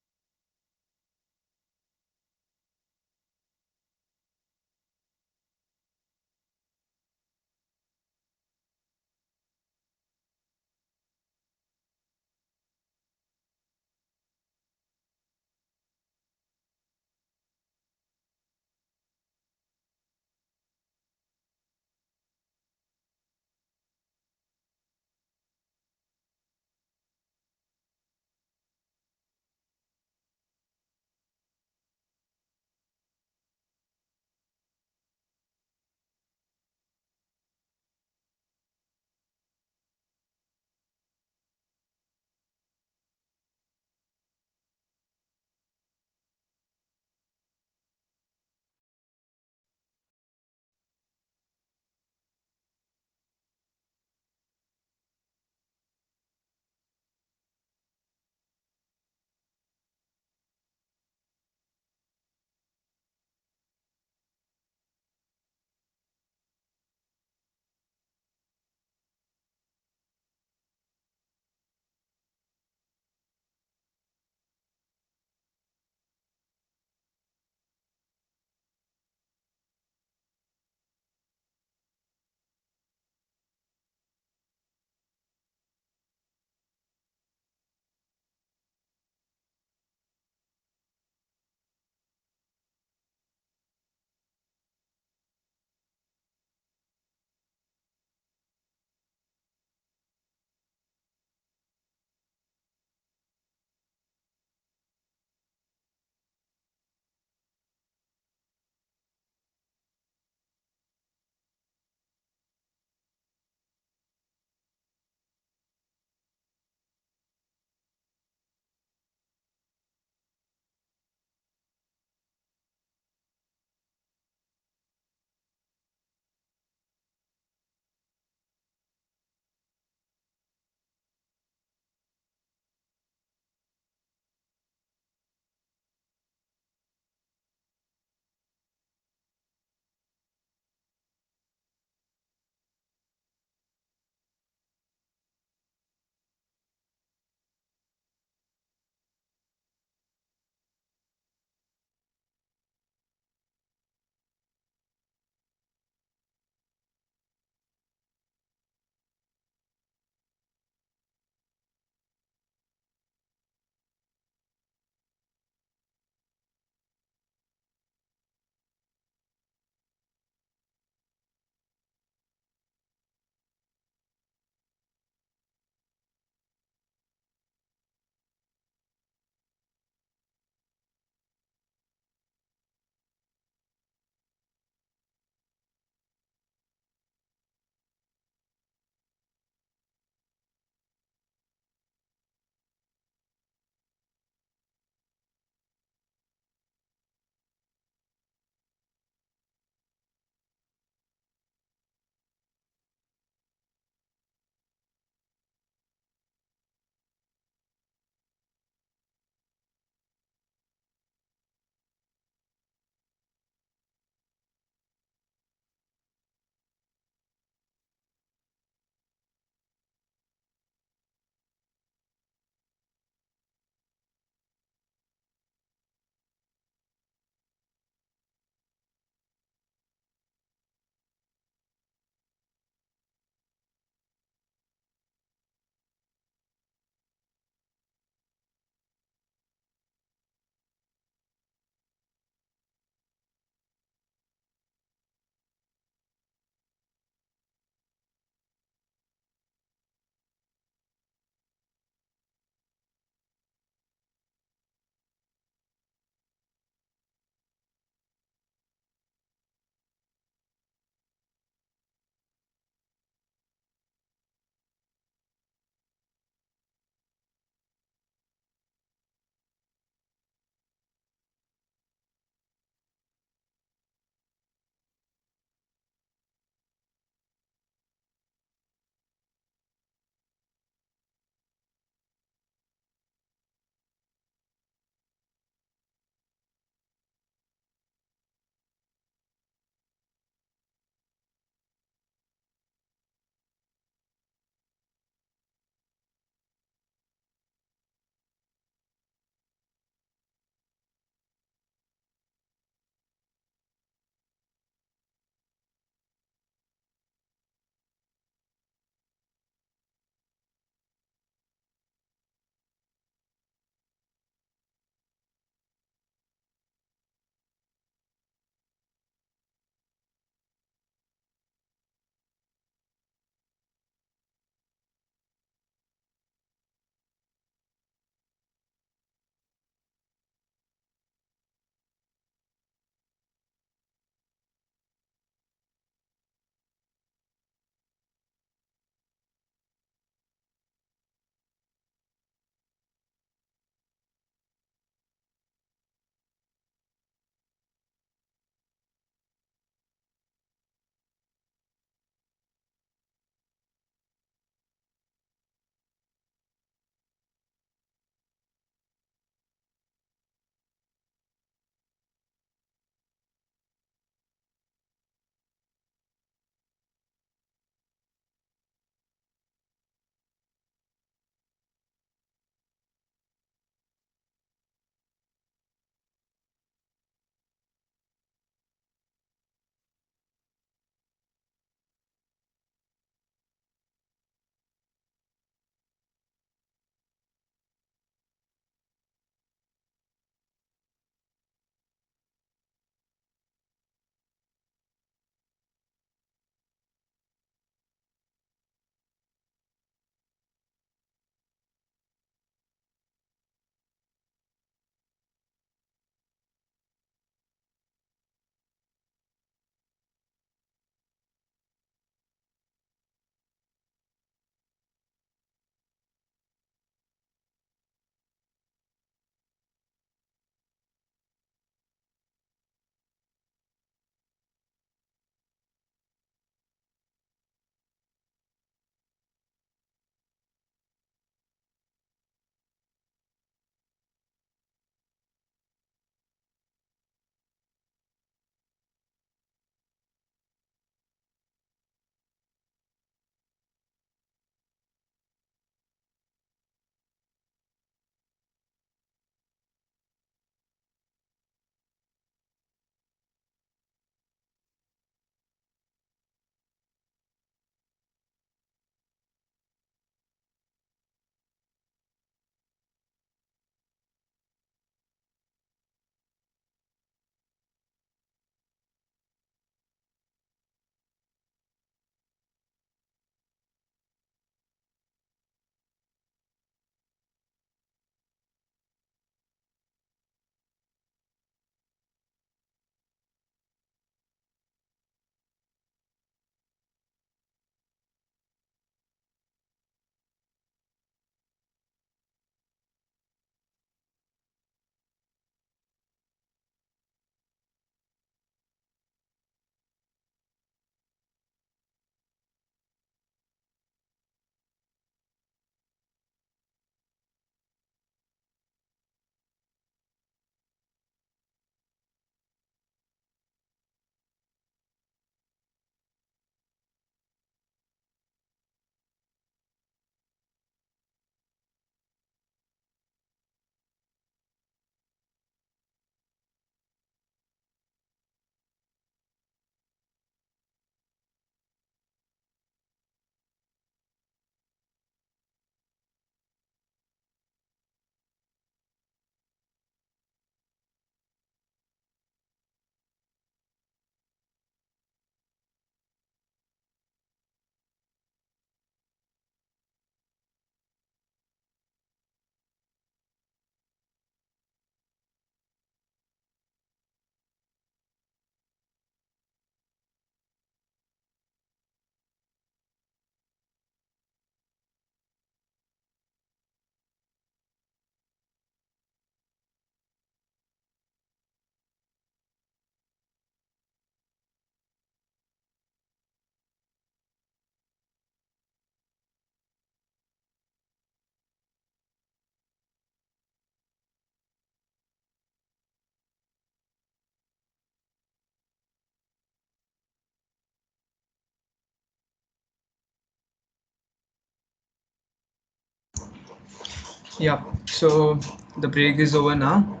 Yeah, so the break is over now.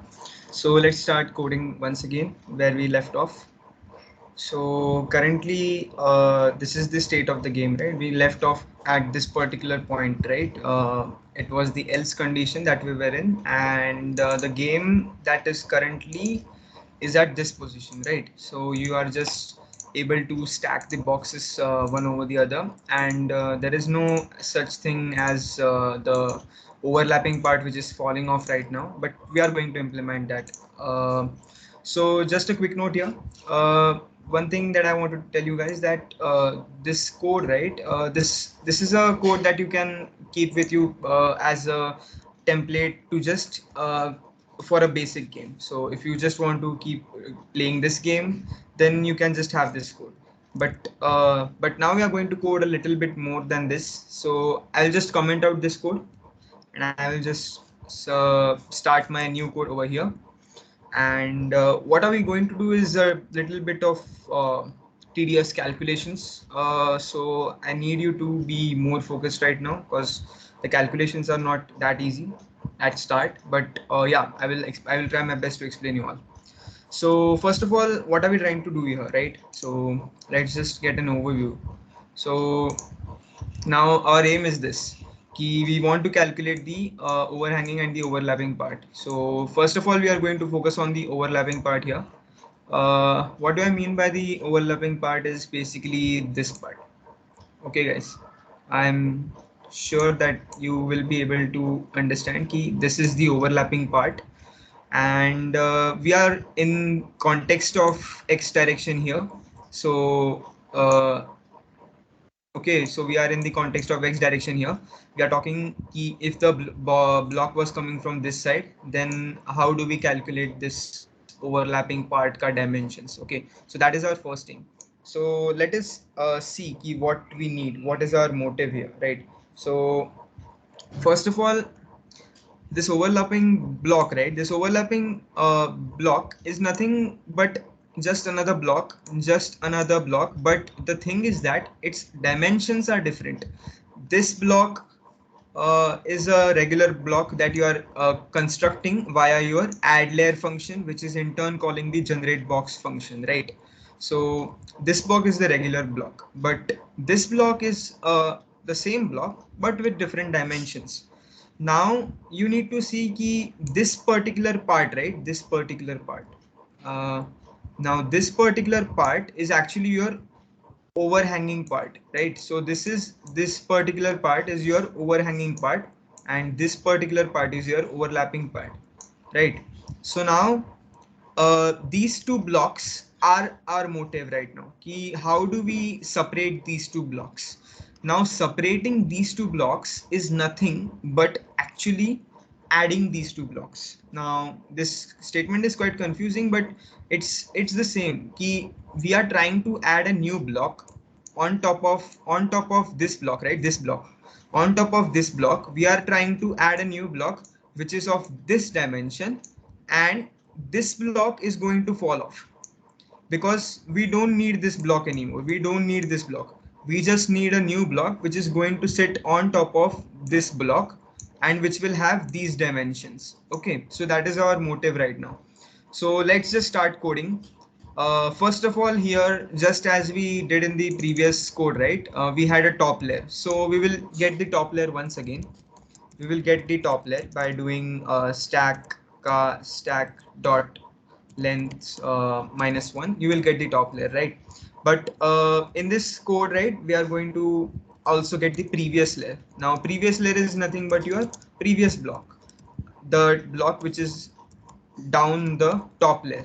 So let's start coding once again where we left off. So currently, this is the state of the game, right? We left off at this particular point, right? It was the else condition that we were in, and the game that is currently is at this position, right? So you are just able to stack the boxes one over the other, and there is no such thing as the overlapping part which is falling off right now, but we are going to implement that. So just a quick note here. One thing that I want to tell you guys that this code, right? This is a code that you can keep with you as a template to just for a basic game. So if you just want to keep playing this game, then you can just have this code. But now we are going to code a little bit more than this. So I'll just comment out this code and I will just start my new code over here. And what are we going to do is a little bit of tedious calculations. So I need you to be more focused right now because the calculations are not that easy at start. But yeah, I will try my best to explain you all. So first of all, what are we trying to do here, right? So let's just get an overview. So now our aim is this. We want to calculate the overhanging and the overlapping part. So first of all, we are going to focus on the overlapping part here. What do I mean by the overlapping part is basically this part. Okay, guys. I'm sure that you will be able to understand this is the overlapping part, and we are in context of x direction here. So okay, so we are in the context of x direction here. We are talking if the block was coming from this side, then how do we calculate this overlapping part ka dimensions? Okay, so that is our first thing. So let us see what we need. What is our motive here, right? So first of all, this overlapping block, right? This overlapping block is nothing but just another block. But the thing is that its dimensions are different. This block is a regular block that you are constructing via your add layer function, which is in turn calling the generate box function, right? So this block is the regular block, but this block is the same block but with different dimensions. Now you need to see this particular part, right? This particular part. Uh, Now this particular part is actually your overhanging part, right? So this particular part is your overhanging part, and this particular part is your overlapping part, right? So now these two blocks are our motive right now. How do we separate these two blocks? Now separating these two blocks is nothing but actually adding these two blocks. Now this statement is quite confusing, but it's the same. We are trying to add a new block on top of this block, right? This block. On top of this block, we are trying to add a new block which is of this dimension, and this block is going to fall off because we don't need this block anymore. We don't need this block. We just need a new block which is going to sit on top of this block and which will have these dimensions. Okay, so that is our motive right now. So let's just start coding. First of all, here, just as we did in the previous code, right? We had a top layer. So we will get the top layer once again. We will get the top layer by doing stack dot length -1. You will get the top layer, right? But in this code, right, we are going to also get the previous layer. Now previous layer is nothing but your previous block, the block which is down the top layer,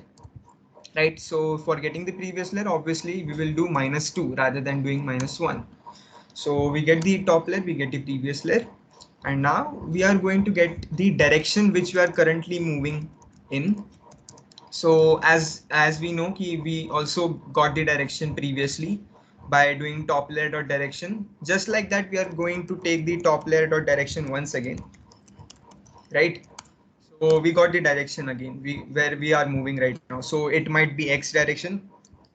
right? So for getting the previous layer, obviously we will do -2 rather than doing -1. So we get the top layer, we get the previous layer, and now we are going to get the direction which we are currently moving in. So as we know, we also got the direction previously by doing top layer dot direction. Just like that, we are going to take the top layer dot direction once again, right? So we got the direction again, where we are moving right now. So it might be x direction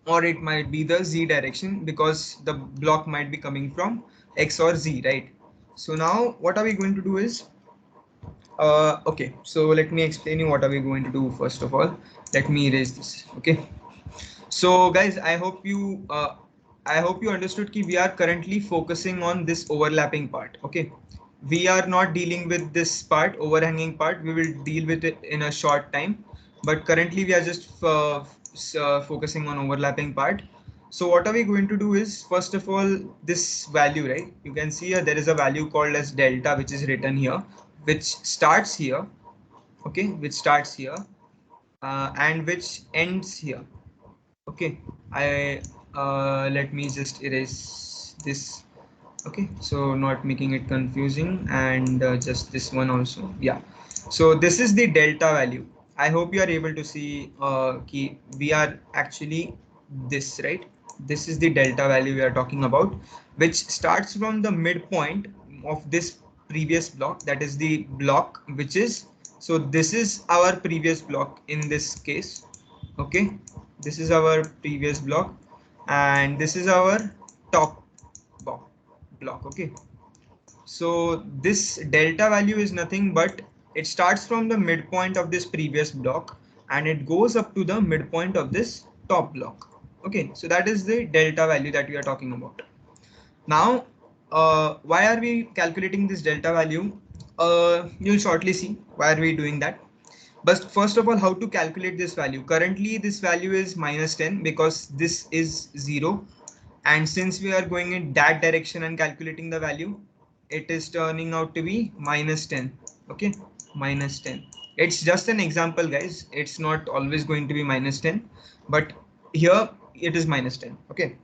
or it might be the z direction because the block might be coming from x or z, right? So now what are we going to do is Okay, so let me explain you what are we going to do first of all. Let me erase this. Okay. So guys, I hope you understood that we are currently focusing on this overlapping part. Okay. We are not dealing with this part, overhanging part. We will deal with it in a short time. But currently we are just focusing on overlapping part. So what are we going to do is, first of all, this value, right? You can see here there is a value called as delta, which is written here, which starts here. Okay, which starts here and which ends here. Okay, I let me just erase this. Okay, so not making it confusing, and just this one also. Yeah, so this is the delta value. I hope you are able to see key. We are actually this, right? This is the delta value we are talking about, which starts from the midpoint of this previous block. That is the block which is, so this is our previous block in this case. Okay, this is our previous block, and this is our top block. Okay, so this delta value is nothing but it starts from the midpoint of this previous block and it goes up to the midpoint of this top block. Okay, so that is the delta value that we are talking about. Now, why are we calculating this delta value? You'll shortly see why are we doing that. But first of all, how to calculate this value? Currently, this value is -10 because this is 0. And since we are going in that direction and calculating the value, it is turning out to be -10. Okay, -10. It's just an example, guys. It's not always going to be -10, but here it is -10. Okay.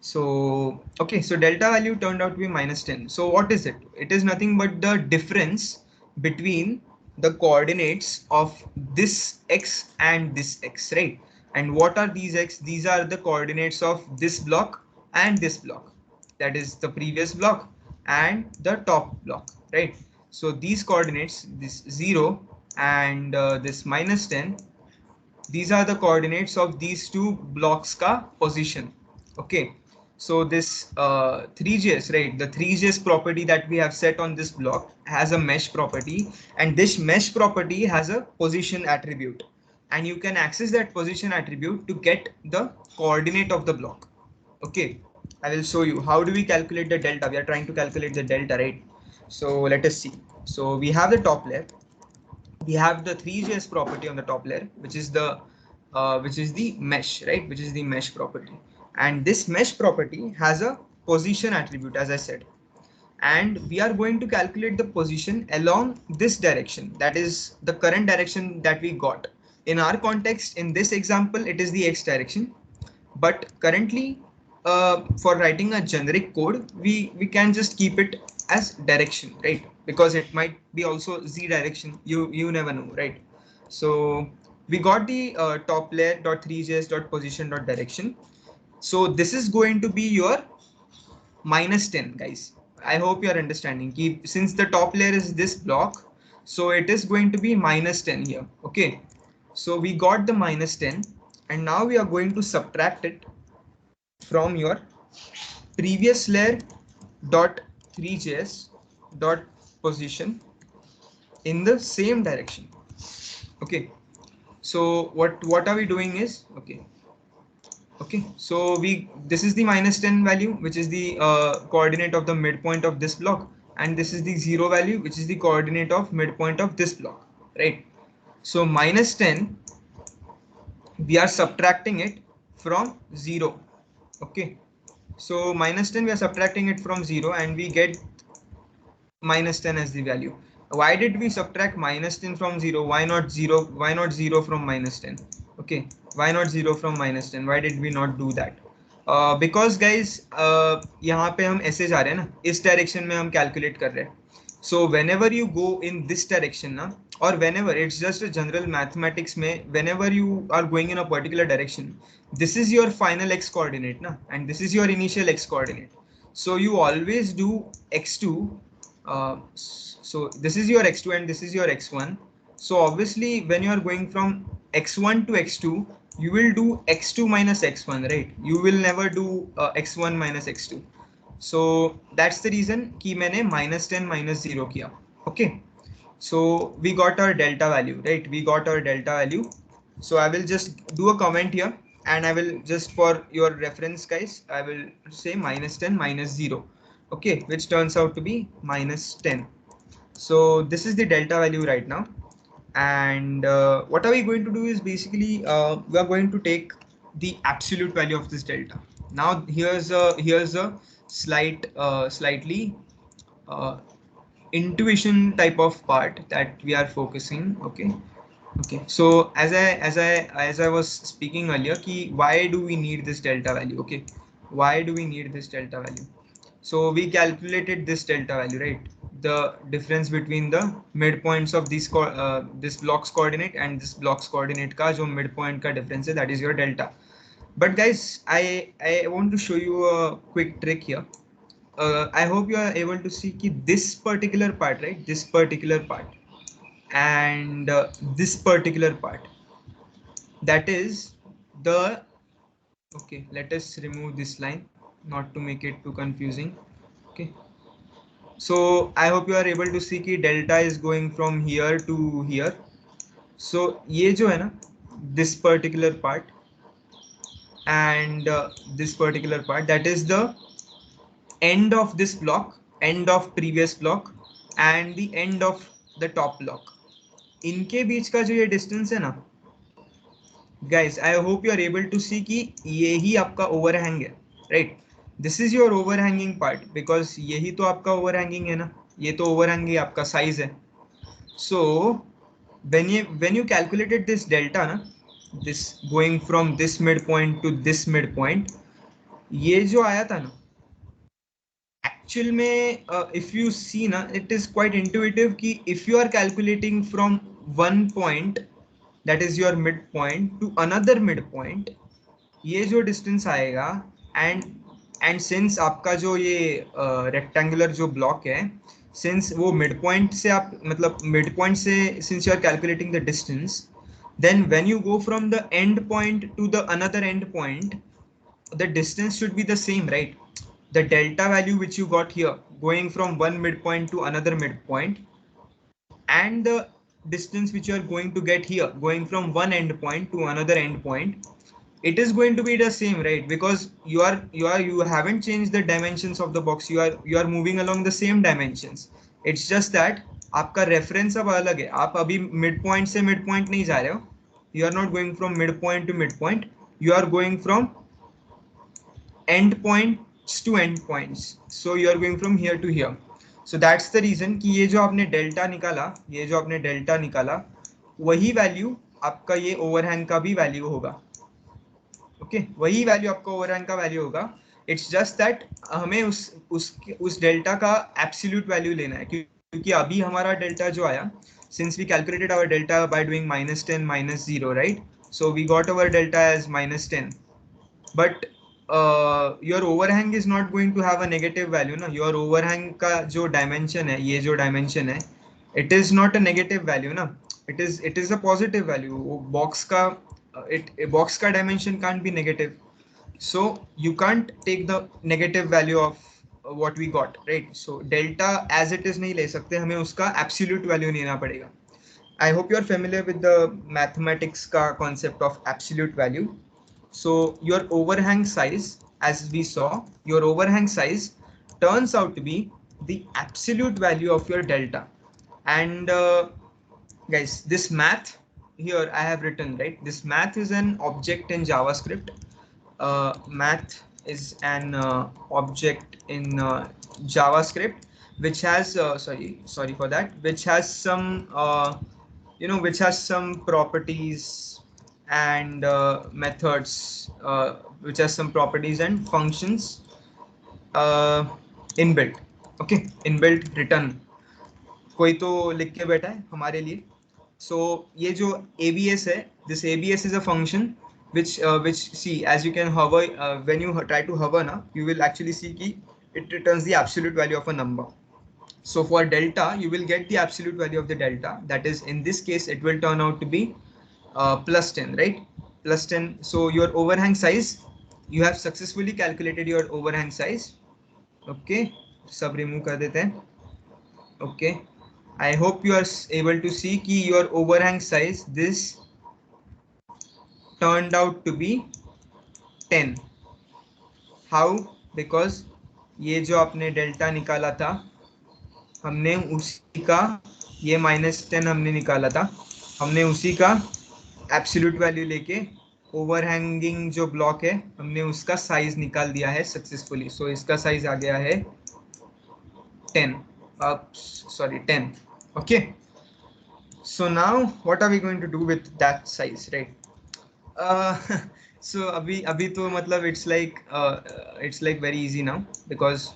So, okay, so delta value turned out to be -10. So what is it? It is nothing but the difference between the coordinates of this x and this x, right? And what are these x? These are the coordinates of this block and this block. That is the previous block and the top block, right? So these coordinates, this 0 and this -10, these are the coordinates of these two blocks ka position. Okay, so this 3js, right, the 3js property that we have set on this block has a mesh property, and this mesh property has a position attribute, and you can access that position attribute to get the coordinate of the block. Okay, I will show you how do we calculate the delta. We are trying to calculate the delta, right? So let us see. So we have the top layer, we have the 3js property on the top layer, which is the mesh, right, which is the mesh property, and this mesh property has a position attribute, as I said, and we are going to calculate the position along this direction, that is the current direction that we got. In our context, in this example, it is the x direction, but currently for writing a generic code, we can just keep it as direction, right? Because it might be also z direction, you never know, right? So we got the top layer dot 3js dot position dot direction. So this is going to be your -10, guys. I hope you are understanding. Keep, since the top layer is this block, so it is going to be -10 here. Okay, so we got the -10, and now we are going to subtract it from your previous layer dot 3js dot position in the same direction. Okay, so what are we doing is, okay, so we, this is the -10 value, which is the coordinate of the midpoint of this block, and this is the 0 value, which is the coordinate of midpoint of this block, right? So -10, we are subtracting it from 0. Okay, so -10, we are subtracting it from 0 and we get -10 as the value. Why did we subtract -10 from 0? Why not 0? Why not 0 from -10? Okay, why not 0 from -10? Why did we not do that? Because guys, यहाँ पे हम ऐसे जा रहे हैं ना, इस direction में हम कैलकुलेट कर रहे हैं. So whenever you go in this direction ना, or whenever, it's just a general mathematics में, whenever you are going in a particular direction, this is your final x coordinate ना, and this is your initial x coordinate. So you always do x2. So this is your x2 and this is your x1. So obviously when you are going from x1 to x2, you will do x2 minus x1, right? You will never do x1 minus x2. So that's the reason कि मैंने -10 -0 किया. Okay, So we got our delta value, right? We got our delta value. So I will just do a comment here, and I will just, for your reference guys, I will say -10 -0, okay, which turns out to be -10. So this is the delta value right now. And what are we going to do is basically we are going to take the absolute value of this delta. Now here's a slightly uh, intuition type of part that we are focusing. Okay. Okay, so as I was speaking earlier, ki why do we need this delta value? Okay, why do we need this delta value? So we calculated this delta value, right? The difference between the midpoints of this block's coordinate and this block's coordinate ka jo midpoint ka difference hai, that is your delta. But guys, I want to show you a quick trick here. I hope you are able to see ki this particular part, right? This particular part and this particular part, that is the, okay, let us remove this line not to make it too confusing. Okay, so I hope you are able to see कि delta is going from here to here. So ये जो है ना, this particular part and this particular part, that is the end of this block, end of previous block and the end of the top block. इनके बीच का जो ये distance है ना guys, I hope you are able to see कि ये ही आपका overhang है, right? This is your overhanging part because यही तो आपका overhanging है ना, ये तो overhang ही आपका size है. So when you calculated this delta ना, this going from this midpoint to this midpoint, ये जो आया था ना, actual में if you see ना, it is quite intuitive कि if you are calculating from one point, that is your midpoint, to another midpoint, ये जो डिस्टेंस आएगा एंड सिंस आपका जो ये रेक्टेंगुलर जो ब्लॉक है, सिंस वो मिड पॉइंट से आप मतलब मिड पॉइंट से since you are calculating the distance, then when you go from the end point to the another end point, the distance should be the same, right? The delta value which you got here going from one midpoint to another midpoint and the distance which you are going to get here going from one endpoint to another endpoint, it is going to be the same, right? Because you haven't changed the dimensions of the box, you are moving along the same dimensions. It's just that आपका reference अब अलग है, आप अभी midpoint से midpoint नहीं जा रहे हो, you are not going from midpoint to midpoint, you are going from endpoints to endpoints, so you are going from here to here. So that's the reason कि ये जो आपने डेल्टा निकाला, ये जो आपने डेल्टा निकाला, वही वैल्यू आपका ये ओवरहैंग का भी वैल्यू होगा. ओके, वही वैल्यू आपका ओवरहैंग का वैल्यू होगा. इट्स जस्ट दैट हमें उस डेल्टा का एब्सोल्यूट वैल्यू लेना है, क्योंकि अभी हमारा डेल्टा जो आया, since we calculated our delta by doing -10 -0, right? So we got our delta as -10, but your overhang is not going to have a negative value ना. Your overhang का जो dimension है, ये जो dimension है, it is not a negative value ना, it is a positive value. box का box का dimension can't be negative, so you can't take the negative value of what we got, right? So delta as it is नहीं ले सकते, हमें उसका absolute value लेना पड़ेगा. I hope you are familiar with the mathematics का concept of absolute value. So your overhang size, as we saw, your overhang size turns out to be the absolute value of your delta. And guys, this math here I have written, right? This math is an object in JavaScript. Math is an object in JavaScript, which has sorry for that, which has some which has some properties and methods, which has some properties and functions inbuilt. Okay, inbuilt written, कोई तो लिख के बैठा है हमारे लिए. So ये जो ABS है, this ABS is a function which see, as you can hover, when you try to hover now, you will actually see कि it returns the absolute value of a number. So for delta, you will get the absolute value of the delta. That is, in this case, it will turn out to be +10, right? +10. So your overhang size, you have successfully calculated your overhang size. Okay, सब remove कर देते हैं. Okay, I hope you are able to see कि your overhang size this turned out to be 10. How? Because ये जो आपने delta निकाला था हमने उसी का ये -10 हमने निकाला था हमने उसी का एब्सोल्यूट वैल्यू लेके ओवरहैंगिंग जो ब्लॉक है हमने उसका साइज निकाल दिया है सक्सेसफुली सो इसका साइज आ गया है 10 sorry 10 okay so now what are we going to do with that size right uh, so abhi to matlab it's like very easy now because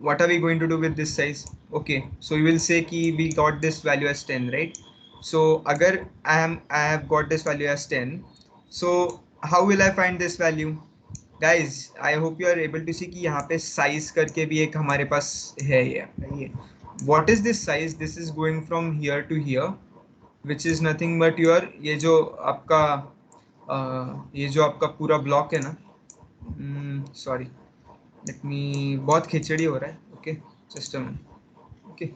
what are we going to do with this size okay so you will say ki we got this value as 10 right so agar I have got this value as 10 so how will I find this value guys I hope you are able to see कि यहाँ पे size करके भी एक हमारे पास है ये what is this size this is going from here to here which is nothing but your ये जो आपका ये जो आपका पूरा ब्लॉक है ना सॉरी लेट मी बहुत खिचड़ी हो रहा है okay just a minute okay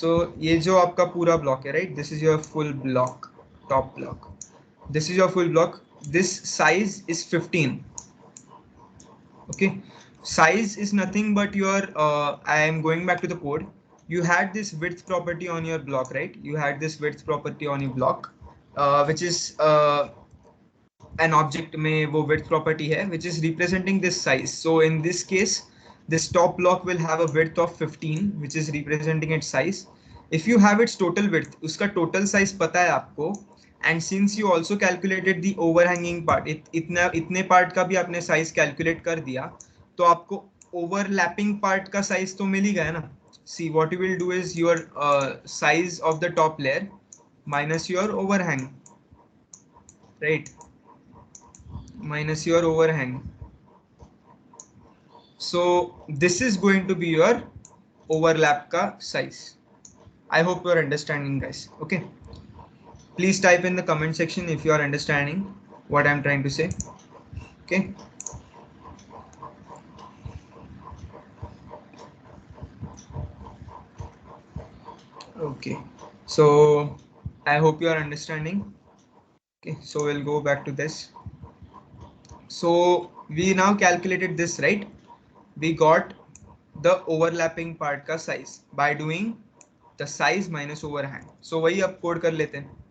so ये जो आपका पूरा ब्लॉक है right this is your full block top block this is your full block this size is 15 okay size is nothing but your I am going back to the code you had this width property on your block right you had this width property on your block which is an object में वो width property है which is representing this size so in this case this top block will have a width of 15 which is representing its size if you have its total width उसका total size पता है आपको and since you also calculated the overhanging part इतने part का भी आपने size calculate कर दिया तो आपको overlapping part का size तो मिल ही गया ना see what you will do is your size of the top layer minus your overhang right minus your overhang so this is going to be your overlap ka size I hope you are understanding guys okay please type in the comment section if you are understanding what I'm trying to say okay okay so I hope you are understanding okay so we'll go back to this so we now calculated this right we got the overlapping part का size by doing the size minus overhang so वही अब code कर लेते हैं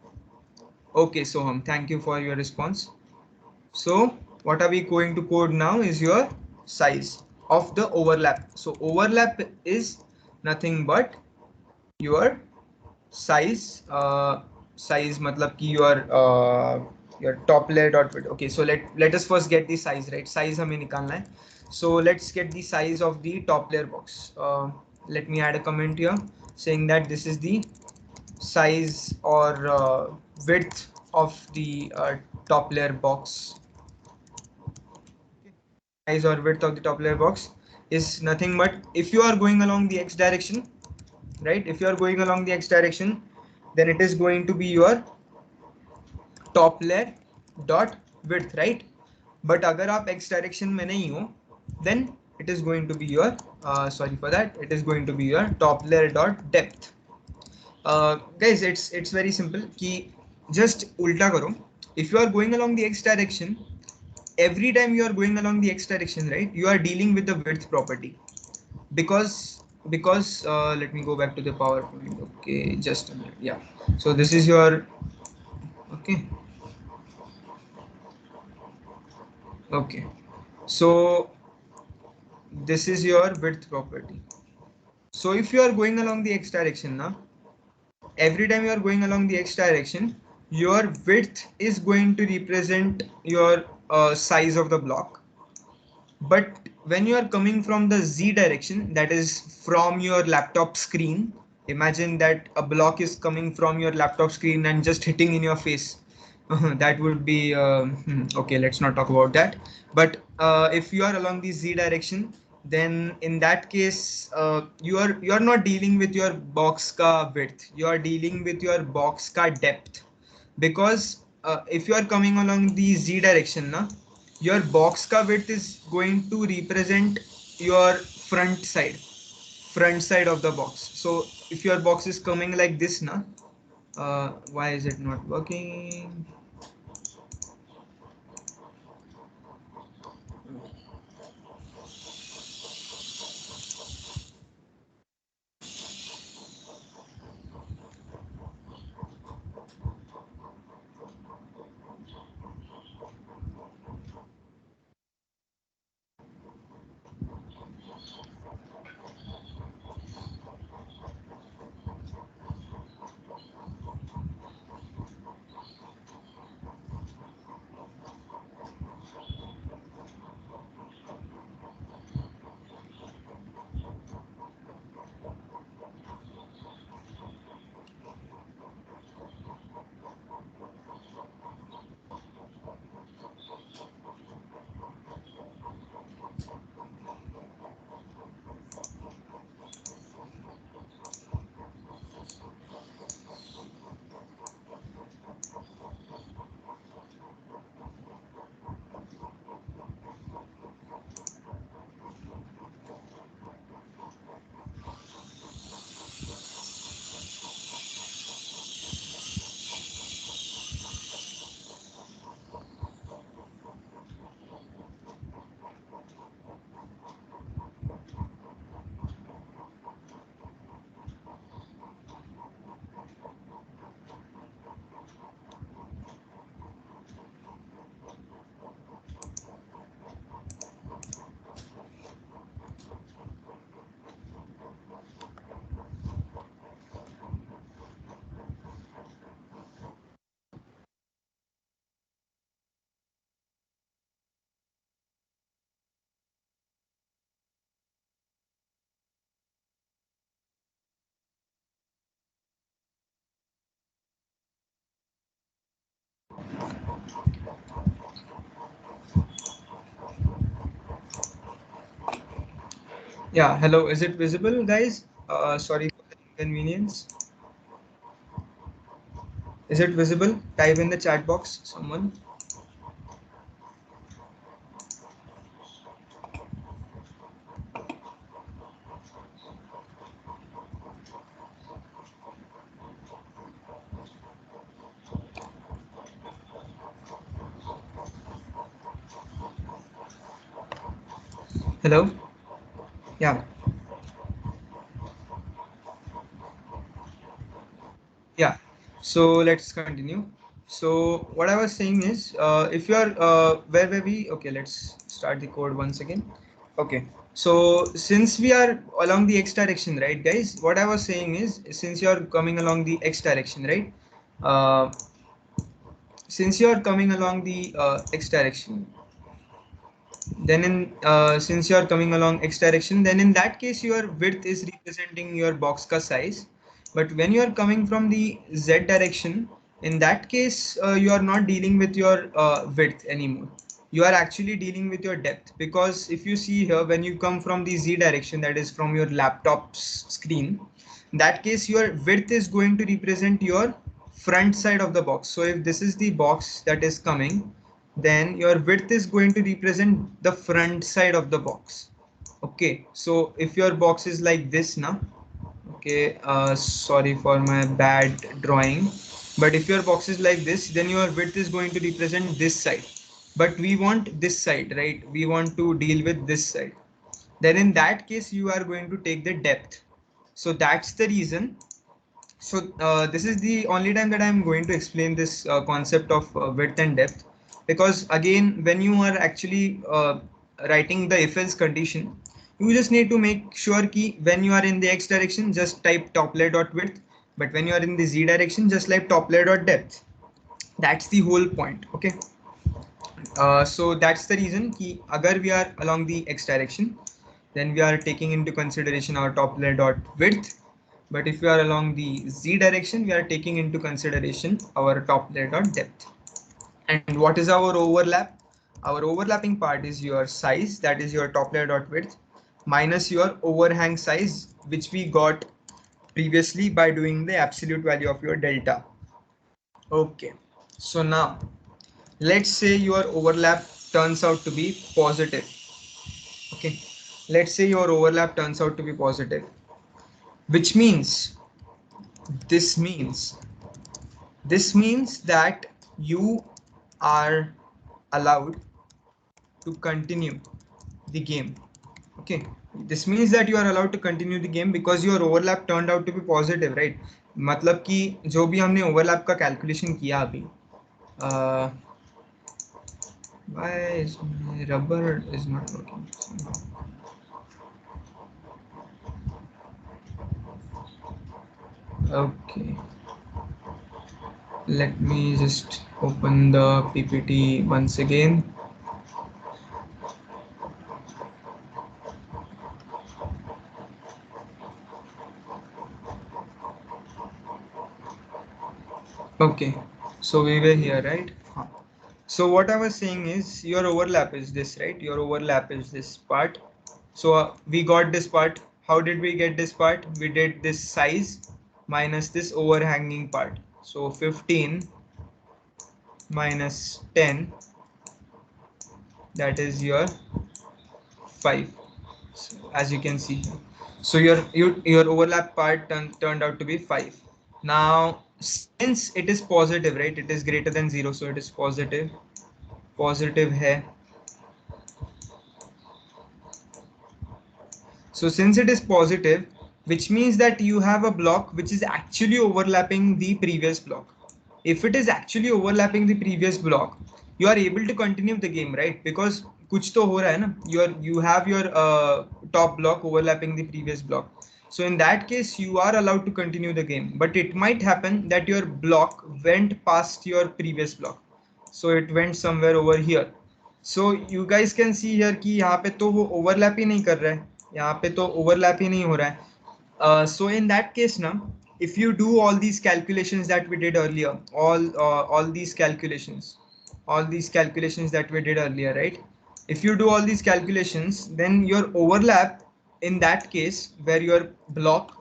okay Soham thank you for your response so what are we going to code now is your size of the overlap so overlap is nothing but your size size मतलब कि your top layer dot width okay so let us first get the size right size हमें निकालना है so let's get the size of the top layer box let me add a comment here saying that this is the size or width of the top layer box size or width of the top layer box is nothing but if you are going along the x direction right if you are going along the x direction then it is going to be your top layer dot width right but agar aap x direction mein nahi ho then it is going to be your sorry for that it is going to be your top layer dot depth guys it's very simple ki just ulta karo if you are going along the x direction every time you are going along the x direction right you are dealing with the width property because let me go back to the PowerPoint okay just a minute yeah so this is your okay okay so this is your width property so if you are going along the x direction now every time you are going along the x direction your width is going to represent your size of the block but when you are coming from the z direction that is from your laptop screen imagine that a block is coming from your laptop screen and just hitting in your face that would be okay let's not talk about that but if you are along the z direction then in that case you are not dealing with your box ka width you are dealing with your box ka depth because if you are coming along the z direction na your box ka width is going to represent your front side of the box so if your box is coming like this now, why is it not working? Yeah, hello, is it visible, guys? Sorry for the inconvenience. Is it visible? Type in the chat box, someone. Hello? Yeah. Yeah, so let's continue. So what I was saying is, if you are where were we? Okay, let's start the code once again. Okay, so since we are along the x direction, right, guys, what I was saying is, since you are coming along the x direction, right, uh, since you are coming along the x direction, then in since you are coming along x direction, then in that case your width is representing your box ka size. But when you are coming from the z direction, in that case you are not dealing with your width anymore. You are actually dealing with your depth, because if you see here, when you come from the z direction, that is from your laptop's screen, in that case your width is going to represent your front side of the box. So if this is the box that is coming, then your width is going to represent the front side of the box. Okay, so if your box is like this now, okay, sorry for my bad drawing, but if your box is like this, then your width is going to represent this side. But we want this side, right? We want to deal with this side. Then in that case you are going to take the depth. So that's the reason. So this is the only time that I'm going to explain this concept of width and depth, because again, when you are actually writing the if else condition, you just need to make sure key when you are in the x direction, just type top layer dot width, but when you are in the z direction, just type top layer dot depth. That's the whole point. Okay. So that's the reason कि अगर we are along the x direction, then we are taking into consideration our top layer dot width. But if we are along the z direction, we are taking into consideration our top layer dot depth. And what is our overlap? Our overlapping part is your size, that is your top layer dot width, minus your overhang size, which we got previously by doing the absolute value of your delta. Okay, so now let's say your overlap turns out to be positive. Okay, let's say your overlap turns out to be positive, which means This means that you are allowed to continue the game. Okay, this means that you are allowed to continue the game because your overlap turned out to be positive, right? मतलब कि जो भी हमने overlap का calculation किया अभी, why is my rubber is not working somehow? Okay, let me just open the PPT once again. Okay, so we were here, right? So what I was saying is your overlap is this, right? Your overlap is this part. So we got this part. How did we get this part? We did this size minus this overhanging part. So 15 minus 10, that is your 5, so, as you can see here. So your overlap part turned out to be 5. Now since it is positive, right, it is greater than 0, so it is positive hai. So since it is positive, which means that you have a block which is actually overlapping the previous block. If it is actually overlapping the previous block, you are able to continue the game, right? Because कुछ तो हो रहा है ना, you have your top block overlapping the previous block. So in that case, you are allowed to continue the game. But it might happen that your block went past your previous block. So it went somewhere over here. So you guys can see here कि यहाँ पे तो वो overlap ही नहीं कर रहा है, यहाँ पे तो overlap ही नहीं हो रहा है. So in that case now, if you do all these calculations that we did earlier, all these calculations, that we did earlier, right? If you do all these calculations, then your overlap in that case where your top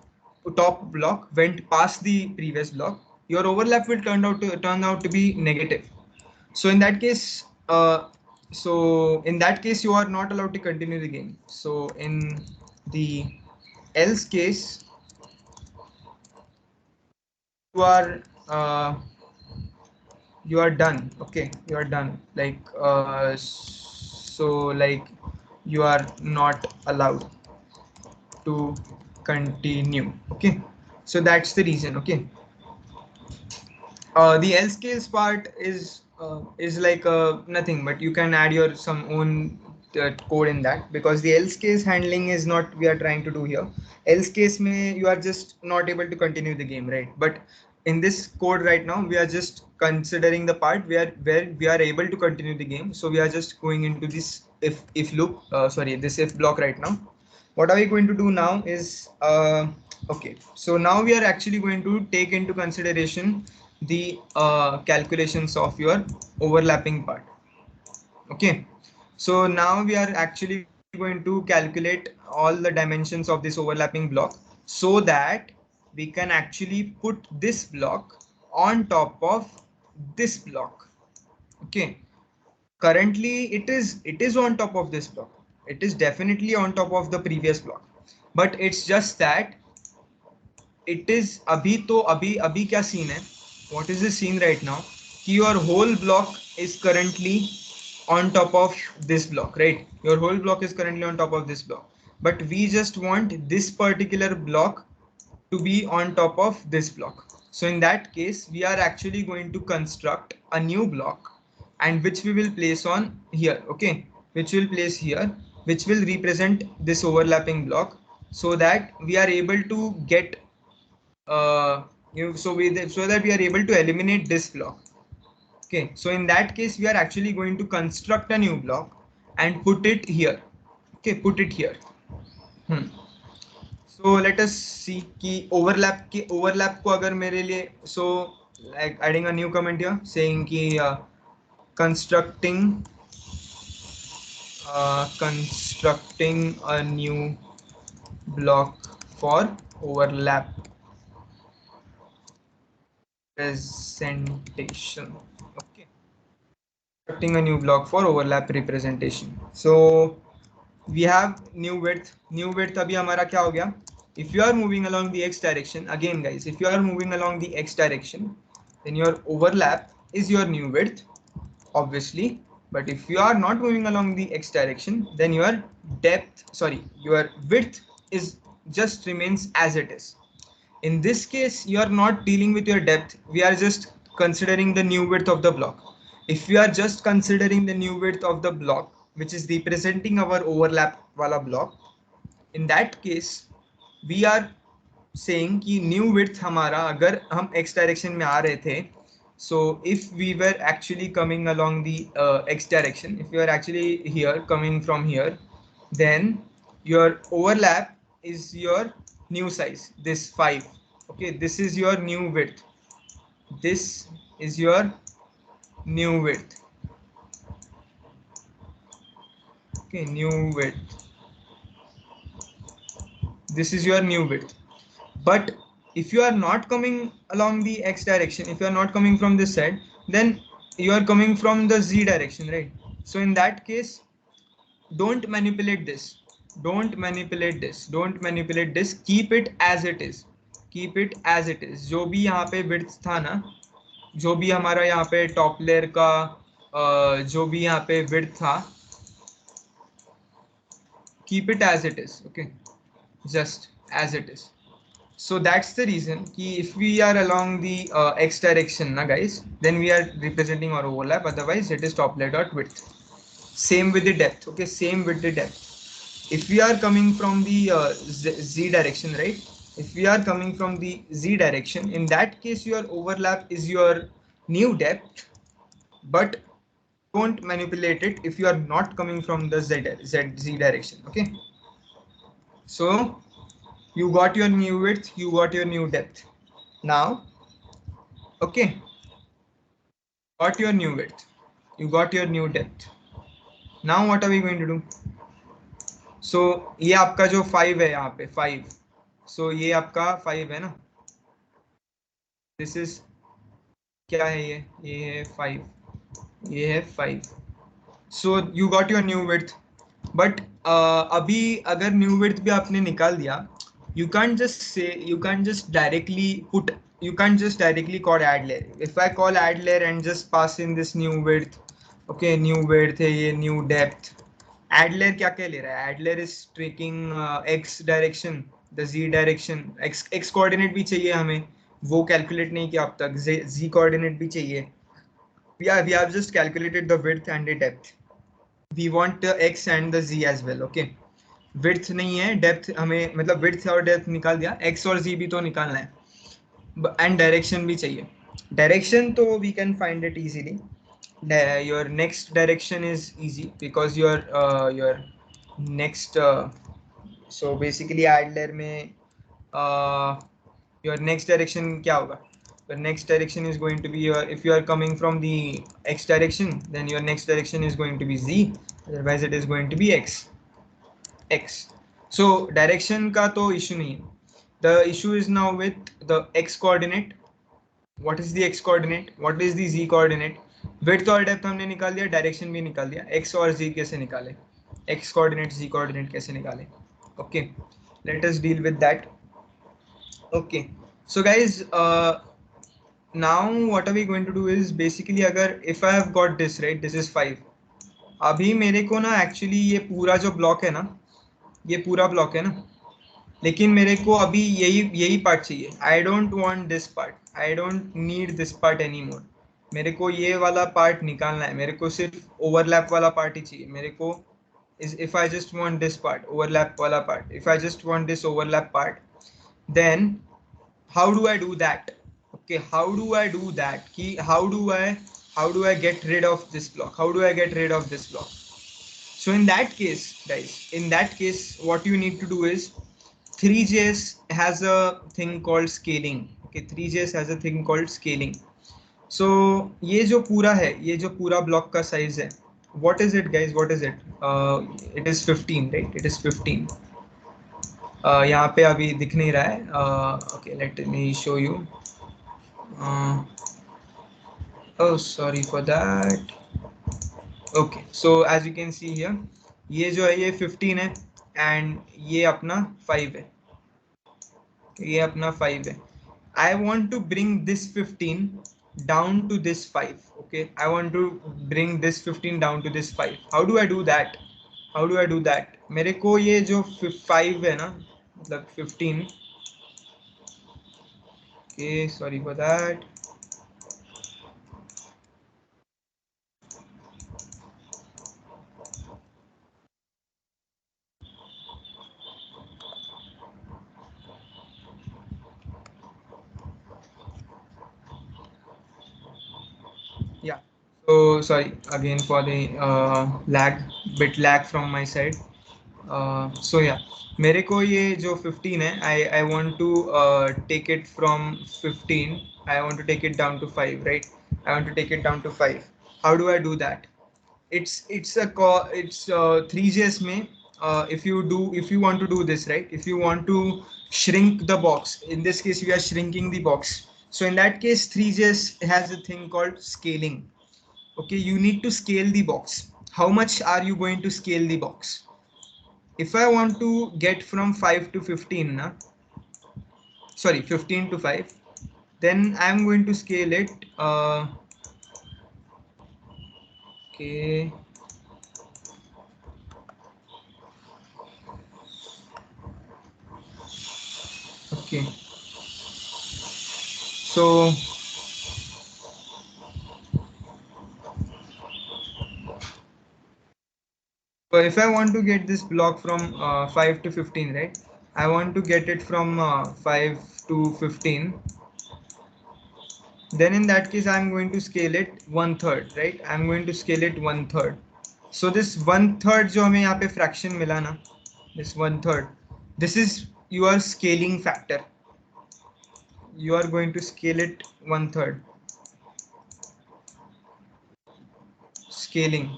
block went past the previous block, your overlap will turn out to be negative. So in that case, you are not allowed to continue the game. So in the else case, you are uh, you are done. Okay, you are done. Like so, like you are not allowed to continue. Okay, so that's the reason. Okay, the else case part is like nothing, but you can add your some own code in that, because the else case handling is not we are trying to do here. Else case may you are just not able to continue the game, right? But in this code right now, we are just considering the part where we are able to continue the game. So we are just going into this if loop, sorry, this if block right now. What are we going to do now is okay, so now we are actually going to take into consideration the calculations of your overlapping part. Okay, so now we are actually going to calculate all the dimensions of this overlapping block so that we can actually put this block on top of this block. Okay, currently it is on top of this block, it is definitely on top of the previous block, but it's just that it is abhi to abhi kya scene hai, what is the scene right now, कि your whole block is currently on top of this block, right? Your whole block is currently on top of this block, but we just want this particular block to be on top of this block. So in that case, we are actually going to construct a new block, and which we will place on here. Okay, which will place here, which will represent this overlapping block, so that we are able to get so that we are able to eliminate this block. Okay, so in that case, we are actually going to construct a new block and put it here. Okay, put it here. So let us see कि overlap को अगर मेरे लिए, so like adding a new comment here saying कि constructing a new block for overlap representation. Okay, constructing a new block for overlap representation. So we have new width. New width अभी हमारा क्या हो गया? if you are moving along the x direction, again guys, if you are moving along the x direction, then your overlap is your new width, obviously. But if you are not moving along the x direction, then your your width is just remains as it is. In this case, you are not dealing with your depth. We are just considering the new width of the block. If we are just considering the new width of the block, which is representing our overlap wala block, in that case, we are saying कि new width हमारा अगर हम x direction में आ रहे थे, so if we were actually coming along the x direction, if you are actually here coming from here, then your overlap is your new size, this 5. Okay, this is your new width, this is your new width. Okay, new width, this is your new width. But if you are not coming along the x direction, if you are not coming from this side, then you are coming from the z direction, right? So in that case, don't manipulate this, don't manipulate this, keep it as it is, keep it as it is. जो भी यहाँ पे width था ना, जो भी हमारा यहाँ पे टॉप लेयर का जो भी यहाँ पे width था, keep it as it is. Okay, just as it is. So that's the reason कि if we are along the x direction na guys, then we are representing our overlap, otherwise it is top layer dot width. Same with the depth. Okay, same with the depth. If we are coming from the z direction, right, if we are coming from the z direction, in that case your overlap is your new depth, but don't manipulate it if you are not coming from the z direction. Okay, so you got your new width, you got your new depth now. Okay, got your new width, you got your new depth. Now what are we going to do? So ये आपका जो 5 है यहाँ पे 5, so ये आपका 5 है ना, this is क्या है, ये है 5, ये है 5. So you got your new width, but अभी अगर new width भी आपने निकाल दिया, you can't just say, you can't just directly put, you can't just directly call add layer. If I call add layer and just pass in this new width, okay, new width है ये, new depth, add layer क्या क्या ले रहा है, add layer is taking x direction, the z direction, x coordinate भी चाहिए हमें, वो कैलकुलेट नहीं किया अब तक, z coordinate भी चाहिए. We have just calculated the width and the depth. We want the x and the z as well. Okay, width नहीं है, depth हमें मतलब width और depth निकाल दिया, x और z भी तो निकालना है, and direction भी चाहिए. Direction तो we can find it easily. Your next direction is easy because your next so basically add layer में your next direction क्या होगा? The next direction is going to be your, if you are coming from the x direction, then your next direction is going to be z, otherwise it is going to be x. So direction का तो issue नहीं है. The issue is now with the x coordinate. What is the x coordinate, what is the z coordinate? Width और depth हमने निकाल दिया, direction भी निकाल दिया, x और z कैसे निकाले, x coordinate z coordinate कैसे निकाले? Okay, let us deal with that. Okay, so guys, now what are we going to do is basically अगर if I have got this right, this is 5, अभी मेरे को ना actually ये पूरा जो ब्लॉक है ना, ये पूरा ब्लॉक है ना, लेकिन मेरे को अभी यही पार्ट चाहिए. आई don't want this part, I don't need this part any more. मेरे को ये वाला पार्ट निकालना है, मेरे को सिर्फ ओवरलैप वाला पार्ट ही चाहिए मेरे को. If I just want this part, overlap वाला part, if I just want this overlap part, then how do I do that? Okay, how do I do that? How do I get rid of this block? How do I get rid of this block? So in that case, guys, in that case, what you need to do is Three.js has a thing called scaling. Okay, Three.js has a thing called scaling. So ये जो पूरा है, ये जो पूरा block का size है, what is it, guys? What is it? It is 15, right? It is 15. यहाँ पे अभी दिख नहीं रहा है. Okay, let me show you. Oh, sorry for that. Okay, so as you can see here, ये जो है ये 15 है and ये अपना 5 है. ये अपना 5 है. I want to bring this 15 down to this 5. Okay, I want to bring this 15 down to this 5. How do I do that? How do I do that? मेरे को ये जो 5 है ना, मतलब 15. Okay, sorry for that. Yeah. So sorry again for the bit lag from my side. So yeah, मेरे को ये जो 15 है, I want to take it from 15. I want to take it down to 5, right? I want to take it down to 5. How do I do that? It's 3js में, if you want to do this, right, if you want to shrink the box, in this case we are shrinking the box, so in that case 3js has a thing called scaling. Okay, you need to scale the box. How much are you going to scale the box? If I want to get from 5 to 15 na, sorry, 15 to 5, then I'm going to scale it. Okay, okay, so if I want to get this block from 5 to 15, right? I want to get it from 5 to 15. Then in that case, I'm going to scale it 1/3, right? I'm going to scale it 1/3. So this 1/3 जो हमें यहाँ पे fraction मिला ना, this 1/3, this is your scaling factor. You are going to scale it 1/3. Scaling.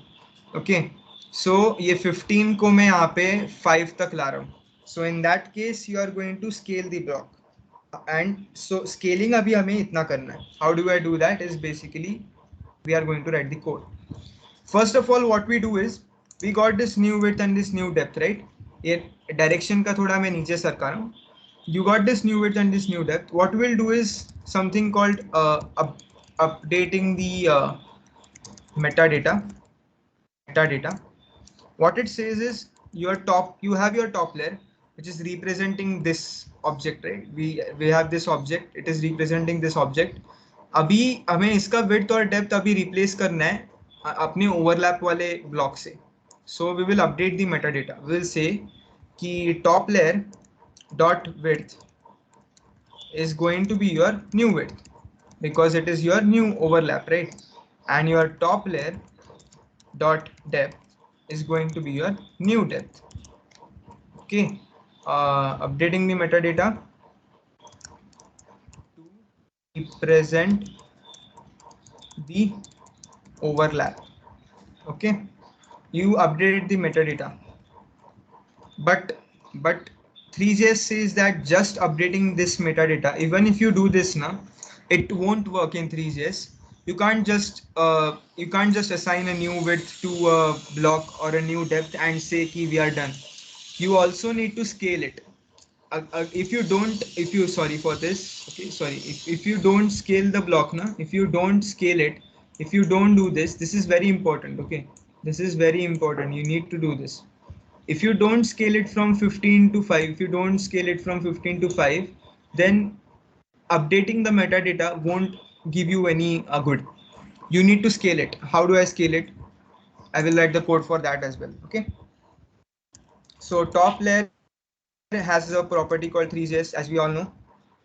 Okay. So ये 15 को मैं यहाँ पे 5 तक ला रहा हूँ. So in that case, you are going to scale the block. And so scaling अभी हमें इतना करना है. How do I do that? Is basically we are going to write the code. First of all, what we do is we got this new width and this new depth, right? ये direction का थोड़ा मैं नीचे सरका रहा हूँ. You got this new width and this new depth. What we'll do is something called updating the metadata. What it says is you have your top layer, which is representing this object, right? We have this object, it is representing this object. अभी हमें इसका width और depth अभी replace करना है अपने overlap वाले block से. So we will update the metadata. We will say कि top layer dot width is going to be your new width because it is your new overlap, right? And your top layer dot depth is going to be your new depth. Okay, updating the metadata to represent the overlap. Okay, you updated the metadata, but 3js says that just updating this metadata, even if you do this now, it won't work in 3js. You can't just assign a new width to a block or a new depth and say ki we are done. You also need to scale it. If you don't, if you sorry for this, okay, sorry, if you don't scale the block now, if you don't scale it, if you don't do this, this is very important. Okay, this is very important, you need to do this. If you don't scale it from 15 to 5, if you don't scale it from 15 to 5, then updating the metadata won't give you any good. You need to scale it. How do I scale it? I will write the code for that as well. Okay, so top layer has a property called 3js, as we all know.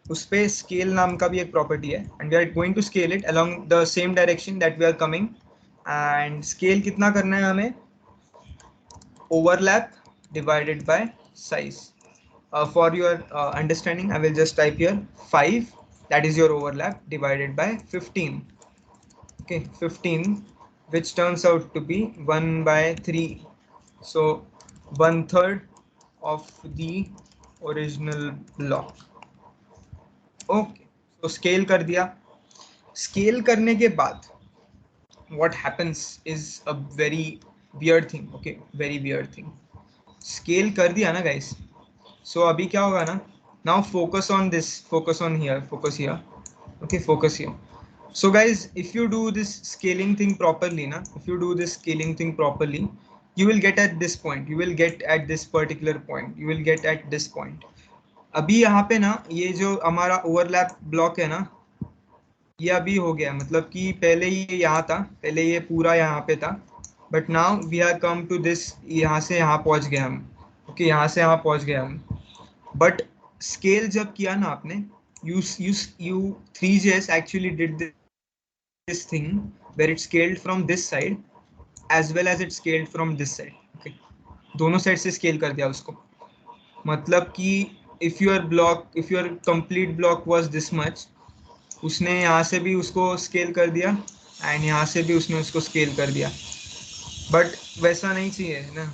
उस पे scale नाम का भी एक property है, and we are going to scale it along the same direction that we are coming. And scale कितना करना है हमें? Overlap divided by size. For your understanding, I will just type here 5, that is your overlap, divided by 15. Okay, 15, which turns out to be 1 by 3. So 1/3 of the original block. Okay, so scale कर दिया. Scale करने के बाद what happens is a very weird thing. Okay, very weird thing. Scale कर दिया ना guys. So अभी क्या होगा ना, Now focus on this, focus on here, focus here. Okay, focus here. So guys, if you do this scaling thing properly na, if you do this scaling thing properly, you will get at this point, you will get at this particular point, you will get at this point. अभी यहाँ पे ना ये जो हमारा overlap block है ना, ये अभी हो गया, मतलब कि पहले ये यहाँ था, पहले ये पूरा यहाँ पे था, but now we are come to this, यहाँ से यहाँ पहुँच गए हम. ओके, यहाँ से यहाँ पहुँच गए हम. बट स्केल जब किया ना आपने, you 3js actually did this thing where it scaled from this side as well as it scaled from this side. Okay, दोनों साइड से स्केल कर दिया उसको. मतलब कि if your complete block was this much, उसने यहाँ से भी उसको स्केल कर दिया एंड यहाँ से भी उसने उसको स्केल कर दिया. बट वैसा नहीं चाहिए ना,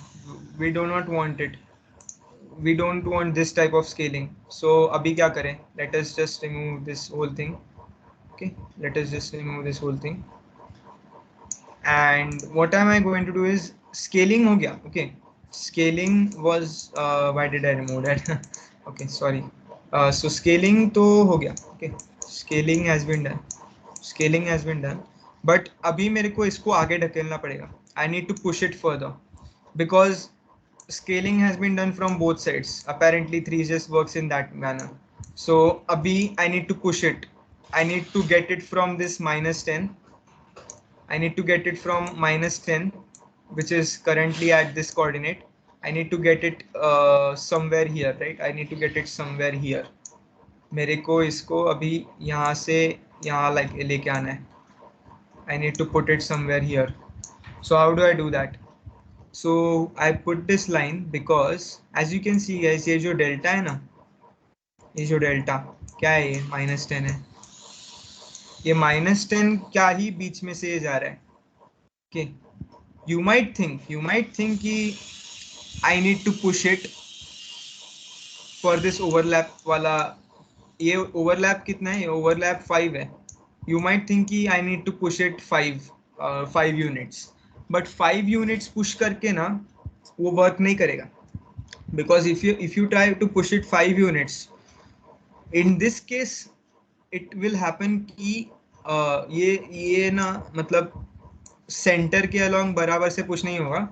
we do not want it, we don't want this type of scaling. So abhi kya kare, let us just remove this whole thing. Okay, let us just remove this whole thing. And what am I going to do is scaling ho gaya. Okay, scaling was why did I remove that? Okay, sorry. So scaling to ho gaya. Okay, scaling has been done, scaling has been done. But abhi mere ko isko aage dhakelna padega, I need to push it further because scaling has been done from both sides. Apparently 3js works in that manner. So abhi I need to push it, I need to get it from this -10, I need to get it from -10, which is currently at this coordinate. I need to get it somewhere here, right? I need to get it somewhere here. मेरे को इसको अभी यहाँ से यहाँ like लेके आना है. I need to put it somewhere here. So how do I do that? So I put this line because as you can see guys, ये जो डेल्टा है ना, ये जो डेल्टा क्या है, ये -10 है. ये -10 क्या ही बीच में से ये जा रहा है. Okay, you might think कि I need to push it for this overlap वाला. ये overlap कितना है, ये overlap 5 है. You might think कि I need to push it 5 units, but 5 units push करके ना वो work नहीं करेगा. Because if you try to push it 5 units, in this case it will happen कि ये ना मतलब सेंटर के अलॉन्ग बराबर से पुश नहीं होगा,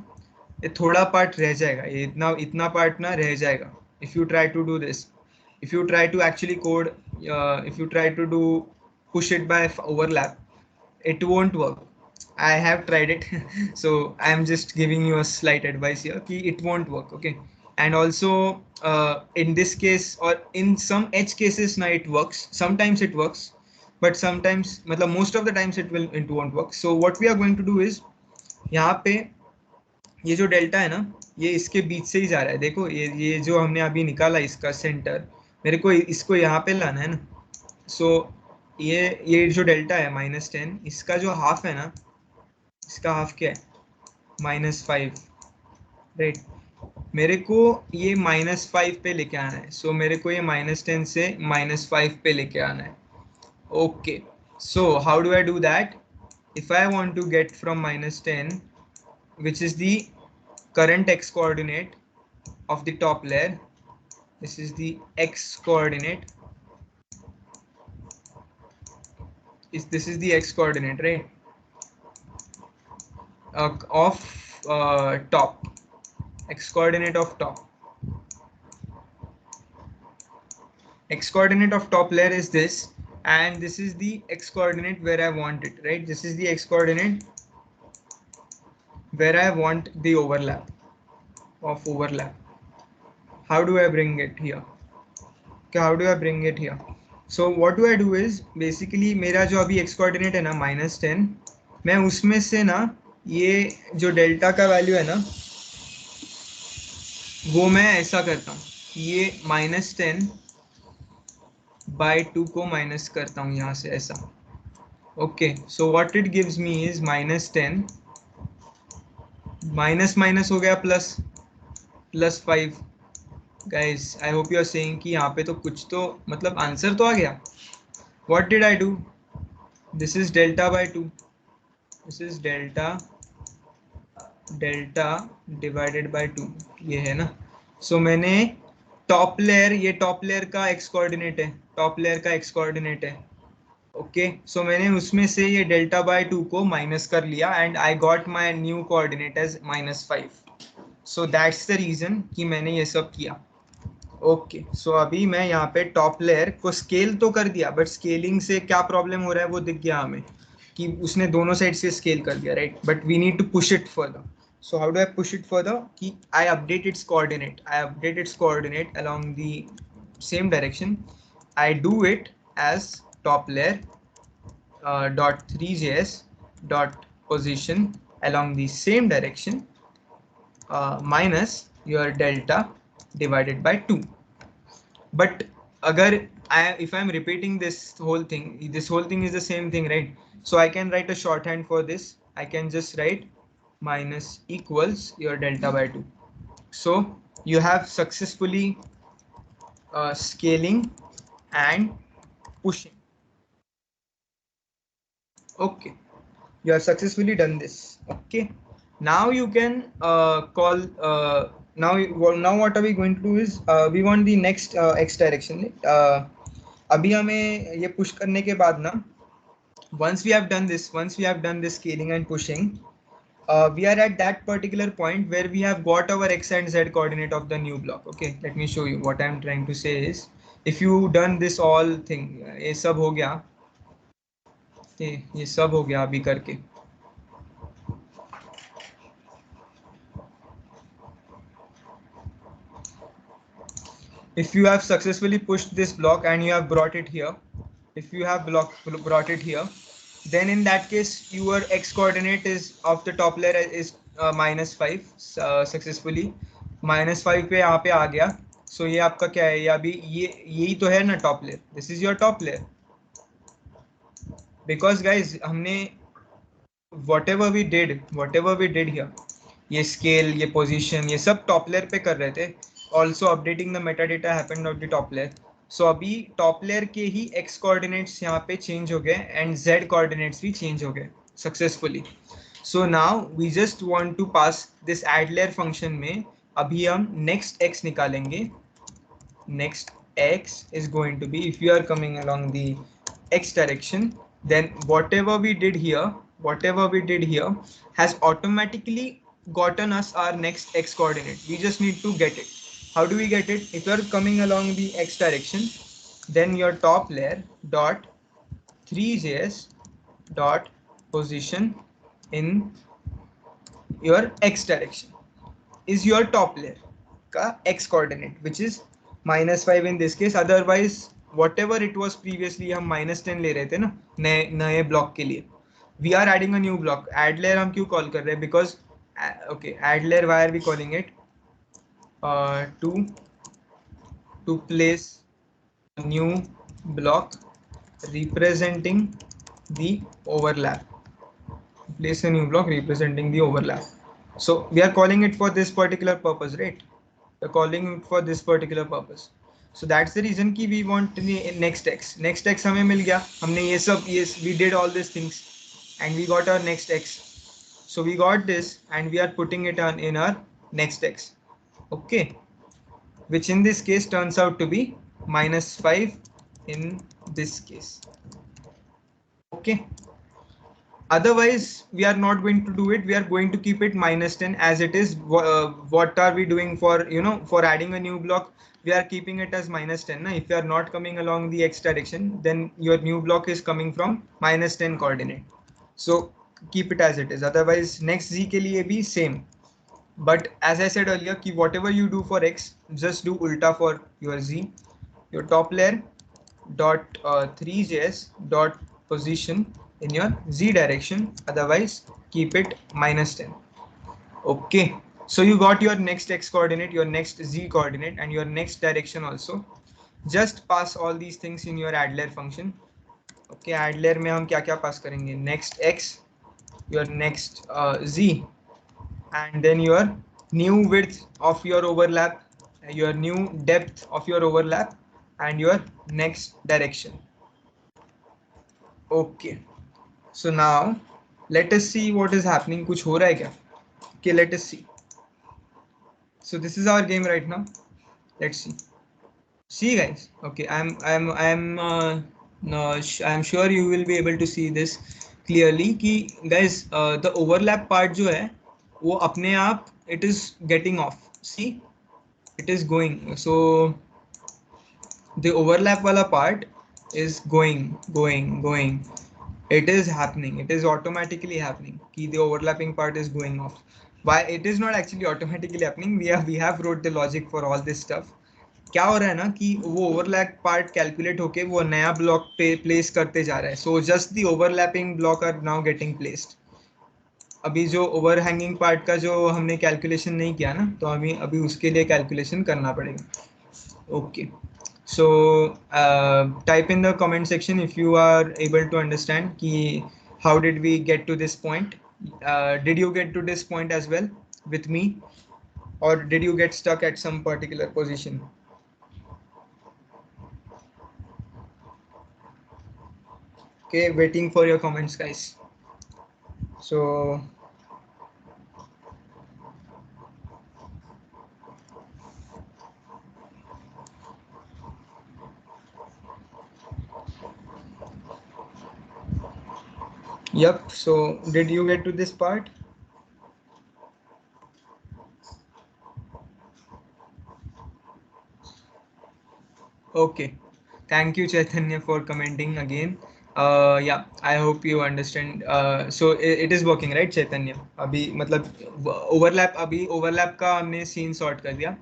ये थोड़ा पार्ट रह जाएगा, ये इतना पार्ट ना रह जाएगा. If you try to do this, if you try to actually code, if you try to do push it by overlap, it won't work. I have tried it. So I am just giving you a slight advice here ki it won't work. Okay, and also in this case or in some edge cases now it works, sometimes it works, but sometimes मतलब most of the times it won't work. So what we are going to do is यहाँ पे ये जो delta है ना, ये इसके बीच से ही जा रहा है. देखो ये जो हमने अभी निकाला इसका सेंटर, मेरे को इसको यहाँ पे लाना है ना. सो ये जो डेल्टा है -10, इसका जो हाफ है ना, इसका हाफ क्या है, -5, राइट. मेरे को ये -5 पे लेके आना है. सो मेरे को ये -10 से -5 पे लेके आना है. Okay, so how do I do that? If I want to get from -10, which is the current x coordinate of the top layer, this is the x coordinate, this is the x coordinate, right, of top, x coordinate of top. X coordinate of top layer is this, and this is the x coordinate where I want it, right? This is the x coordinate where I want the overlap of overlap. How do I bring it here? Okay, how do I bring it here? So what do I do is basically मेरा जो अभी x coordinate है ना -10, मैं उसमें से ना ये जो डेल्टा का वैल्यू है ना, वो मैं ऐसा करता हूँ, ये -10/2 को माइनस करता हूँ यहाँ से ऐसा. Okay, so what it gives me is -10 minus minus हो गया +5. Guys I hope you are saying कि यहाँ पे तो कुछ तो मतलब आंसर तो आ गया. What did I do? This is delta, this is delta divided by 2, ये है ना. सो मैंने टॉप लेयर, ये टॉप लेयर का एक्स कोऑर्डिनेट है, टॉप लेयर का एक्स कोऑर्डिनेट है। ओके सो मैंने उसमें से ये डेल्टा बाय 2 को माइनस कर लिया and I got my new coordinate as -5। So that's the reason कि मैंने ये सब किया। ओके सो अभी मैं यहाँ पे टॉप लेयर को स्केल तो कर दिया, बट स्केलिंग से क्या प्रॉब्लम हो रहा है वो दिख गया हमें कि उसने दोनों साइड से स्केल कर दिया, right? But we need to push it further. So how do I push it further? कि I update its coordinate, I update its coordinate along the same direction. I do it as top layer dot 3js dot position along the same direction minus your delta divided by 2. But agar if I'm repeating this whole thing is the same thing, right? So I can write a shorthand for this. I can just write minus equals your delta by 2. So you have successfully scaling and pushing. Okay, you have successfully done this. Okay, now you can call now what are we going to do is we want the next x direction. अभी हमें ये push करने के बाद ना, once we have done this scaling and pushing, we are at that particular point where we have got our x and z coordinate of the new block. Okay, let me show you what I am trying to say is, if you done this all thing, ये सब हो गया, ये सब हो गया अभी करके, if you have successfully pushed this block and you have brought it here, if you have brought it here, then in that case your x coordinate is of the top layer is -5 successfully -5 पे यहाँ पे आ गया। So ये आपका क्या है, ये अभी ये यही तो है ना top layer, this is your top layer, because guys हमने whatever we did here, ये स्केल, ये पोजीशन, ये सब टॉप लेयर पे कर रहे थे। Also updating the metadata happened on the top layer. So अभी टॉप लेयर के ही एक्स कोऑर्डिनेट्स यहाँ पे चेंज हो गए एंड जेड कोऑर्डिनेट्स भी चेंज हो गए successfully. So now we just want to pass this add layer function में, अभी हम नेक्स्ट एक्स निकालेंगे। next x is going to be, if you are coming along the x direction, then whatever we did here has automatically gotten us our next x coordinate. We just need to get it. How do we get it? If you are coming along the x direction, then your top layer dot 3js dot position in your x direction is your top layer का x coordinate, which is -5 in this case. Otherwise whatever it was previously, हम -10 ले रहे थे ना नए block के लिए, we are adding a new block. add layer हम क्यों कॉल कर रहे हैं? Because okay, add layer, why are we calling it? To place a new block representing the overlap. Place a new block representing the overlap. So we are calling it for this particular purpose, right? We're calling it for this particular purpose. So that's the reason कि we want the next x. Next x हमें मिल गया, हमने ये सब, yes, we did all these things and we got our next x. So we got this and we are putting it on in our next x. Okay, which in this case turns out to be -5 in this case. Okay, otherwise we are not going to do it. We are going to keep it -10 as it is. What are we doing for, for adding a new block? We are keeping it as -10 now. If you are not coming along the x direction, then your new block is coming from -10 coordinate. So keep it as it is. Otherwise next z के लिए भी same. But as I said earlier कि whatever you do for x, just do ulta for your z. Your top layer dot 3js dot position in your z direction, otherwise keep it -10. Okay, so you got your next x coordinate, your next z coordinate and your next direction also. Just pass all these things in your add layer function. Okay, add layer में हम क्या क्या पास करेंगे? next x, your next z, and then your new width of your overlap, your new depth of your overlap, and your next direction. Okay, so now let us see what is happening. कुछ हो रहा है क्या? Okay, let us see. So this is our game right now. Let's see. See guys, okay, no, I'm sure you will be able to see this clearly कि guys, the overlap part जो है वो अपने आप it is getting off. See, it is going. So the overlap wala part is going. It is happening, it is automatically happening कि the overlapping part is going off. Why it is not actually automatically happening, we have wrote the logic for all this stuff. क्या हो रहा है ना कि वो overlap part calculate होके वो नया ब्लॉक पे प्लेस करते जा रहा है. So just the overlapping block are now getting placed. अभी जो ओवरहैंगिंग पार्ट का जो हमने कैलकुलेशन नहीं किया ना, तो हमें अभी उसके लिए कैलकुलेशन करना पड़ेगा. Okay, so type in the comment section if you are able to understand ki how did we get to this point. Did you get to this point as well with me, or did you get stuck at some particular position? Okay, waiting for your comments guys. So yep, so did you get to this part? Okay, thank you Chaitanya for commenting again. Yeah, I hope you understand. So it is working, right Chaitanya? अभी मतलब overlap, अभी overlap का हमने scene sort कर दिया.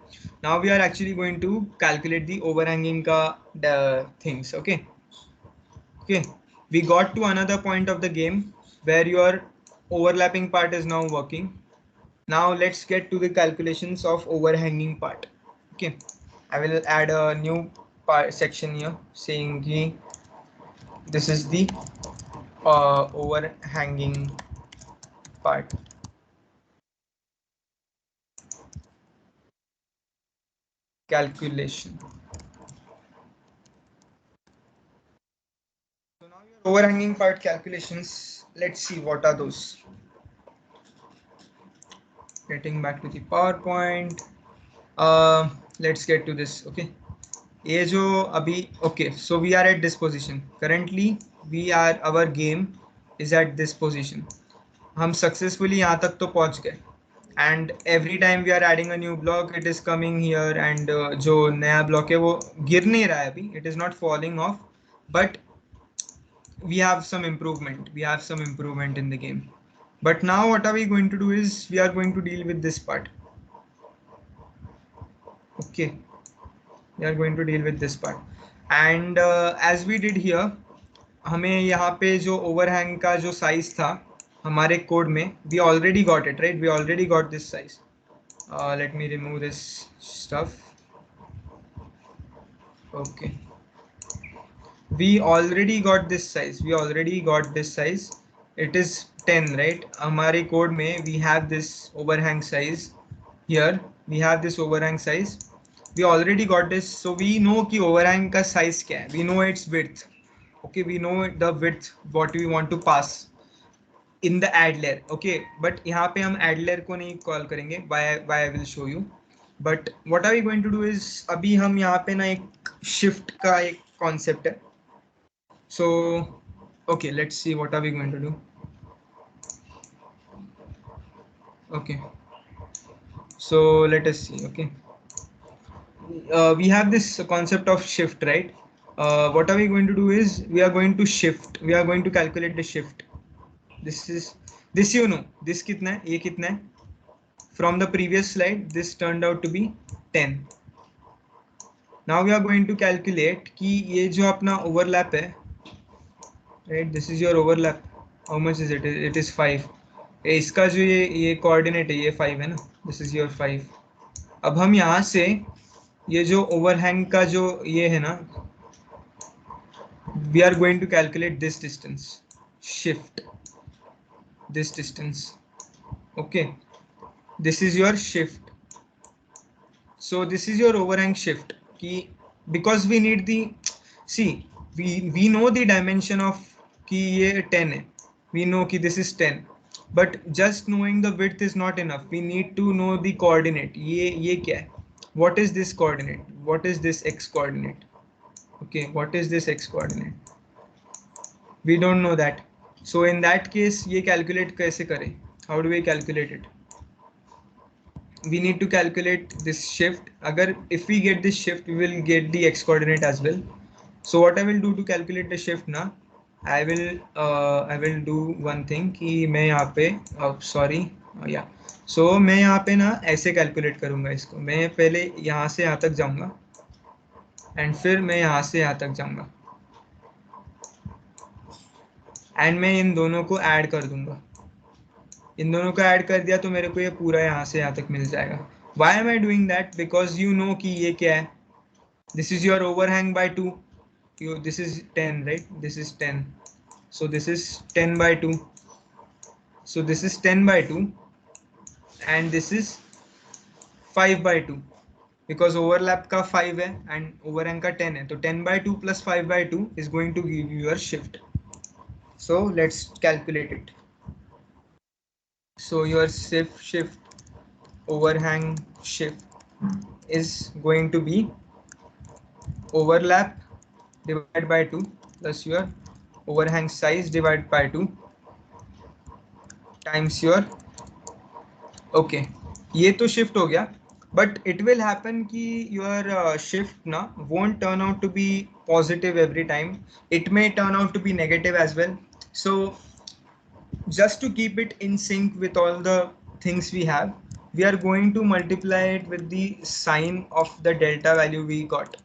Now we are actually going to calculate the overhanging का things. Okay, okay. We got to another point of the game where your overlapping part is now working. Now let's get to the calculations of overhanging part. Okay, I will add a new part section here saying this is the overhanging part calculation. So now your overhanging part calculations, let's see what are those. Getting back to the PowerPoint. Let's get to this. Okay, ये जो अभी okay, so we are at this position currently. Our game is at this position. हम successfully यहाँ तक तो पहुँच गए, and every time we are adding a new block it is coming here, and जो नया ब्लॉक है वो गिर नहीं रहा है अभी, it is not falling of, but we have some improvement in the game. But now what are we going to do is we are going to deal with this part. Okay, we are going to deal with this part, and as we did here, हमें यहाँ पे जो overhang का जो size था हमारे code में, we already got it, right? We already got this size. Let me remove this stuff. Okay, we already got this size. It is 10, right? हमारे कोड में we have this overhang size here. We already got this, so we know कि overhang का size क्या है. We know its width. Okay, we know the width what we want to pass in the add layer. Okay, but यहाँ पे हम add layer को नहीं call करेंगे. Why I will show you. But what are we going to do is अभी हम यहाँ पे ना एक shift का एक concept है. So okay, let's see what are we going to do. Okay, so let us see. Okay, we have this concept of shift, right? What are we going to do is we are going to calculate the shift. This you know, this कितना है, ये कितना है. From the previous slide this turned out to be 10. Now we are going to calculate कि ये जो अपना overlap है, right? This is your overlap. How much is it? It is 5. इसका जो ये coordinate है ये 5 है ना. This is your 5. अब हम यहाँ से ये जो overhang का जो ये है ना, we are going to calculate this distance, shift this distance. Okay, this is your shift. So this is your overhang shift कि because we need the, see, we know the dimension of कि ये 10 है, we know कि this is 10, but just knowing the width is not enough. We need to know the coordinate. ये क्या है, what is this coordinate, what is this x coordinate. Okay, what is this x coordinate, we don't know that. So in that case ये calculate कैसे करें, how do we calculate it, we need to calculate this shift. Agar if we get this shift we will get the x coordinate as well. So what I will do to calculate the shift ना, I will do one thing कि मैं यहाँ पे sorry या so मैं यहाँ पे ना ऐसे calculate करूँगा इसको, मैं पहले यहाँ से यहाँ तक जाऊँगा एंड फिर मैं यहाँ से यहाँ तक जाऊँगा एंड मैं इन दोनों को ऐड कर दूंगा, इन दोनों को ऐड कर दिया तो मेरे को ये पूरा यहाँ से यहाँ तक मिल जाएगा. Why am I doing that, because you know कि ये क्या है, this is your overhang by 2, this is 10 right, this is 10, so this is 10 by 2, so this is 10 by 2 and this is 5 by 2 because overlap का 5 है and overhang का 10 है, तो 10 by 2 plus 5 by 2 is going to give you your shift. So let's calculate it. So your shift overhang shift is going to be overlap divided by 2 plus your overhang size divided by 2 times your okay, ये तो shift हो गया, but it will happen कि your shift ना won't turn out to be positive every time, it may turn out to be negative as well. So just to keep it in sync with all the things we have, we are going to multiply it with the sign of the delta value we got.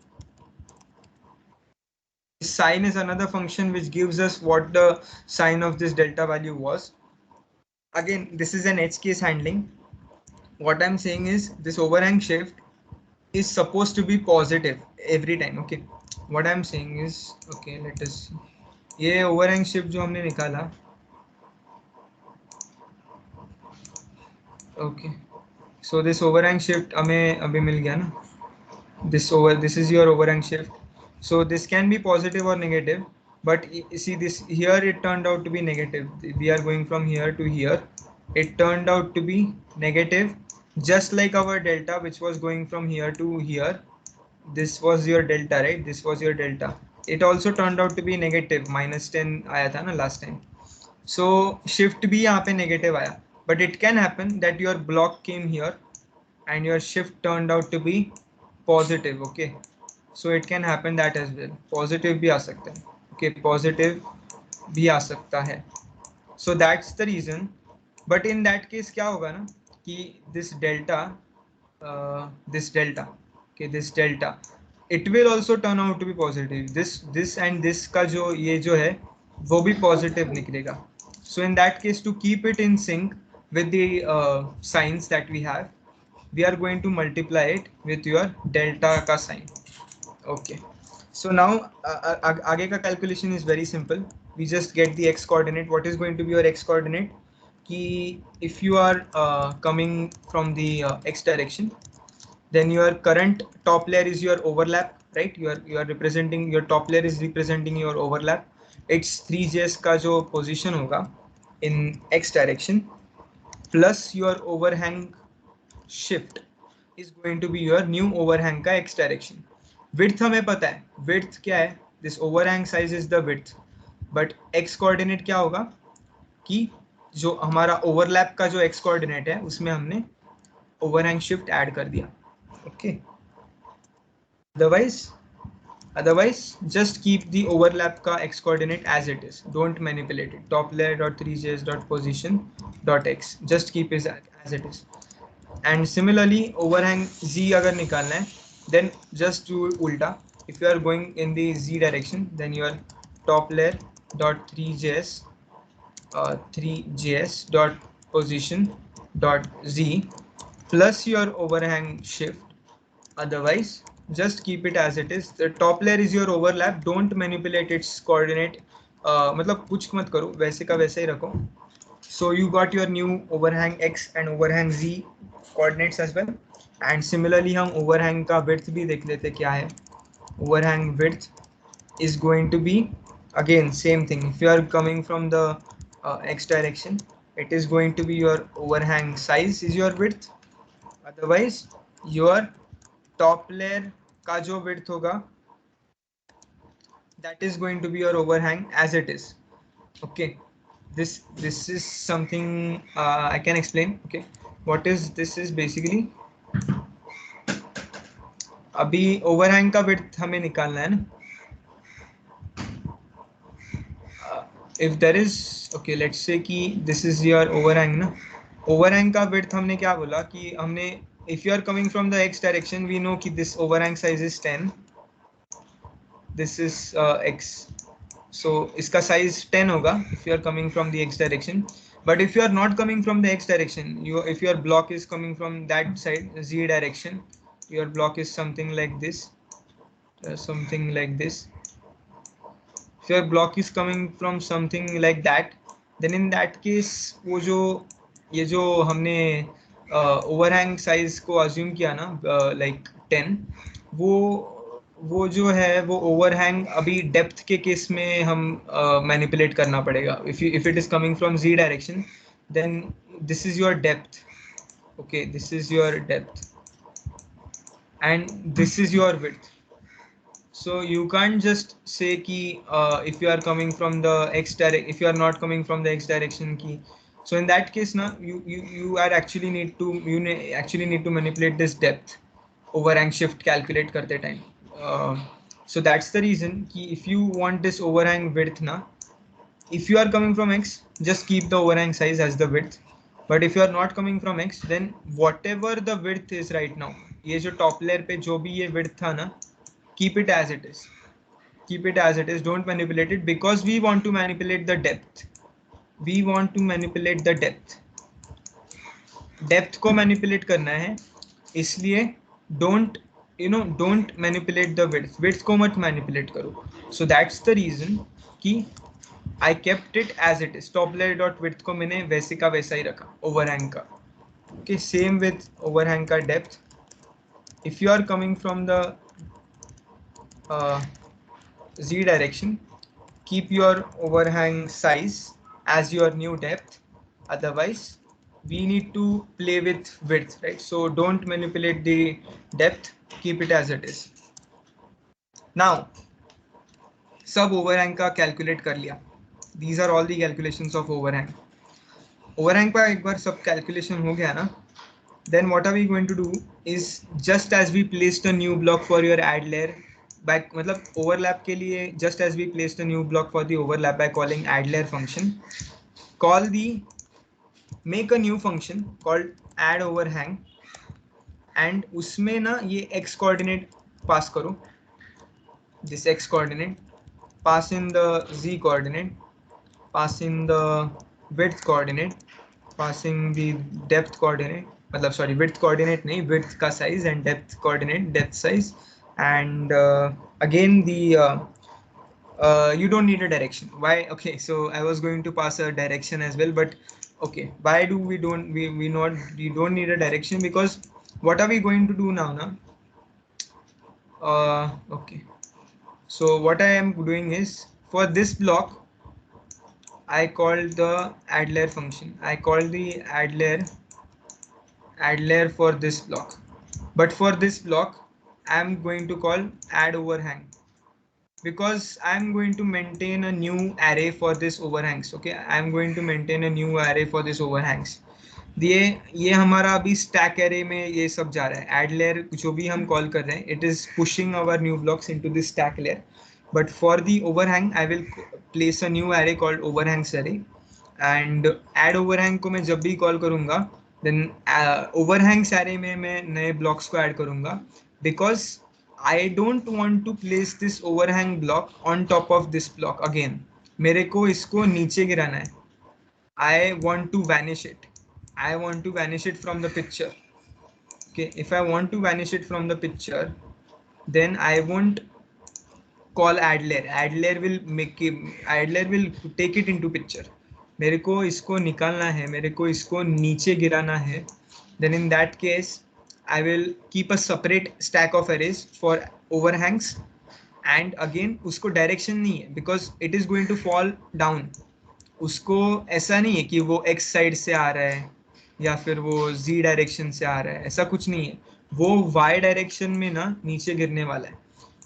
Sign is another function which gives us what the sign of this delta value was. Again, this is an edge case handling. What I'm saying is this overhang shift is supposed to be positive every time. Okay, what I'm saying is, okay, let us see. ये overhang shift जो हमने निकाला, okay, so this overhang shift हमें अभी मिल गया ना, this is your overhang shift. So this can be positive or negative, but see this here it turned out to be negative. We are going from here to here, it turned out to be negative, just like our delta which was going from here to here. This was your delta, right? This was your delta. It also turned out to be negative, -10 आया था ना last time. So shift भी यहाँ पे negative आया, but it can happen that your block came here and your shift turned out to be positive. Okay, so it can happen that as well, positive भी आ सकता है. Okay, positive भी आ सकता है. So that's the reason. But in that case क्या होगा ना कि this delta okay, this delta it will also turn out to be positive. This and this का जो ये जो है वो भी positive निकलेगा. So in that case, to keep it in sync with the signs that we have, we are going to multiply it with your delta का sign. Okay, so now आगे का calculation is very simple. We just get the x coordinate. What is going to be your x coordinate? कि if you are coming from the x direction, then your current top layer is your overlap, right? You are representing your top layer is representing your overlap. It's 3js का जो position होगा in x direction plus your overhang shift is going to be your new overhang का x direction. Width हमें पता है, width क्या है, this overhang size is the width, but x coordinate क्या होगा कि जो हमारा overlap का जो x coordinate है उसमें हमने overhang shift add कर दिया. Okay, otherwise just keep the overlap का x coordinate as it is, don't manipulate it. Top layer dot 3js dot position dot x, just keep it as it is. And similarly overhang z अगर निकालना है then just do ulta. If you are going in the z direction, then your top layer dot 3js dot position dot z plus your overhang shift. Otherwise just keep it as it is. The top layer is your overlap, don't manipulate its coordinate. मतलब कुछ मत करो, वैसे का वैसे ही रखो. So you got your new overhang x and overhang z coordinates as well. And similarly हम overhang का width भी देख लेते क्या है. Overhang width is going to be again same thing. If you are coming from the x direction, it is going to be your overhang size is your width. Otherwise your top layer का जो width होगा that is going to be your overhang as it is. Okay, this is something I can explain. Okay, what is this is basically, अभी overhang का width हमें निकालना है ना. If there is, okay, let's say कि this is your overhang ना. Overhang का width हमने क्या बोला कि हमने, if you are coming from the x direction, we know कि this overhang size is 10. This is x. So इसका size 10 होगा if you are coming from the x direction. But if you are not coming from the x direction, if your block is coming from that side, z direction, your block is something like this, something like this. If your block is coming from something like that, then in that case वो जो ये जो हमने overhang size को assume किया ना, like 10, वो जो है वो ओवरहैंग अभी डेप्थ के केस में हम मैनिपुलेट करना पड़ेगा. If it is coming from z direction, then this is your depth. Okay, this is your depth and this is your width. So you can't just say ki if you are coming from the x direct, if you are not coming from the x direction ki. So in that case na, you are actually actually need to manipulate this depth overhang shift calculate karte time. So that's the reason ki if you want this overhang width na, if you are coming from x, just keep the overhang size as the width. But if you are not coming from x, then whatever the width is right now, ये जो top layer पे जो भी ये width था ना, keep it as it is. Keep it as it is. Don't manipulate it, because we want to manipulate the depth. We want to manipulate the depth. Depth को manipulate करना है, इसलिए don't manipulate the width. Width को मत manipulate करो. So that's the reason कि I kept it as it is. Top layer dot width को मैंने वैसे का वैसा ही रखा, overhang का. Okay, same with overhang का depth. If you are coming from the z direction, keep your overhang size as your new depth. Otherwise we need to play with width, right? So don't manipulate the depth, keep it as it is. Now सब overhang का calculate कर लिया. These are all the calculations of overhang. Overhang का एक बार सब calculation हो गया ना, then what are we going to do is, just as we placed a new block for your add layer, back मतलब overlap के लिए, just as we placed a new block for the overlap by calling add layer function, make a new function called add overhang, and उसमें ना ये x coordinate pass करो, this x coordinate, pass in the z coordinate, pass in the width coordinate, passing the depth coordinate, मतलब sorry, width coordinate नहीं, width का size, and depth coordinate, depth size, and again the you don't need a direction. Why? Okay, so I was going to pass a direction as well, but okay, why do we don't need a direction? Because what are we going to do now okay, so what I am doing is, for this block I called the add layer function. I called the add layer for this block, but for this block I am going to call add overhang, because I am going to maintain a new array for this overhangs. Okay, I am going to maintain a new array for this overhangs. ये हमारा अभी stack array में ये सब जा रहा है. Add layer जो भी हम call कर रहे हैं, it is pushing our new blocks into this stack layer. But for the overhang, I will place a new array called overhangs array, and add overhang को मैं जब भी call करूँगा, then overhangs array में मैं नए blocks को add करूँगा, because I don't want to place this overhang block on top of this block again. मेरे को इसको नीचे गिराना है. I want to vanish it. I want to vanish it from the picture. Okay, if I want to vanish it from the picture, then I won't call add layer. Add layer will take it into picture. मेरे को इसको निकालना है, मेरे को इसको नीचे गिराना है. Then in that case, I will keep a separate stack of arrays for overhangs, and again उसको direction नहीं है, because it is going to fall down. उसको ऐसा नहीं है कि वो x साइड से आ रहा है या फिर वो z डायरेक्शन से आ रहा है, ऐसा कुछ नहीं है. वो y डायरेक्शन में ना नीचे गिरने वाला है.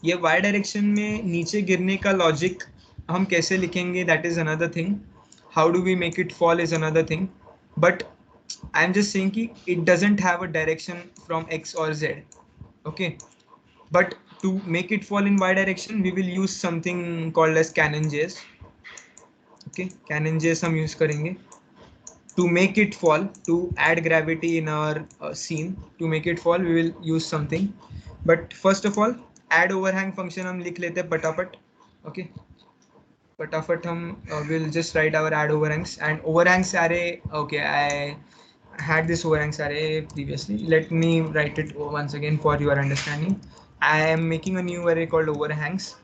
ये y डायरेक्शन में नीचे गिरने का लॉजिक हम कैसे लिखेंगे, that is another thing. How do we make it fall is another thing. But I am just saying कि it doesn't have a direction from x or z. Okay, but to make it fall in y direction we will use something called as Canon Js. Okay, Canon Js हम use करेंगे to make it fall, to add gravity in our scene. To make it fall we will use something, but first of all add overhang function हम लिख लेते हैं फटाफट. Okay, फटाफट हम will just write our add overhangs and overhangs array. Okay, I had this overhangs array previously. Let me write it once again for your understanding. I am making a new array called overhangs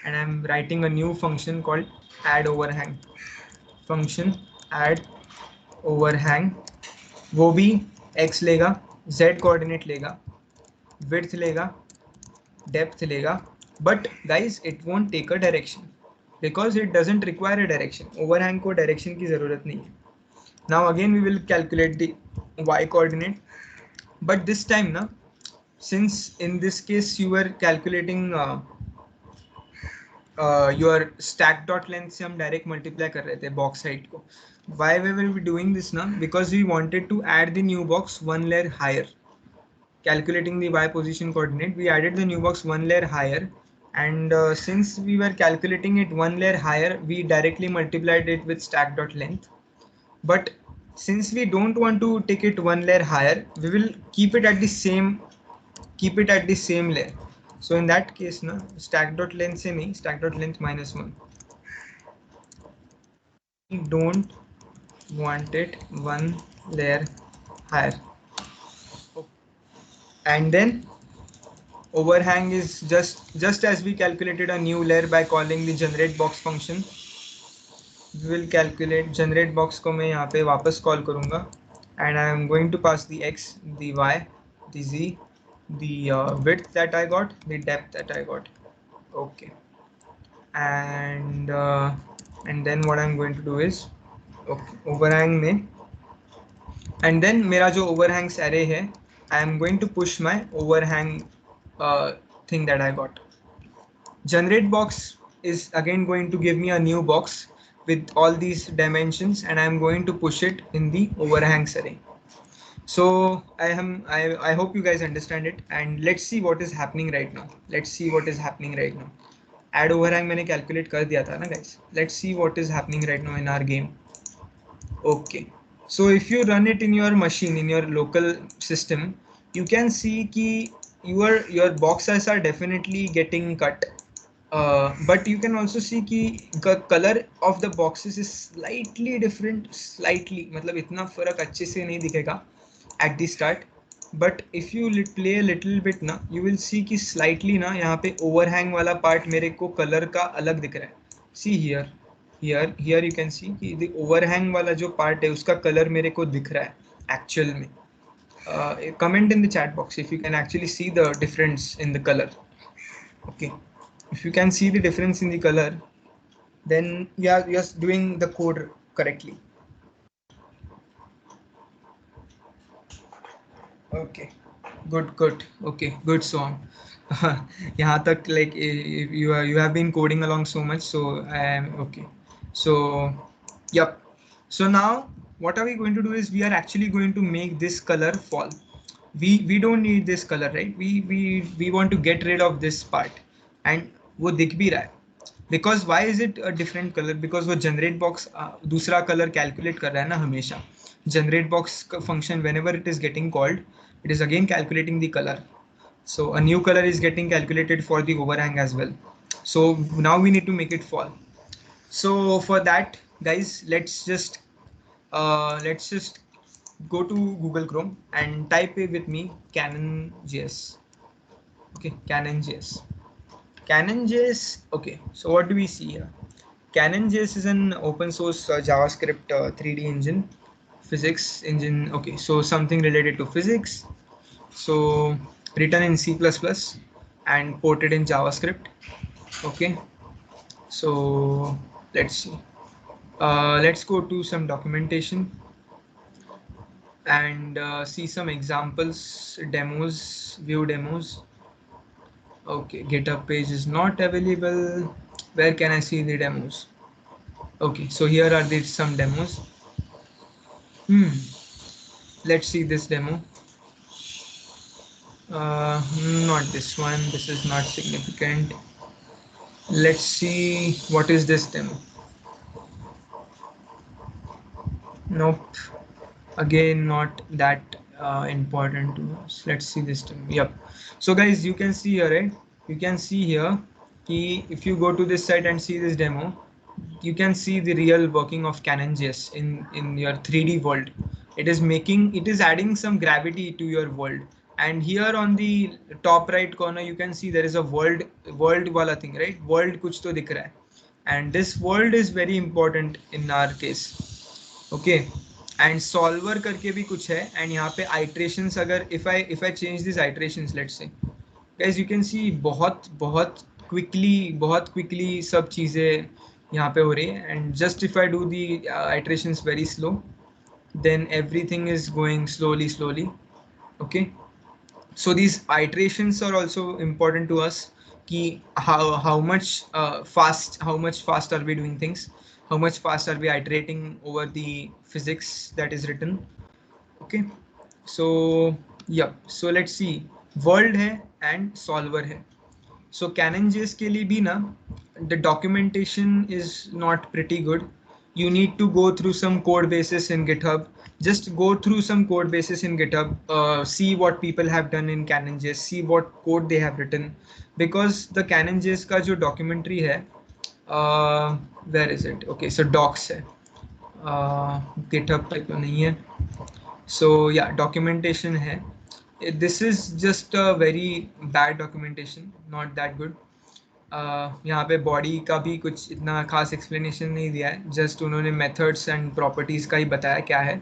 and I'm writing a new function called add overhang function. Add overhang वो भी x लेगा, z coordinate लेगा, width लेगा, depth लेगा, but guys it won't take a direction because it doesn't require a direction. Overhang को direction की ज़रूरत नहीं है. Now again we will calculate the y coordinate, but this time ना, since in this case you were calculating your stack dot length से हम direct multiply कर रहे थे box height को. Why we will be doing this now? Because we wanted to add the new box one layer higher. Calculating the y position coordinate, we added the new box one layer higher, and since we were calculating it one layer higher, we directly multiplied it with stack dot length. But since we don't want to take it one layer higher, we will keep it at the same layer. So in that case na, stack dot length se nahi, stack dot length -1. We don't want it one layer higher. And then overhang is just as we calculated a new layer by calling the generate box function. We will calculate generate box को मैं यहाँ पे वापस call करूँगा and I am going to pass the x, the y, the z, the width that I got, the depth that I got. Okay, and then what I'm going to do is okay, overhang में, and then मेरा जो overhangs array है, I am going to push my overhang thing that I got. Generate box is again going to give me a new box with all these dimensions and I'm going to push it in the overhangs array. So I hope you guys understand it and let's see what is happening right now. Let's see what is happening right now. Add overhang मैंने calculate कर दिया था ना guys. Let's see what is happening right now in our game. Okay, so if you run it in your machine, in your local system, you can see कि your boxes are definitely getting cut. But you can also see कि the color of the boxes is slightly different, slightly, मतलब इतना फर्क अच्छे से नहीं दिखेगा at the start. But if you play a little bit ना, you will see कि slightly ना यहाँ पे overhang वाला part मेरे को color का अलग दिख रहा है. See here you can see कि the overhang वाला जो part है उसका color मेरे को दिख रहा है actual में. Comment in the chat box if you can actually see the difference in the color. Okay, if you can see the difference in the color, then you're doing the code correctly. Okay, good. Okay, good song. यहाँ तक like you have been coding along so much, so I am okay. So yep. So now what are we going to do is we are actually going to make this color fall. We don't need this color, right? We want to get rid of this part and वो दिख भी रहा है. Because why is it a different color? Because वो generate box दूसरा color calculate कर रहा है ना हमेशा. Generate box function whenever it is getting called, it is again calculating the color. So a new color is getting calculated for the overhang as well. So now we need to make it fall. So for that, guys, let's just go to Google Chrome and type it with me Canon Js. Okay, Canon Js. Canon Js. Okay, so what do we see here? Canon Js is an open source JavaScript 3D engine, physics engine. Okay, so something related to physics. So written in C++ and ported in JavaScript. Okay, so let's see. Let's go to some documentation and see some examples, demos, view demos. Okay, GitHub page is not available. Where can I see the demos? Okay, so here are the some demos. Hmm. Let's see this demo. Uh, Not this one. This is not significant. Let's see what is this demo. Nope. Again, not that important to us. Let's see this demo. Yep. So guys, you can see here, right? You can see here if you go to this site and see this demo, you can see the real working of Canon Js in your 3D world. It is adding some gravity to your world. And here on the top right corner, you can see there is a world wala thing, right? World kuch to dikh raha hai. And this world is very important in our case. Okay and solver करके भी कुछ है and यहाँ पे iterations अगर if I change this iterations let's say guys you can सी बहुत quickly सब चीज़ें यहाँ पे हो रही है and just if I do the iterations very slow then everything is going slowly. Okay, so these iterations are also important to us. Ki how much how much fast are we doing things, how much fast are we iterating over the physics that is written. Okay, so yeah, so let's see, world hai and solver hai. So Canon JS के लिए भी ना, the documentation is not pretty good. You need to go through some code bases in GitHub. Just go through some code bases in GitHub. See what people have done in Canon JS. See what code they have written. Because the Canon JS का जो documentary है, where is it? Okay, so docs है. GitHub पे तो नहीं है. So yeah, documentation है. This is just a very bad documentation, not that good. यहाँ पे बॉडी का भी कुछ इतना खास एक्सप्लेनेशन नहीं दिया है, जस्ट उन्होंने मेथड्स एंड प्रॉपर्टीज का ही बताया क्या है.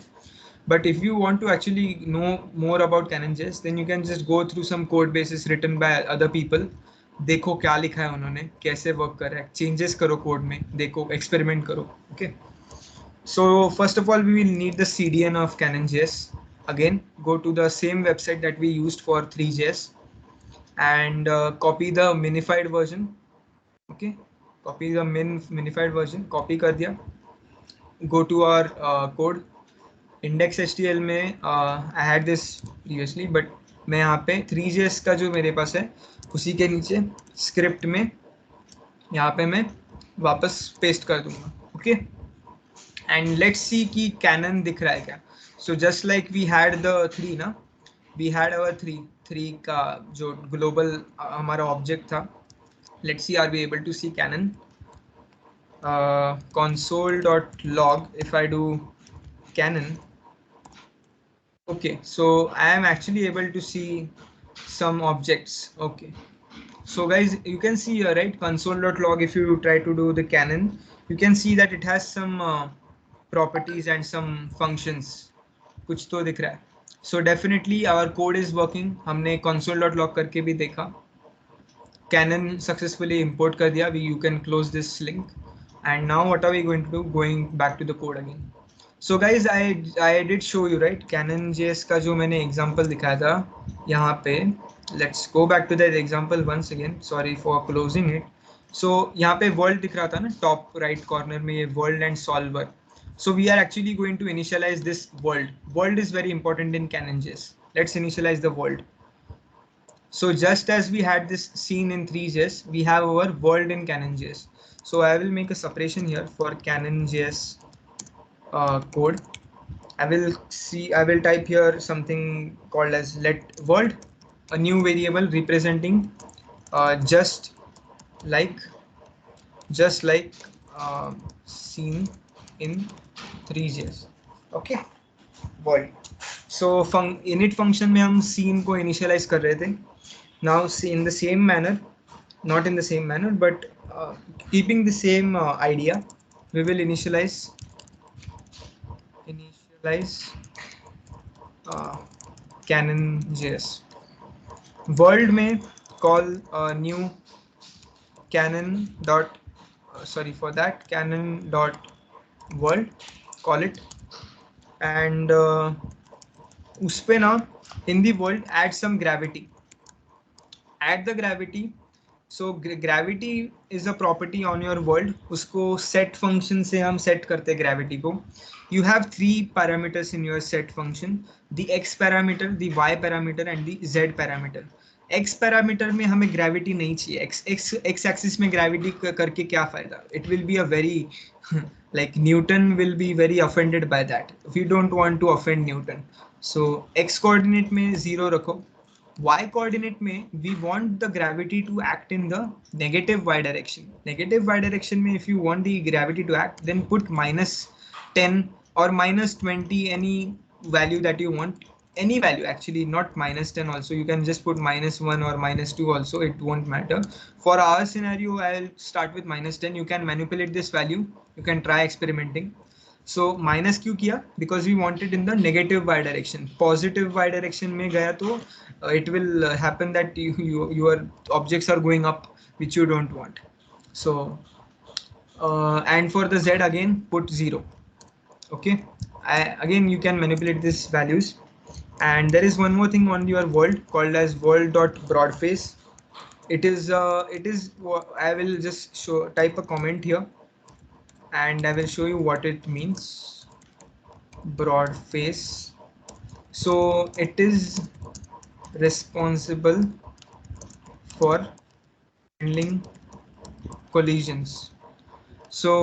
But if you want to actually know more about Cannon JS, then you can just go through some code basis written by other people. देखो क्या लिखा है उन्होंने, कैसे वर्क कर रहा है, चेंजेस करो कोड में, देखो, एक्सपेरिमेंट करो. Okay, so first of all we will need the CDN of Canon JS. Again, go to the same website that we used for Three.js and copy the minified version. Okay, copy the minified version, copy कर दिया. Go to our code. index.html में I had this previously, but मैं यहाँ पे Three.js का जो मेरे पास है उसी के नीचे स्क्रिप्ट में यहाँ पे मैं वापस पेस्ट कर दूंगा. ओके, एंड लेट्स सी कि कैनन दिख रहा है क्या. So just like we had the three ना, वी हैड अवर थ्री का जो ग्लोबल हमारा ऑब्जेक्ट था. Let's see are we able to see Cannon. console.log, if I do Canon. Okay, so I am actually able to see some objects. Okay, so guys, you can see here, right, console.log. If you try to do the Canon, you can see that it has some properties and some functions. कुछ तो दिख रहा है. So definitely our code is working. हमने console.log करके भी देखा. Canon successfully import कर दिया. You can close this link. And now what are we going to do? Going back to the code again. So guys, I did show you, right, Canon JS का जो मैंने example दिखाया था यहाँ पे. Let's go back to that example once again. Sorry for closing it. So यहाँ पे world दिख रहा था ना, top right corner में, ये world and solver. So we are actually going to initialize this world. World is very important in Canon JS. Let's initialize the world. So just as we had this scene in Three.js, we have our world in Canon JS. So I will make a separation here for Canon JS code. I will type here something called as let world, a new variable representing just like scene in Three.js. Okay, world. So init function में हम scene को initialize कर रहे थे. Now see, in the same manner, not in the same manner, but keeping the same idea, we will initialize Canon JS. World में call new Canon dot sorry for that, Canon dot world, call it, and उस पे ना in the world add some gravity, add the gravity. So gravity is a property on your world. उसको set function से हम set करते हैं gravity को. You have three parameters in your set function: the x parameter, the y parameter and the z parameter. x parameter में हमें gravity नहीं चाहिए. x axis में gravity करके क्या फायदा? It will be a very like Newton will be very offended by that. We don't want to offend Newton. So x coordinate में 0 रखो. Y coordinate में we want the gravity to act in the negative y direction. Negative y direction में if you want the gravity to act, then put -10 or -20, any value that you want. Any value actually, not -10 also. You can just put -1 or -2 also. It won't matter. For our scenario, I'll start with -10. You can manipulate this value. You can try experimenting. So minus क्यों किया? Because we wanted in the negative y direction. Positive y direction में गया तो it will happen that your objects are going up, which you don't want. So and for the z again put 0. Okay, again you can manipulate these values. And there is one more thing on your world called as world dot broadface. It is I will just show type a comment here and I will show you what it means. Broad face. So it is responsible for handling collisions. So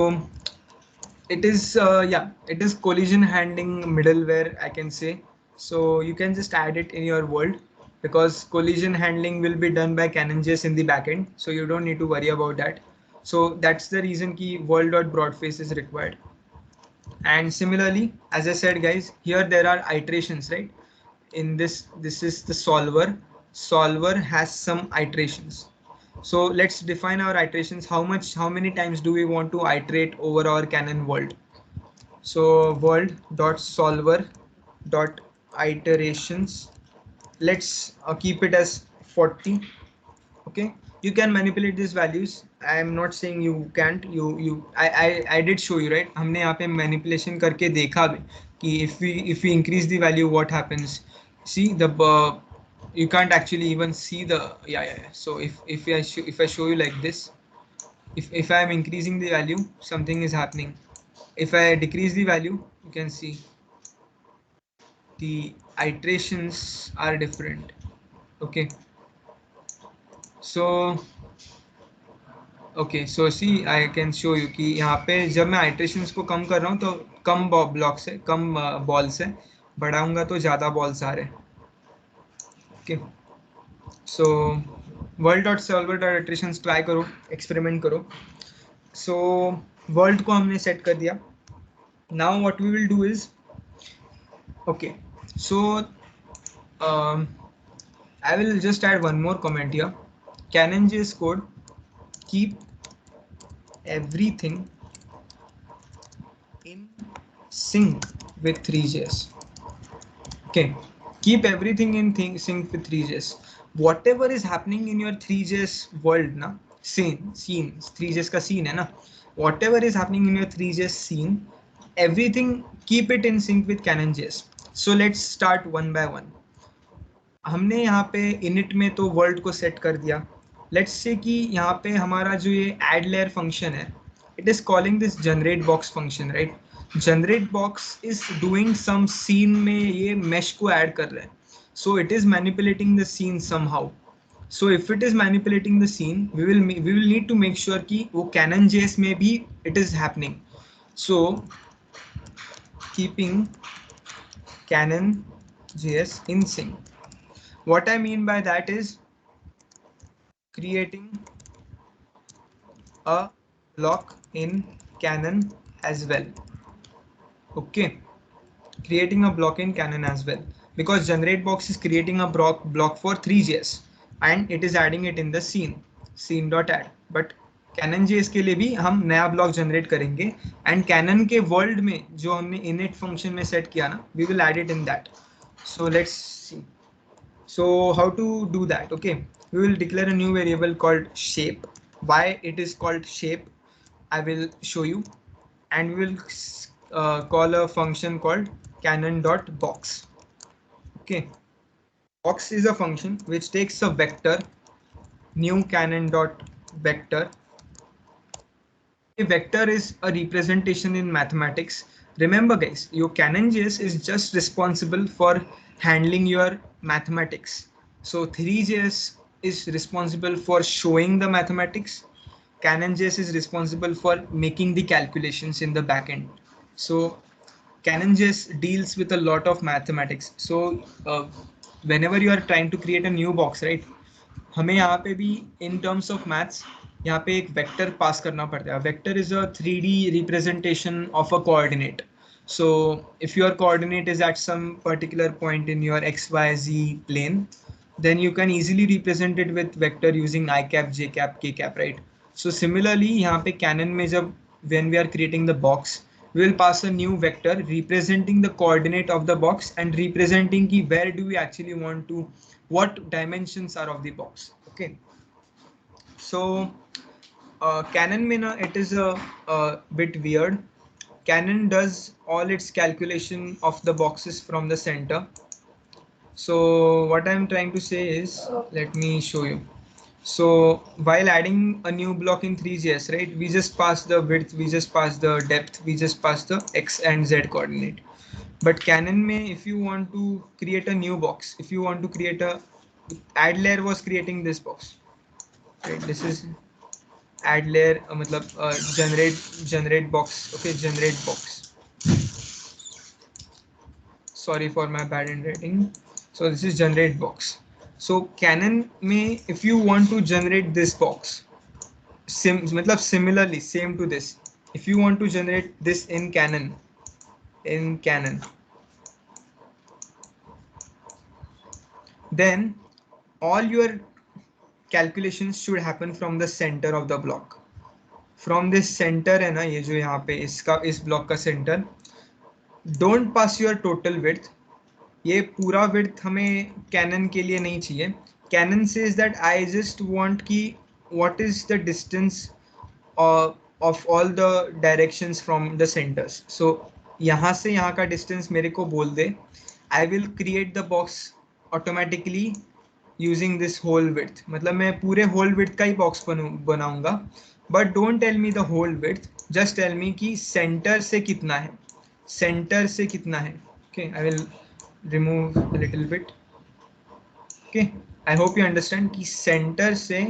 it is yeah, it is collision handling middleware, I can say. So you can just add it in your world, because collision handling will be done by Canon Js in the backend, so you don't need to worry about that. So that's the reason key world.broadface is required. And similarly, as I said guys, here there are iterations, right? In this is the solver has some iterations. So let's define our iterations. How many times do we want to iterate over our Canon world? So world dot solver dot iterations, let's keep it as 40. Okay, you can manipulate these values. I am not saying you can't. I did show you, right? हमने यहाँ पे manipulation करके देखा भी कि if we increase the value, what happens? See the you can't actually even see the yeah. So if I show you like this, if I am increasing the value, something is happening. If I decrease the value, you can see the iterations are different. Okay, so okay so see I can show you कि यहाँ पे जब मैं iterations को कम कर रहा हूँ तो कम ब्लॉक से कम बॉल से बढ़ाऊंगा तो ज़्यादा बॉल्स आ रहे हैं. Okay, so world dot solver dot iterations try करो, एक्सपेरिमेंट करो. सो वर्ल्ड को हमने सेट कर दिया. Now what we will do is okay, so I will just add one more comment here. Canon JS code, keep everything in sync with Three.js. Okay, keep everything in sync with Three.js. Whatever is happening in your Three.js world na, scene Three.js का scene है ना, whatever is happening in your Three.js scene, everything keep it in sync with Canon JS. So let's start one by one. हमने यहाँ पे init में तो world को set कर दिया. Let's say कि यहाँ पे हमारा जो ये add layer function है, it is calling this generate box function, right? Generate box is doing some scene में ये mesh को add कर रहा है. So it is manipulating the scene somehow. So if it is manipulating the scene, we will need to make sure कि वो Canon JS में भी it is happening. So keeping Canon JS in sync. What I mean by that is creating a block in Canon as well. Okay, creating a block in Canon as well, because generate box is creating a block for Three.js and it is adding it in the scene.add. But Canon JS के लिए भी हम नया block generate करेंगे and Canon के world में जो हमने init फंक्शन में सेट किया ना, we will add it in that. So let's see. So how to do that? Okay, we will declare a new variable called shape. Why it is called shape, I will show you. And we will call a function called canon.box. Okay, box is a function which takes a vector, new canon dot vector. A vector is a representation in mathematics. Remember guys, your Canon Js is just responsible for handling your mathematics. So Three.js is responsible for showing the mathematics. Canon Js is responsible for making the calculations in the backend. So Canon Js deals with a lot of mathematics. So whenever you are trying to create a new box, right? हमें यहाँ पे भी in terms of maths यहाँ पे एक vector pass करना पड़ता है. Vector is a 3D representation of a coordinate. So if your coordinate is at some particular point in your XYZ plane, then you can easily represent it with vector using I cap, J cap, K cap, right? So similarly यहाँ पे Canon में जब when we are creating the box, we will pass a new vector representing the coordinate of the box and representing ki where do we actually want to, what dimensions are of the box. Okay, so Canon mein na, it is a bit weird. Canon does all its calculation of the boxes from the center. So what I'm trying to say is, let me show you. So while adding a new block in Three.js, right, we just pass the width, we just pass the depth, we just pass the X and Z coordinate. But Canon may, if you want to create a new box, if you want to create a, add layer was creating this box, right? This is add layer, matlab, generate box. Okay, generate box. Sorry for my bad handwriting. So this is generate box. So Canon may, if you want to generate this box, matlab similarly same to this, if you want to generate this in Canon, then all your calculations should happen from the center of the block. From this center है ना, ये जो यहाँ पे इसका इस block का center, don't pass your total width. ये पूरा विड्थ हमें कैनन के लिए नहीं चाहिए. Cannon says that I just want कि what is the distance of all the directions from the centers. So यहाँ से यहाँ का distance मेरे को बोल दे. I will create the box automatically using this whole width. मतलब मैं पूरे whole width का ही box बनाऊंगा. But don't tell me the whole width. Just tell me कि center से कितना है. Center से कितना है. Okay, I will remove a little bit. Okay, I hope you understand कि center से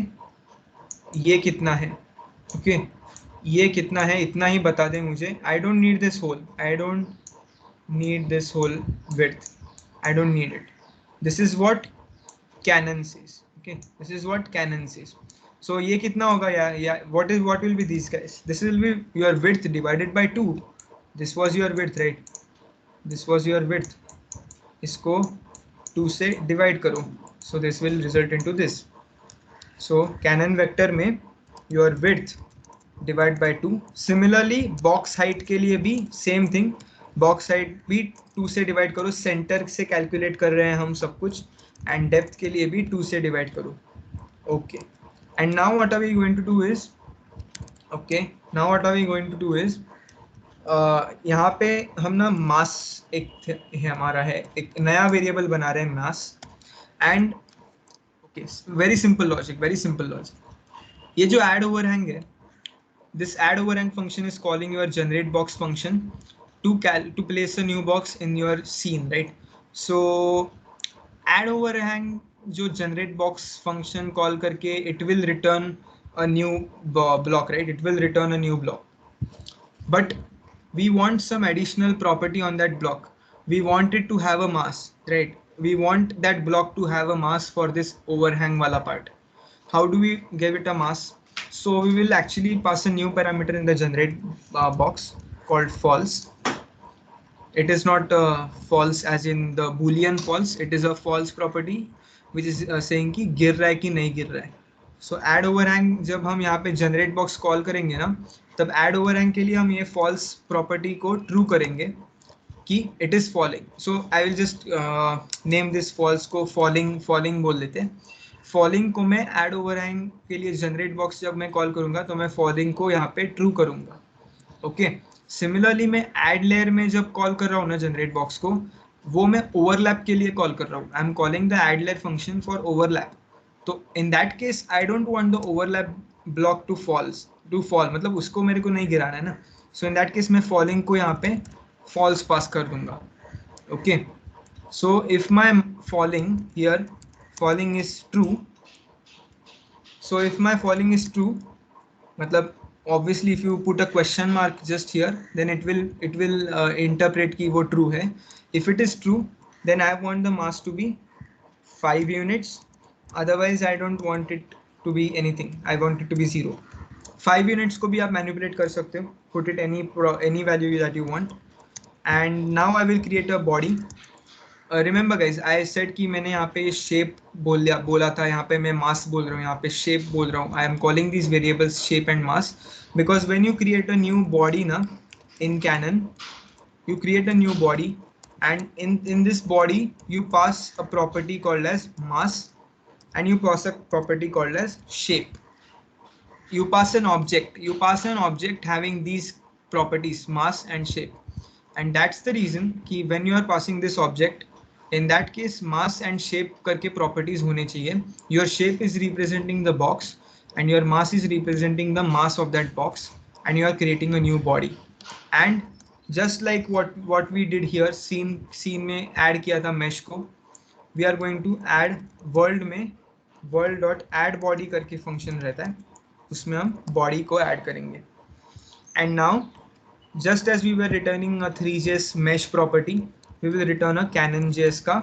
ये कितना है. Okay, ये कितना है इतना ही बता दें मुझे. I don't need this whole. I don't need this whole width. I don't need it. This is what Canon says. Okay, this is what Canon says. So ये कितना होगा या what will be these guys? This will be your width divided by 2. This was your width, right? This was your width. इसको 2 से divide करो. So this will result into this. So Canon vector में your width divide by 2. Similarly box height के लिए भी same thing. Box height भी 2 से divide करो. Center से calculate कर रहे हैं हम सब कुछ. And depth के लिए भी 2 से divide करो. Okay. And now what are we going to do is, यहाँ पे हम ना mass एक हमारा है, एक नया वेरिएबल बना रहे हैं mass. And okay, very simple logic. ये जो add overhang है, this add overhang function is calling your generate box function to place a new box in your scene, right? So add overhang जो generate box function call करके it will return a new block, right? It will return a new block. But we want some additional property on that block. We want it to have a mass, right? We want that block to have a mass for this overhang wala part. How do we give it a mass? So we will actually pass a new parameter in the generate box called false. It is not false as in the boolean false. It is a false property which is saying कि गिर रहा है कि नहीं गिर रहा है. So add overhang जब हम यहाँ पे generate box call करेंगे ना, तब add overhang के लिए हम ये false property को true करेंगे कि it is falling. So I will just name this false को falling बोल लेते हैं. Falling को मैं add overhang के लिए generate box जब मैं call करूँगा तो मैं falling को यहाँ पे true करूँगा. Okay. सिमिलरली मैं एड लेयर में जब कॉल कर रहा हूँ ना जनरेट बॉक्स को, वो मैं ओवरलैप के लिए कॉल कर रहा हूँ. I am calling the adlet function for overlap. तो in that case I don't want the overlap block to false to fall, मतलब उसको मेरे को नहीं गिराना है ना. सो इन दैट केस मैं फॉलिंग को यहाँ पे फॉल्स पास कर दूंगा. Okay, so if my falling here, falling is true, so if my falling is true, matlab obviously if you put a question mark just here, then it will interpret ki wo true hai. If it is true, then I want the mass to be 5 units, otherwise I don't want it to be anything, I want it to be 0. 5 units को भी आप manipulate कर सकते हो, put it any value that you want. And now I will create a body. Remember guys, I said कि मैंने यहाँ पे शेप बोला था, यहाँ पे मैं मास बोल रहा हूँ, यहाँ पे शेप बोल रहा हूँ. I am calling these variables shape and mass because when you create a new body na, in Canon you create a new body, and in this body you pass a property called as mass, and you pass a property called as shape. You pass an object having these properties mass and shape, and that's the reason कि when you are passing this object, in that case mass and shape करके properties होने चाहिए. Your shape is representing the box and your mass is representing the mass of that box, and you are creating a new body. And just like what we did here, scene में add किया था mesh को, we are going to add world में world dot add body करके function रहता है, उसमें हम body को add करेंगे. And now just as we were returning a Three.js mesh property, we will return a Canon Js का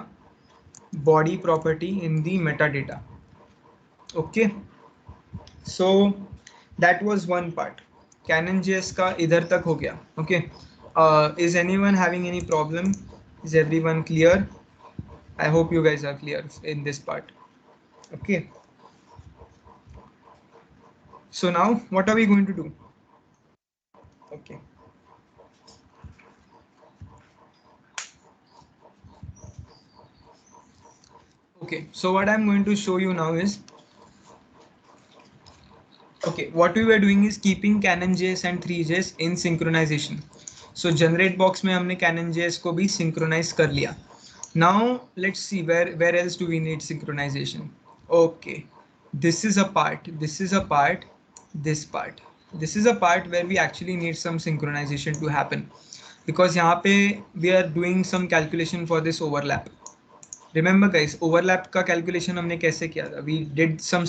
body property in the metadata. Okay, so that was one part. Canon Js का इधर तक हो गया. Okay, is anyone having any problem? Is everyone clear? I hope you guys are clear in this part. Okay, so now what are we going to do? Okay, okay, so what I'm going to show you now is, okay, what we were doing is keeping Canon Js and Three.js in synchronization. So generate box में हमने Canon Js को भी synchronize कर लिया. Now let's see where else do we need synchronization. Okay, this is a part, this is a part, this part. This is a part where we actually need some synchronization to happen, because यहाँ पे we are doing some calculation for this overlap. Remember guys, overlap का calculation हमने कैसे किया था? We did some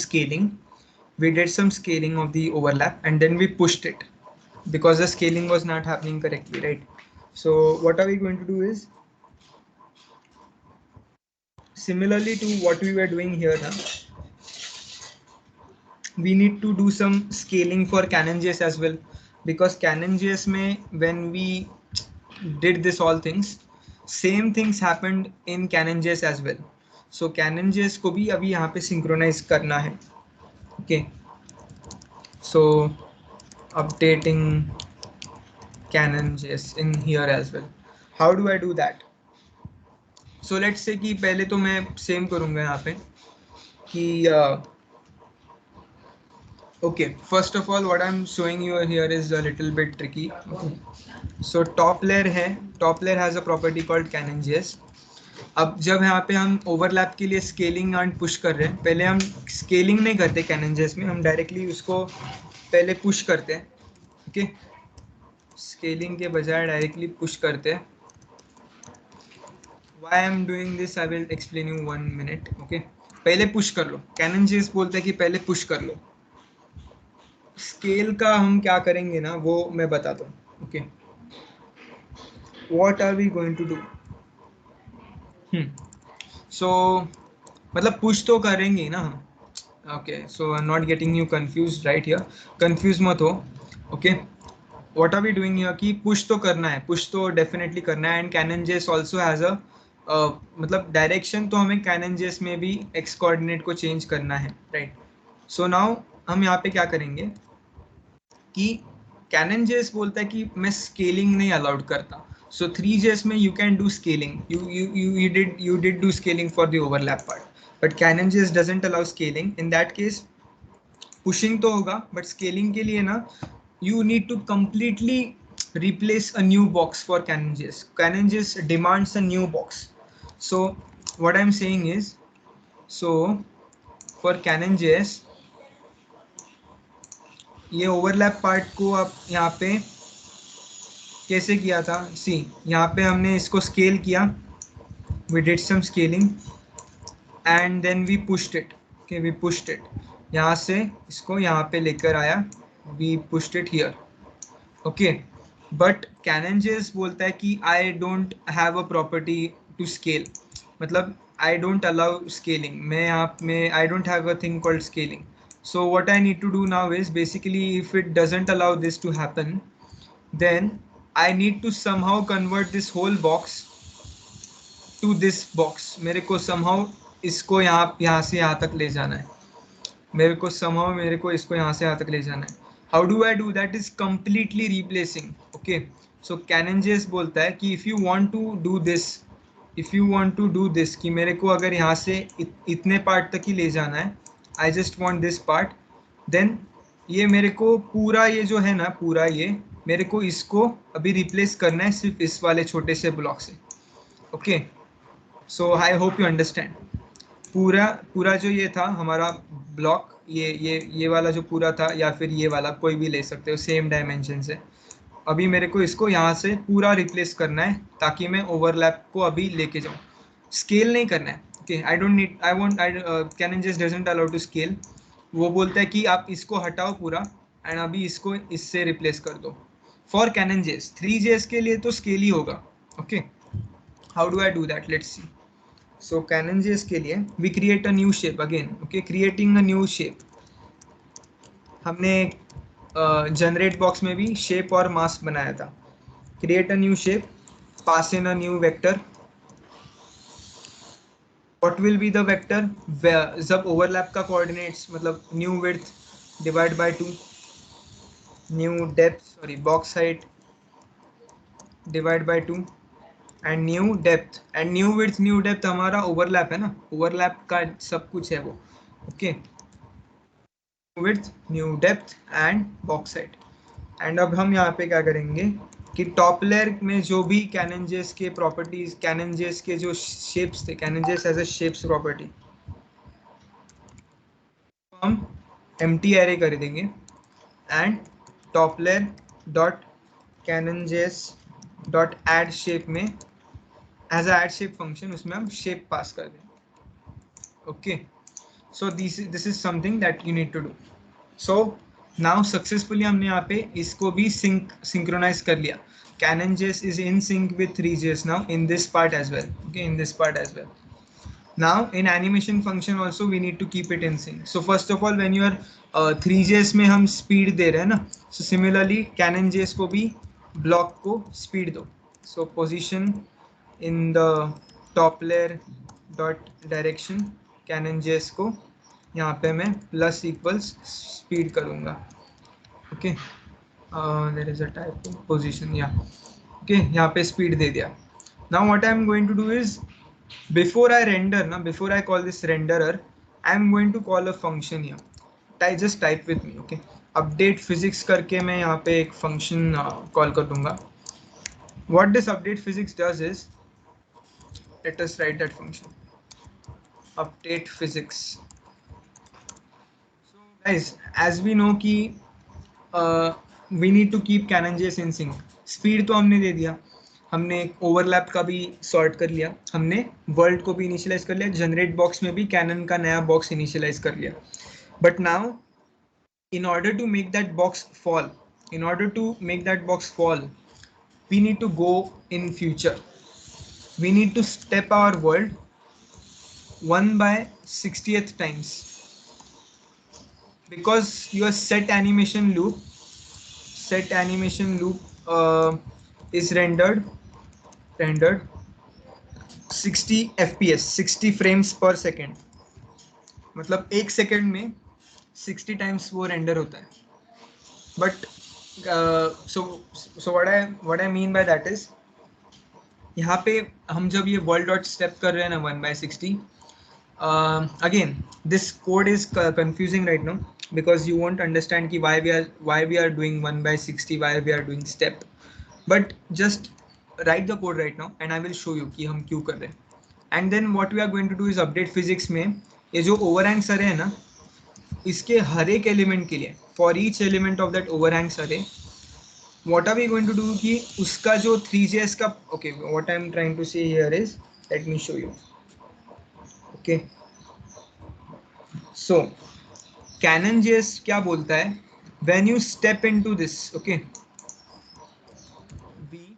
scaling of the overlap, and then we pushed it because the scaling was not happening correctly, right? So what are we going to do is, similarly to what we were doing here now, we need to do some scaling for Canon JS as well, because Canon JS में when we did this all things, same things happened in Canon JS as well. So Canon JS को भी अभी यहाँ पे synchronize करना है. Okay, so updating Canon JS in here as well. How do I do that? So let's say कि पहले तो मैं same करूँगा यहाँ पे कि okay, first of all what I'm showing you here is a little bit tricky. Okay. So top layer है, top layer has a property called Canon JS. अब जब यहाँ पे हम ओवरलैप के लिए स्केलिंग एंड पुश कर रहे हैं, पहले हम स्केलिंग नहीं करते Canon JS में, हम डायरेक्टली उसको पहले पुश करते हैं. ओके, स्केलिंग के बजाय डायरेक्टली पुश करते हैं. Why I'm doing this I will explain you 1 minute. Okay, पहले पुश कर लो. Canon JS बोलता है कि पहले पुश कर लो. स्केल का हम क्या करेंगे ना, वो मैं बताता हूँ. Okay, what are we going to do? So मतलब पुश तो करेंगे ना हम. Okay, so I'm not getting you confused right here. Confuse मत हो. Okay, what are we doing here कि पुश तो करना है, पुश तो डेफिनेटली करना है. And Canon JS also has a मतलब डायरेक्शन तो हमें Canon JS में भी x कोऑर्डिनेट को चेंज करना है, राइट? सो नाउ हम यहाँ पे क्या करेंगे कि Canon JS बोलता है कि मैं स्केलिंग नहीं अलाउड करता. So Three.js में you can do scaling. You did do scaling for the overlap part, but Canon JS doesn't allow scaling. In that case, pushing तो होगा, but scaling के लिए ना you need to completely replace a new box for Canon Js. Canon Js demands a new box. So what I'm saying is, so for Canon Js ये overlap part को आप यहाँ पे कैसे किया था, सी यहाँ पे हमने इसको स्केल किया, we did some scaling and then we pushed it. Okay, we pushed it, यहाँ से इसको यहाँ पे लेकर आया, we pushed it here. Okay, but Canon JS बोलता है कि I don't have a property to scale, मतलब I don't allow scaling, मैं यहाँ में I don't have a thing called scaling. So what I need to do now is basically, if it doesn't allow this to happen, then I need to somehow convert this whole box to this box. मेरे को somehow इसको यहाँ से यहाँ तक ले जाना है, मेरे को somehow मेरे को इसको यहाँ से यहाँ तक ले जाना है. How do I do that? Is completely replacing. Okay, so Canon JS बोलता है कि if you want to do this, if you want to do this कि मेरे को अगर यहाँ से इतने पार्ट तक ही ले जाना है, I just want this part, then ये मेरे को पूरा ये जो है ना, पूरा ये मेरे को इसको अभी रिप्लेस करना है सिर्फ इस वाले छोटे से ब्लॉक से. Okay, so I hope you understand. पूरा पूरा जो ये था हमारा ब्लॉक, ये वाला जो पूरा था, या फिर ये वाला कोई भी ले सकते हो, सेम डायमेंशन से. अभी मेरे को इसको यहाँ से पूरा रिप्लेस करना है ताकि मैं ओवरलैप को अभी लेके जाऊँ. स्केल नहीं करना है. Okay, I don't need, I want, Cannon just doesn't allow to scale. वो बोलता है कि आप इसको हटाओ पूरा एंड अभी इसको इससे रिप्लेस कर दो. फॉर कैनन जेस, 3JS के लिए तो स्केल ही होगा. Okay, how do I do that, let's see. So Cannon JS के लिए we create a new shape again. Okay, creating a new shape. हमने जनरेट बॉक्स में भी शेप और मास्क बनाया था. Create a new shape, pass in a new vector. What will be the vector? जब overlap का कोऑर्डिनेट्स, मतलब new width divide by 2, new depth, sorry box height divide by 2 and new depth. And new width new depth हमारा overlap है ना, overlap का सब कुछ है वो. Okay, new width new depth and box height. And अब हम यहाँ पे क्या करेंगे कि टॉप लेयर में जो भी कैनन जेस के प्रॉपर्टीज, कैनन जेस के जो शेप्स थे, Cannon JS as a shapes property, हम एम्प्टी एरे कर देंगे. And top layer dot Cannon JS dot add shape में as a add shape function, उसमें हम शेप पास कर देंगे. Okay, so this is something that you need to do. So now successfully हमने यहाँ पे इसको भी सिंक्रोनाइज कर लिया. Canon JS is in sync with 3JS now in this part as well. Okay, in this part as well. Now in animation function also we need to keep it in sync. So first of all, when you are 3JS में हम speed दे रहे हैं ना, so similarly Canon JS को भी block को speed दो. So position in the top layer dot direction, Canon JS को यहाँ पे मैं plus equals speed करूँगा. Okay. There is a type of position, yeah. Okay, यहाँ पे speed दे दिया. Now what I am going to do is, before I render ना, before I call this renderer, I am going to call a function here. Just type with me. Okay, update physics करके मैं यहाँ पे एक function call कर दूँगा. What this update physics does is, let us write that function. Update physics. So guys, as we know कि we need to keep Cannon JS in sink. Speed तो हमने दे दिया, हमने ओवरलैप का भी सॉर्ट कर लिया, हमने वर्ल्ड को भी इनिशियलाइज कर लिया, जनरेट बॉक्स में भी कैनन का नया बॉक्स इनिशियलाइज कर लिया. But now in order to make that box fall, in order to make that box fall, we need to go in future. We need to step our world 1/60th times, because your set animation loop is rendered 60 fps, 60 frames पर second. मतलब एक second में 60 times वो render होता है. But so what I mean by that is, यहाँ पे हम जब ये वर्ल्ड डॉट स्टेप कर रहे हैं ना 1/60, again this code is confusing right now, because you won't understand ki why we are doing 1/60, why we are doing step. but just write the code right now and I will show you कि हम क्यों कर रहे हैं. And then what we are going to do is update physics में ये जो overhangs array है ना, इसके हर एक एलिमेंट के लिए, for each element of that overhangs array, what are we going to do कि उसका जो 3js का, okay, what I am trying to say here is, let me show you. Okay, so Canon Js क्या बोलता है, when you step into this, okay, we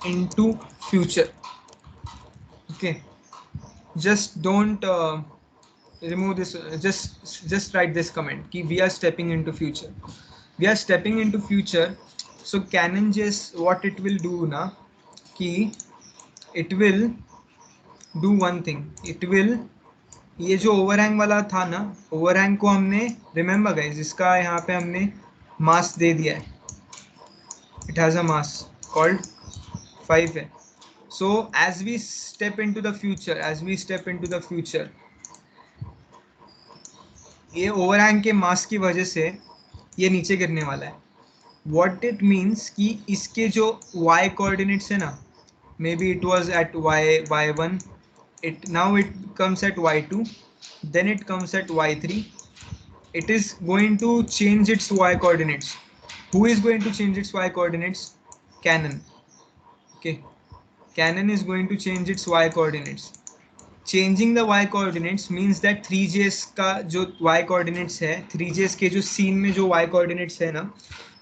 into future. Okay, just don't remove this, just write this comment कि we are stepping into future, we are stepping into future. So Canon Js, what it will do ना कि it will do one thing, it will, ये जो overhang वाला था ना, overhang को हमने, रिमेंबर गाइस, इसका यहाँ पे हमने मास दे दिया है, it has a mass called 5 है. So as we step into the future, as we step into the future, ये ओवरहैंग के मास की वजह से ये नीचे गिरने वाला है. व्हाट इट मीन्स कि इसके जो y कोऑर्डिनेट्स है ना, may be it was at y1, it now it comes at y2, then it comes at y3, it is going to change its y coordinates. Who is going to change its y coordinates? Canon. Okay, Canon is going to change its y coordinates. Changing the y coordinates means that 3js का जो y coordinates है, 3js के जो scene में जो y coordinates है ना,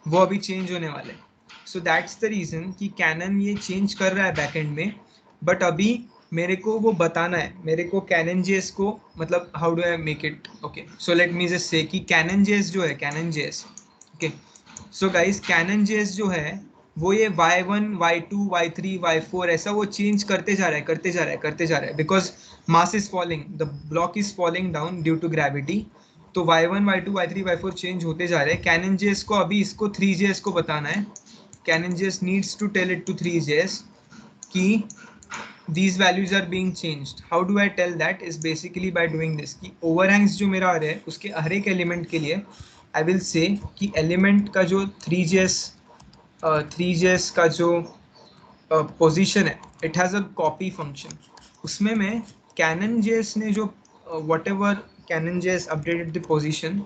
वो अभी change होने वाले हैं. So that's the reason कि Canon ये change कर रहा है backend में, but अभी मेरे को वो बताना है, मेरे को Canon JS को, मतलब how do I make it? Okay, so let me just say कि Canon JS जो है, Canon JS, okay, so guys, Canon JS जो है वो ये y1, y2, y3, y4 ऐसा वो चेंज करते जा रहा है, करते जा रहा है, करते जा रहा है, because mass is falling, the block is falling down due to gravity. तो y1, y2, y3, y4 change होते जा रहे हैं. Canon JS को अभी इसको 3js को बताना है. Canon JS needs to tell it to 3js कि these values are being changed. How do I tell that? Is basically by doing this कि overhangs जो मेरा आ रहा है उसके हर एक एलिमेंट के लिए I will say कि एलिमेंट का जो 3js का जो पोजीशन है, it has a copy function. उसमें मैं Canon JS ने जो whatever Canon JS updated the position,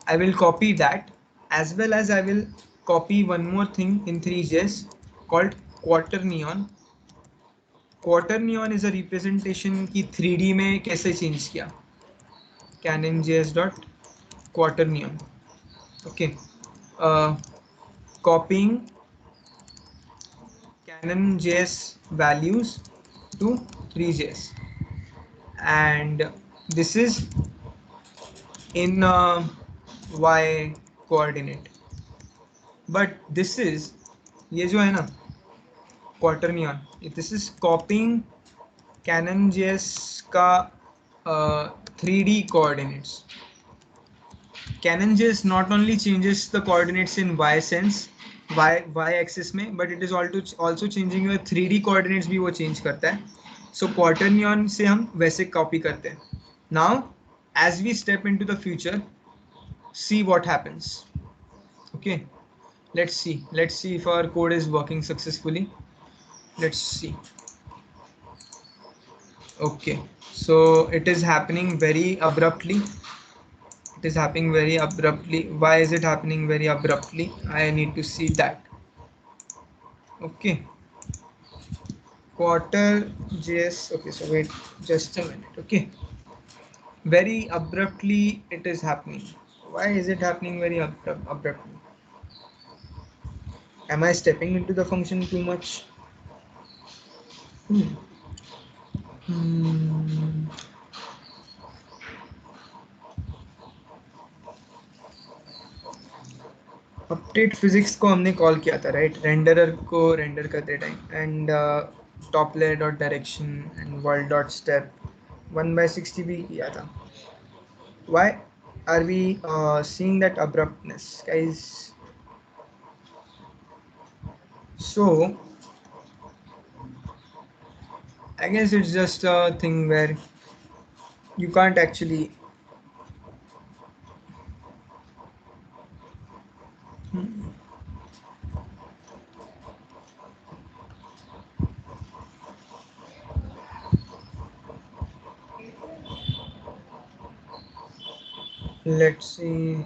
I will copy that, as well as I will copy one more thing in 3js called quaternion. Quaternion is a representation कि 3D में कैसे change किया. Canon JS dot quaternion. Okay, copying Canon JS values to 3js, and this is in y coordinate, but this is, ये जो है ना quaternion, this is copying Canon JS का 3D coordinates. Canon JS not only changes the coordinates in y sense, y axis में, but it is also changing your 3D coordinates भी वो change करता है. So quaternion से हम वैसे copy करते हैं. Now as we step into the future, see what happens. Okay, let's see if our code is working successfully. Let's see. Okay, so it is happening very abruptly. It is happening very abruptly. Why is it happening very abruptly? I need to see that. Okay, quarter js. Okay, so wait just a minute. Okay, very abruptly it is happening. Why is it happening very abruptly? Am I stepping into the function too much? Hmm. Update physics को हमने call किया था, right, renderer को render करते time, and top layer dot direction and world dot step 1/60 भी किया था. Why are we seeing that abruptness, guys? So I guess it's just a thing where you can't actually let's see.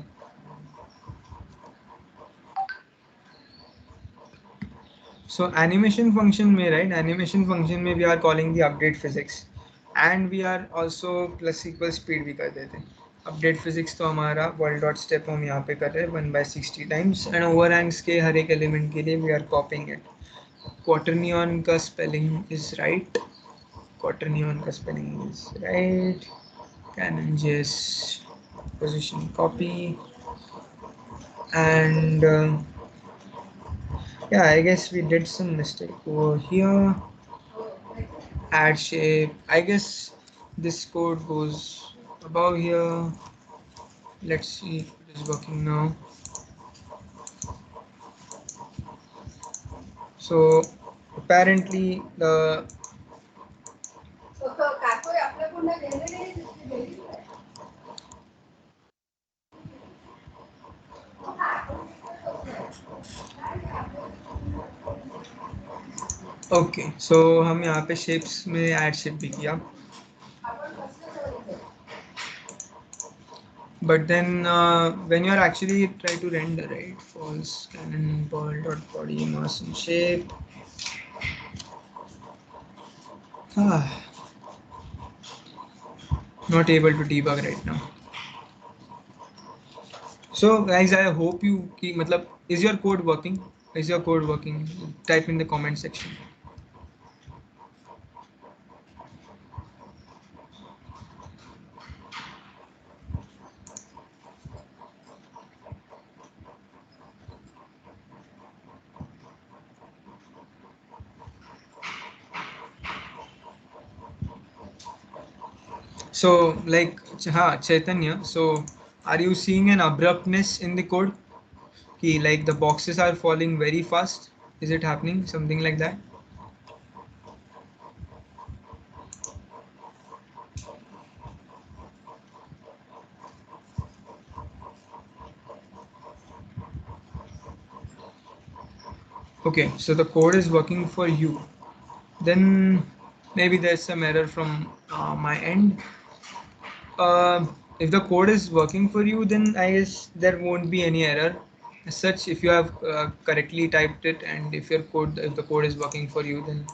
So animation function में, right? Animation function में we are calling the update physics, and we are also plus equal speed भी कर देते हैं. Update physics तो हमारा world dot step हम यहाँ पे कर रहे हैं 1/60 टाइम्स, एंड ओवरहैंग्स के हर एक एलिमेंट के लिए वी आर कॉपिंग इट. क्वाटरनियन का स्पेलिंग इज राइट. क्वाटरनियन का spelling is right. Canon Js position copy, and yeah, I guess we did some mistake over here. Add shape. I guess this code goes above here. Let's see if it is working now. So apparently the okay, so हम यहाँ पे shapes में add shape भी किया. But then when you are actually try to render, right, false canon ball dot body mass and shape. Ah, not able to debug right now. So guys, I hope you ki, matlab, is your code working? Is your code working? Type in the comment section. So like Chaitanya, so are you seeing an abruptness in the code? Ki, like the boxes are falling very fast. Is it happening? Something like that? Okay, so the code is working for you. Then maybe there's some error from my end. If the code is working for you, then I guess there won't be any error as such. If you have correctly typed it, and if the code is working for you, then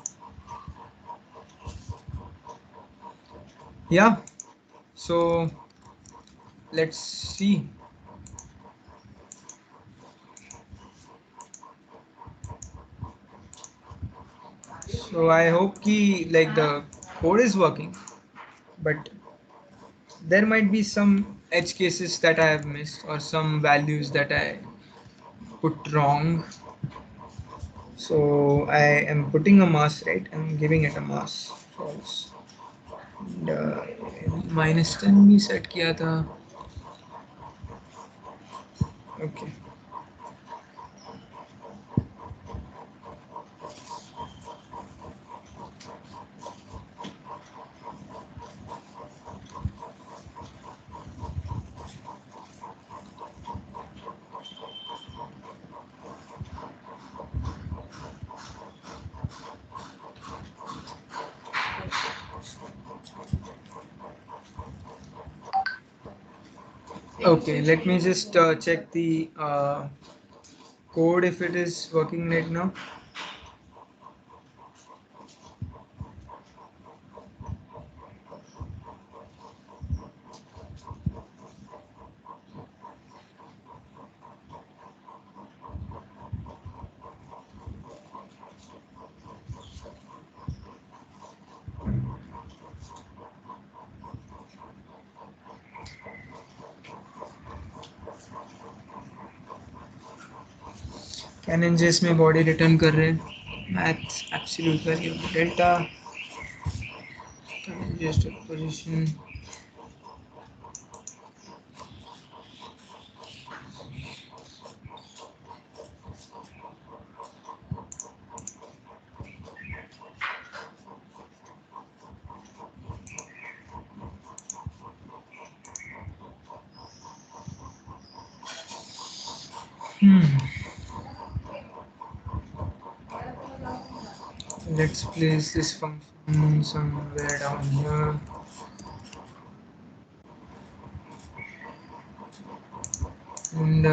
yeah. So let's see. So I hope like the code is working, but there might be some edge cases that I have missed, or some values that I put wrong. So I am putting a mask, right? I'm giving it a mask. False. And, -10 भी set किया था. Okay. Okay, let me just check the code if it is working right now. Canon Js में body return कर रहे हैं. Math absolute value of delta. Canon Js position. Let's place this function somewhere down here. And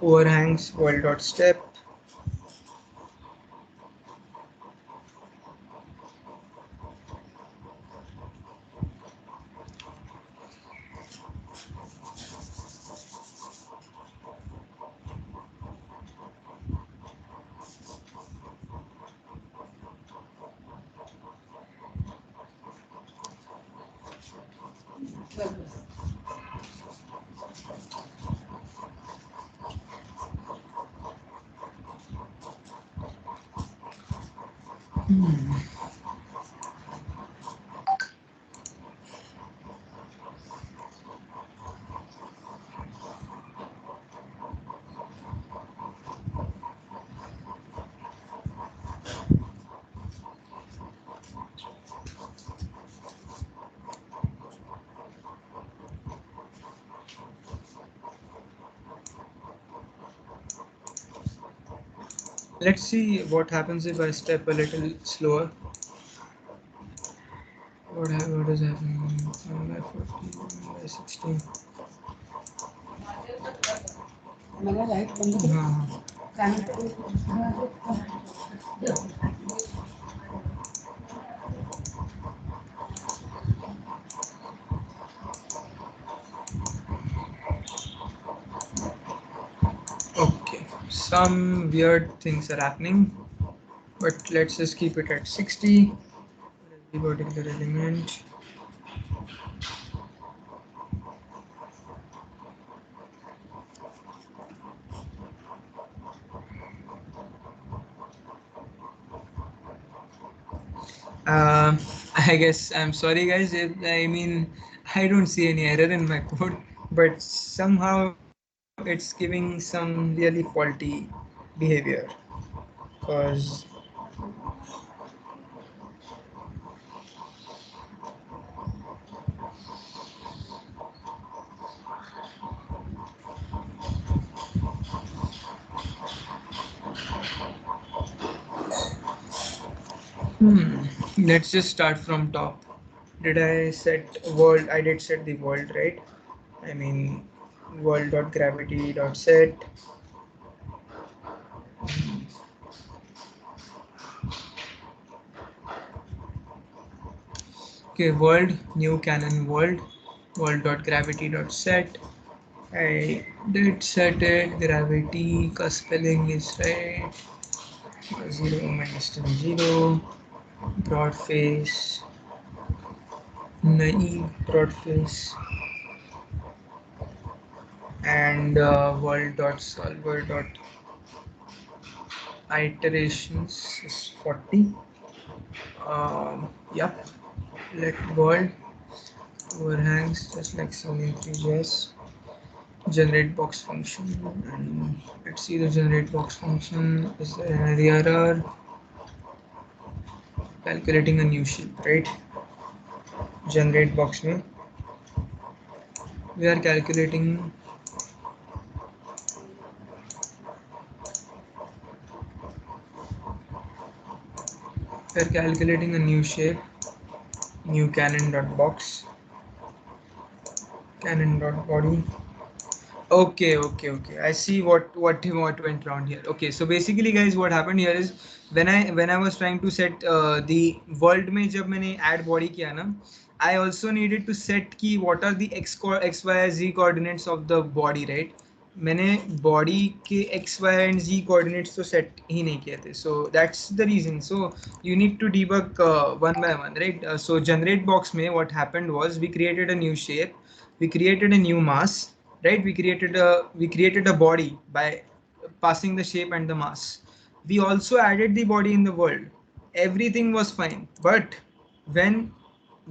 overhangs world.step. Let's see what happens if I step a little slower. What is happening? 1 by 40, 1 by 16. Okay, some weird things are happening, but let's just keep it at 60 for every particular element. Uh, I guess I'm sorry, guys. I mean, I don't see any error in my code, but somehow it's giving some really faulty behavior. Because let's just start from top. Did I set world? I did set the world, right? I mean, world.gravity.set. Okay, world, new Canon world, world.gravity.set. I did set it, gravity, spelling is right, 0 minus 10 0, broad face, naive broad face, and world.solver.iterations is 40. Yep, let world overhangs just like some in Three.js. Generate box function, and let's see the generate box function. Is there any error? Calculating a new shape, right? Generate box में we are calculating a new shape, new canon.box, canon.body. Okay. I see what went wrong here. Okay, so basically, guys, what happened here is when I was trying to set the world में जब मैंने add body किया ना, I also needed to set की what are the x y z coordinates of the body, right? मैंने body के x y and z coordinates तो set ही नहीं किए थे, so that's the reason. So you need to debug one by one, right? So generate box में what happened was we created a new shape, we created a new mass, right? We created a body by passing the shape and the mass. We also added the body in the world. Everything was fine, but when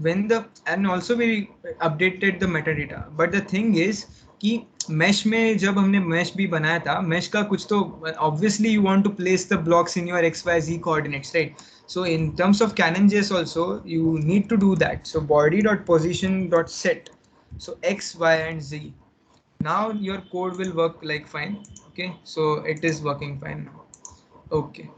when the and also we updated the metadata. But the thing is कि mesh में जब हमने mesh भी बनाया था, mesh का कुछ तो obviously you want to place the blocks in your xyz coordinates, right? So in terms of Canon Js also you need to do that. So body.position.set, So X, Y, and Z. Now your code will work like fine. Okay, so it is working fine now. Okay.